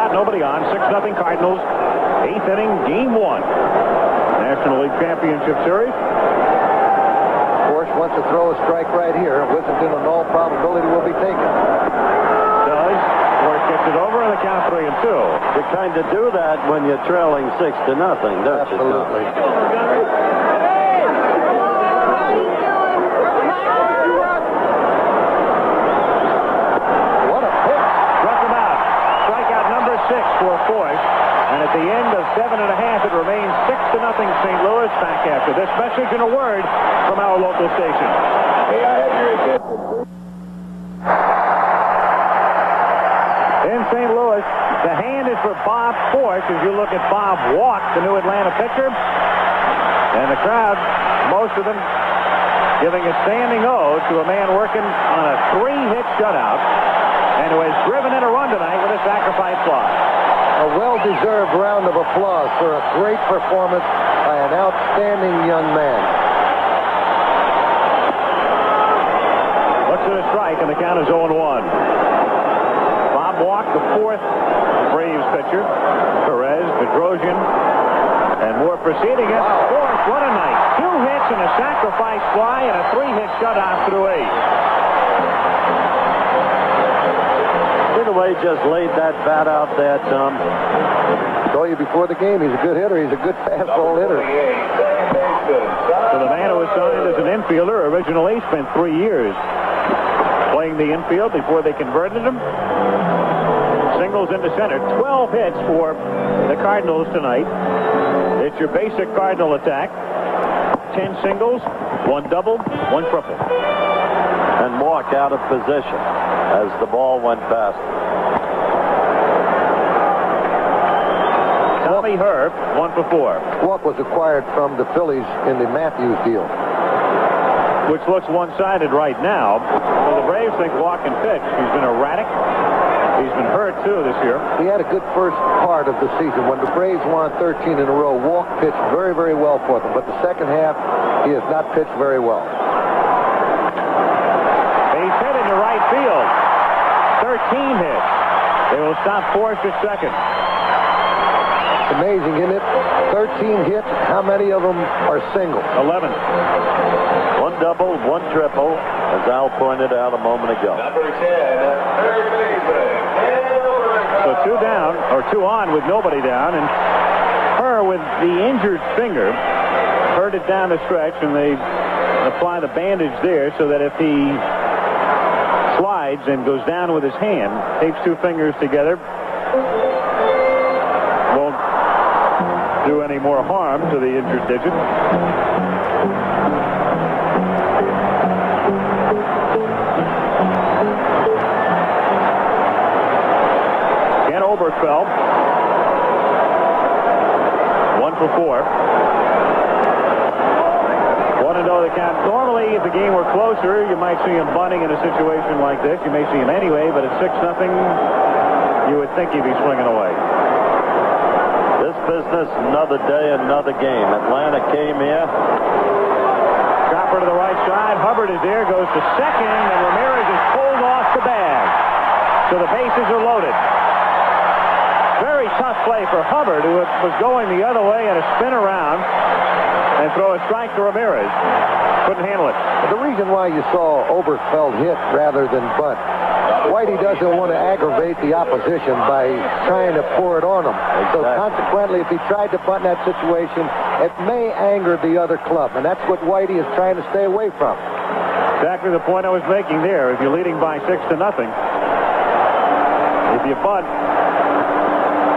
Nobody on. 6-0 Cardinals. 8th inning, game 1. National League Championship Series. Force wants to throw a strike right here. Wissington, in all probability, will be taken. Does. Force gets it over, and the count 3-2. You kind of do that when you're trailing 6-0, don't you? Absolutely. For Force, and at the end of 7.5, it remains 6-0 St. Louis. Back after this message and a word from our local station. Hey, I have your attention. In St. Louis, the hand is for Bob Force as you look at Bob Walk, the new Atlanta pitcher, and the crowd, most of them giving a standing ode to a man working on a 3-hit shutout and who has driven in a run tonight with a sacrifice fly. A well-deserved round of applause for a great performance by an outstanding young man. Looks at a strike, and the count is 0-1. Bob Walk, the 4th Braves pitcher. Perez, Bedrosian, and more proceeding it. Force, what a night. 2 hits and a sacrifice fly and a 3-hit shutout through 8. Way just laid that bat out there, Tom. Told you before the game, he's a good hitter. He's a good fastball hitter. So the man who was signed as an infielder originally spent 3 years playing the infield before they converted him. Singles into center. 12 hits for the Cardinals tonight. It's your basic Cardinal attack. 10 singles, 1 double, 1 triple. And Walk out of position as the ball went past. Tommy Herb, 1 for 4. Walk was acquired from the Phillies in the Matthews deal, which looks one-sided right now. Well, the Braves think Walk can pitch. He's been erratic. He's been hurt, too, this year. He had a good first part of the season. When the Braves won 13 in a row, Walk pitched very, very well for them. But the second half, he has not pitched very well. He's hit into right field. 13 hits. They will stop Force at second. Amazing, isn't it? 13 hits. How many of them are singles? 11. 1 double, 1 triple, as Al pointed out a moment ago. Number 10, third baseman. So 2 down, or 2 on with nobody down, and Herr with the injured finger hurt it down the stretch, and they apply the bandage there so that if he slides and goes down with his hand, tapes 2 fingers together, won't do any more harm to the injured digit. Ken Oberfeld, 1 for 4. 1-0 the count. Normally, if the game were closer, you might see him bunting in a situation like this. You may see him anyway, but at 6-0, you would think he'd be swinging away. This business, another day, another game. Atlanta came here. Chopper to the right side. Hubbard is there, goes to second, and Ramirez is pulled off the bag. So the bases are loaded. Very tough play for Hubbard, who was going the other way and a spin around and throw a strike to Ramirez. Couldn't handle it. The reason why you saw Oberfeld hit rather than bunt, Whitey doesn't want to aggravate the opposition by trying to pour it on them. So consequently, if he tried to bunt in that situation, it may anger the other club, and that's what Whitey is trying to stay away from. Exactly the point I was making there. If you're leading by 6-0, if you bunt,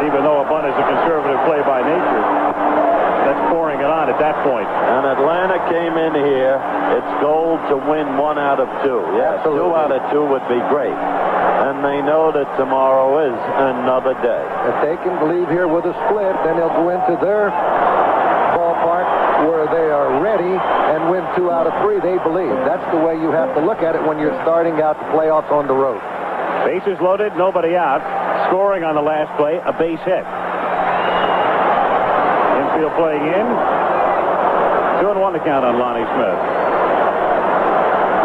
even though a bunt is a conservative play by nature, that's pouring it on at that that point. And Atlanta came in here. It's gold to win 1 out of 2. Yes, Absolutely. 2 out of 2 would be great. And they know that tomorrow is another day. If they can leave here with a split, then they'll go into their ballpark where they are ready and win 2 out of 3. They believe. That's the way you have to look at it when you're starting out the playoffs on the road. Bases loaded, nobody out. Scoring on the last play, a base hit. Infield playing in. 2-1 the count on Lonnie Smith.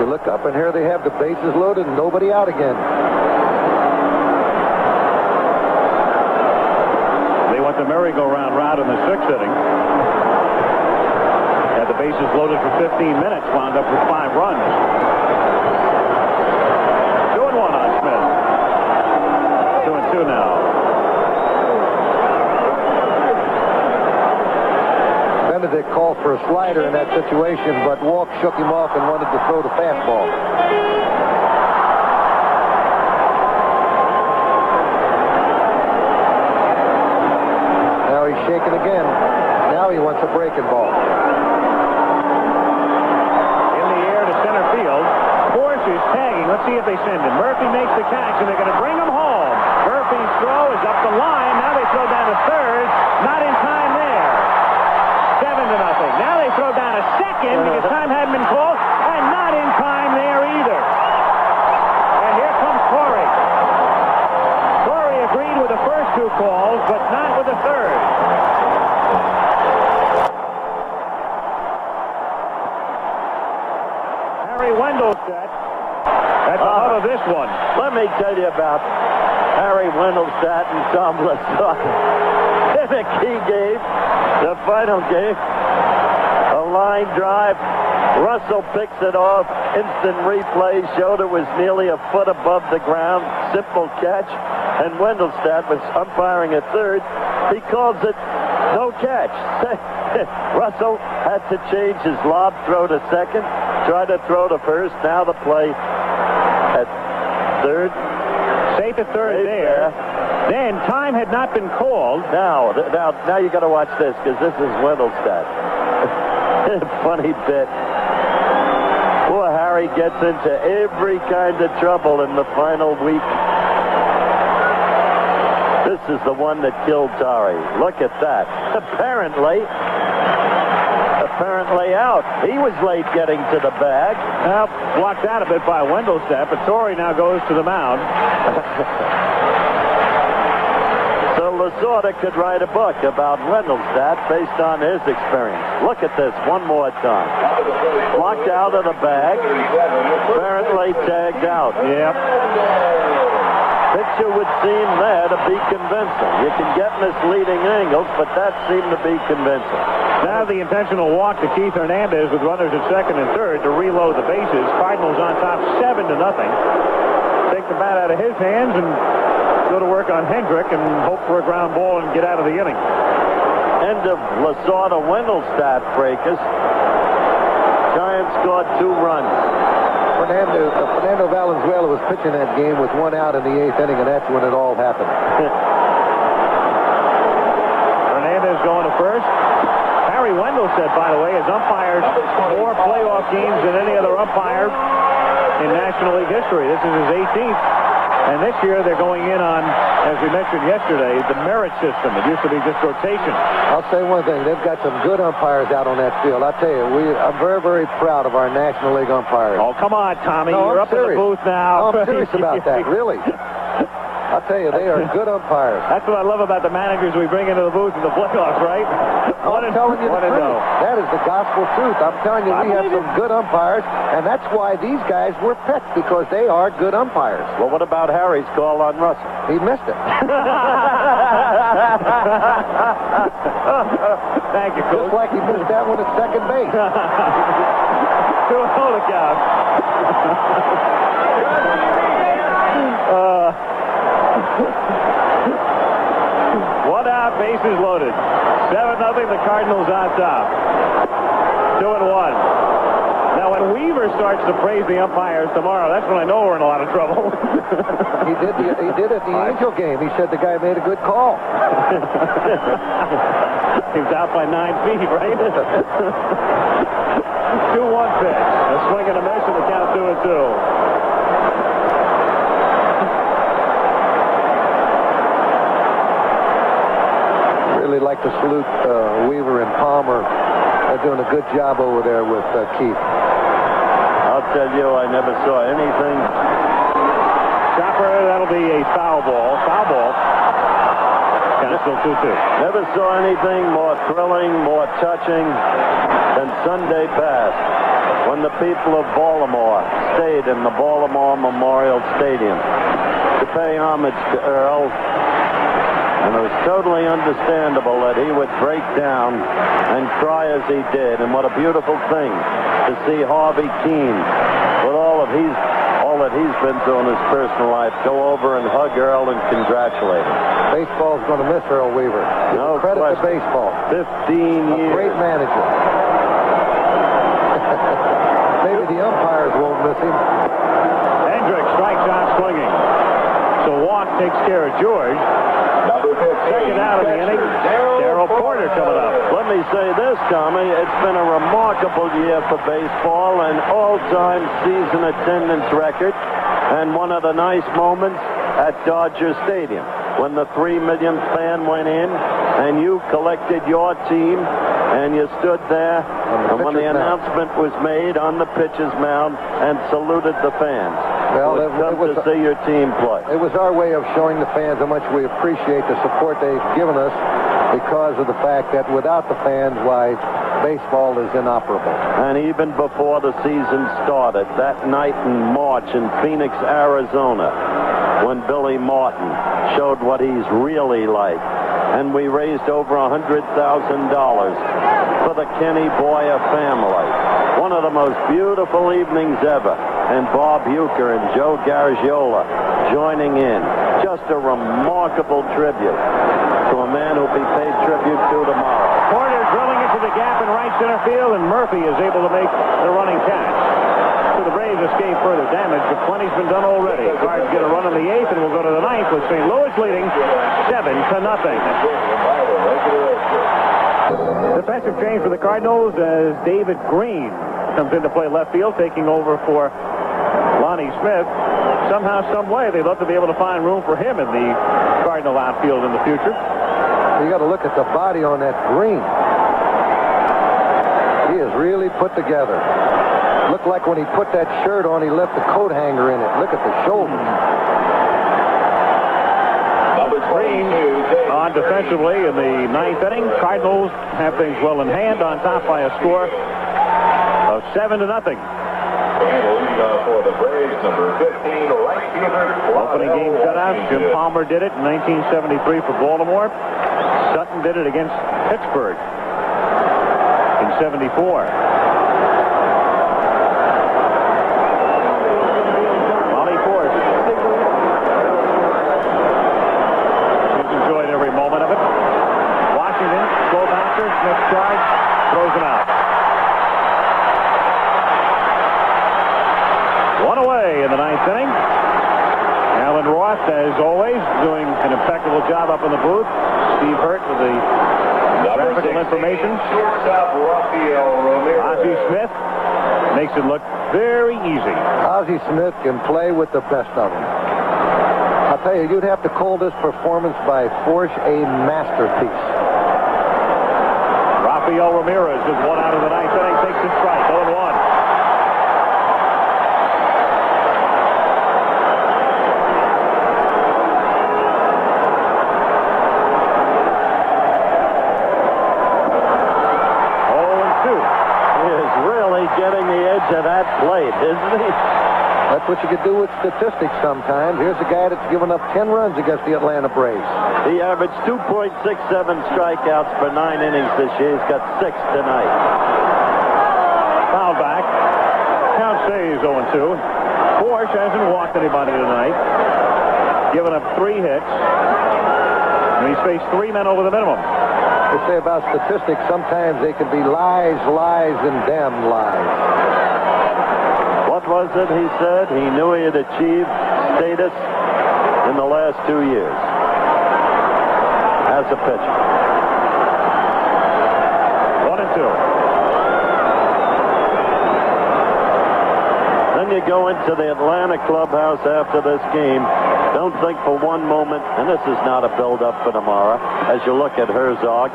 You look up, and here they have the bases loaded and nobody out again. They went the merry-go-round route in the 6th inning. Had the bases loaded for 15 minutes, wound up with 5 runs. 2-1 on Smith. 2-2 now. Benedict called for a slider in that situation, but Walk shook him off and wanted to throw the fastball. Now he's shaking again. Now he wants a breaking ball. In the air to center field. Force is tagging. Let's see if they send him. Murphy makes the catch, and they're going to bring him home. Murphy's throw is up the line. Now they throw down to third. Not in time there. 7-0. Now they throw down a second because time hadn't been called, and not in time there either. And here comes Corey. Corey agreed with the first 2 calls, but not with the third. Harry Wendelstedt at the hub of this one. Let me tell you about Harry Wendelstedt and Tom Lassard. In a key game, the final game, a line drive. Russell picks it off. Instant replay showed it was nearly a foot above the ground. Simple catch. And Wendelstedt was umpiring at third. He calls it no catch. Russell had to change his lob throw to second, try to throw to first. Now the play at third. Safe at third there. Then time had not been called. Now you got to watch this because this is Wendelstedt. Funny bit. Poor Harry gets into every kind of trouble in the final week. This is the one that killed Torrey. Look at that. Apparently out. He was late getting to the bag. Well, blocked out a bit by Wendelstedt, but Torrey now goes to the mound. So Lasorda could write a book about Wendelstedt based on his experience. Look at this one more time. Blocked out of the bag. Apparently tagged out. Yep. Picture would seem there to be convincing. You can get misleading angles, but that seemed to be convincing. Now the intentional walk to Keith Hernandez with runners at second and third to reload the bases. Cardinals on top 7-0. Take the bat out of his hands and go to work on Hendrick and hope for a ground ball and get out of the inning. End of Lasorda-Wendelstedt fracas. Giants scored 2 runs. Fernando Valenzuela was pitching that game with 1 out in the 8th inning, and that's when it all happened. Hernandez going to first. Harry Wendelstedt, by the way, has umpired more playoff games than any other umpire in National League history. This is his 18th. And this year they're going in on, as we mentioned yesterday, the merit system. It used to be just rotation. I'll say one thing. They've got some good umpires out on that field. I'll tell you, I'm very, very proud of our National League umpires. Oh, come on, Tommy. No, You're I'm up in the booth now. No, I'm serious about that, really. I'll tell you, they are good umpires. That's what I love about the managers we bring into the booth in the playoffs, right? I'm telling you the truth. That is the gospel truth. I'm telling you, we have some good umpires, and that's why these guys were picked, because they are good umpires. Well, what about Harry's call on Russell? He missed it. Thank you, Coach. Just like he missed that one at second base. 2-0 the count. 1 out, bases loaded. 7-0, the Cardinals on top. 2-1. Now, when Weaver starts to praise the umpires tomorrow, that's when I know we're in a lot of trouble. He did at the Angel game. He said the guy made a good call. He was out by 9 feet, right? 2-1 pitch. A swing and a miss, and the count 2-2. Really like to salute Weaver and Palmer. They're doing a good job over there with Keith. I'll tell you, I never saw anything. Chopper, that'll be a foul ball. Foul ball. Count still 2-2. Never saw anything more thrilling, more touching than Sunday past when the people of Baltimore stayed in the Baltimore Memorial Stadium to pay homage to Earl. And it was totally understandable that he would break down and cry as he did. And what a beautiful thing to see Harvey Keene, with all that he's been through in his personal life, go over and hug Earl and congratulate him. Baseball's going to miss Earl Weaver. No credit question. to baseball. 15 years. Great manager. Maybe the umpires won't miss him. Hendricks strikes out swinging. So Walk takes care of George. Second out of the inning. Darrell Porter coming up. Let me say this, Tommy. It's been a remarkable year for baseball, an all-time season attendance record, and one of the nice moments at Dodger Stadium when the 3 millionth fan went in and you collected your team and you stood there and when the announcement was made on the pitcher's mound and saluted the fans. Well, it was to see your team play. It was our way of showing the fans how much we appreciate the support they've given us because of the fact that without the fans, why, baseball is inoperable. And even before the season started, that night in March in Phoenix, Arizona, when Billy Martin showed what he's really like, and we raised over $100,000 for the Kenny Boyer family. One of the most beautiful evenings ever. And Bob Uecker and Joe Garagiola joining in. Just a remarkable tribute to a man who'll be paid tribute to tomorrow. Porter drilling into the gap in right center field, and Murphy is able to make the running catch. So the Braves escape further damage, but plenty's been done already. Cards get a run in the 8th, and we'll go to the 9th with St. Louis leading 7-0. Defensive change for the Cardinals as David Green comes in to play left field, taking over for Lonnie Smith. Somehow, some way, they'd love to be able to find room for him in the Cardinal outfield in the future. You got to look at the body on that Green. He is really put together. Looked like when he put that shirt on, he left the coat hanger in it. Look at the shoulders. Green on defensively in the 9th inning. Cardinals have things well in hand, on top by a score of 7-0. For the Braves, number 15, right fielder. Opening game shutout. Jim Palmer did it in 1973 for Baltimore. Sutton did it against Pittsburgh in 74. Molly Force. He's enjoyed every moment of it. Washington, slow bouncer, next charge, throws him out. One away in the 9th inning. Alan Roth, as always, doing an impeccable job up in the booth. Steve Hurt with the graphical information. Ozzie Smith makes it look very easy. Ozzie Smith can play with the best of them. I'll tell you, you'd have to call this performance by Force a masterpiece. Rafael Ramirez is one out of the 9th inning, takes a strike, 0-1. Getting the edge of that plate, isn't he? That's what you could do with statistics sometimes. Here's a guy that's given up 10 runs against the Atlanta Braves. He averaged 2.67 strikeouts per 9 innings this year. He's got 6 tonight. Foul back. Count stays 0-2. Force hasn't walked anybody tonight. Given up 3 hits. And he's faced 3 men over the minimum. They say about statistics, sometimes they can be lies, lies, and damn lies. What was it he said? He knew he had achieved status in the last 2 years as a pitcher. go into the Atlanta clubhouse after this game, don't think for one moment, and this is not a build-up for tomorrow, as you look at Herzog,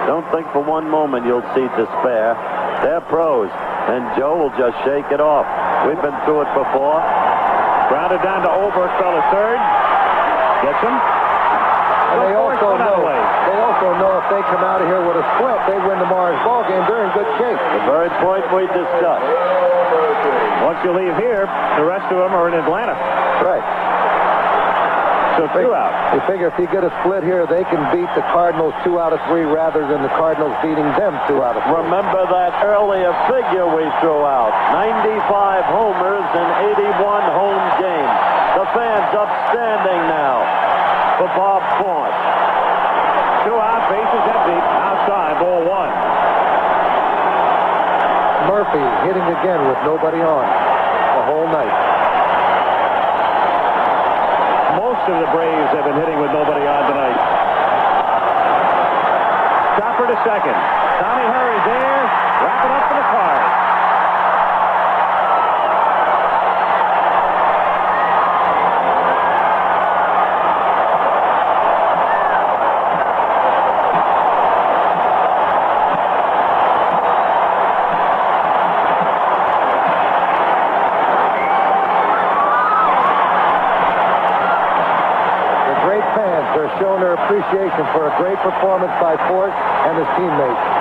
don't think for one moment you'll see despair. They're pros, and Joe will just shake it off. We've been through it before. Grounded down to Oberg, fell to third. Gets him. And they also know if they come out of here with a split, they win tomorrow's ball game. They're in good shape. The very point we discussed. Once you leave here, the rest of them are in Atlanta. Right. So 2 out. You figure if you get a split here, they can beat the Cardinals 2 out of 3 rather than the Cardinals beating them 2 out of 3. Remember that earlier figure we threw out. 95 homers and 81 home games. The fans upstanding now for Bob Font. 2 out, bases empty. Outside, ball 1. Murphy hitting again with nobody on the whole night. Most of the Braves have been hitting with nobody on tonight. Chopper to second. Tommy Hurry there. Wrapping up for the Cards. Showing their appreciation for a great performance by Fort and his teammates.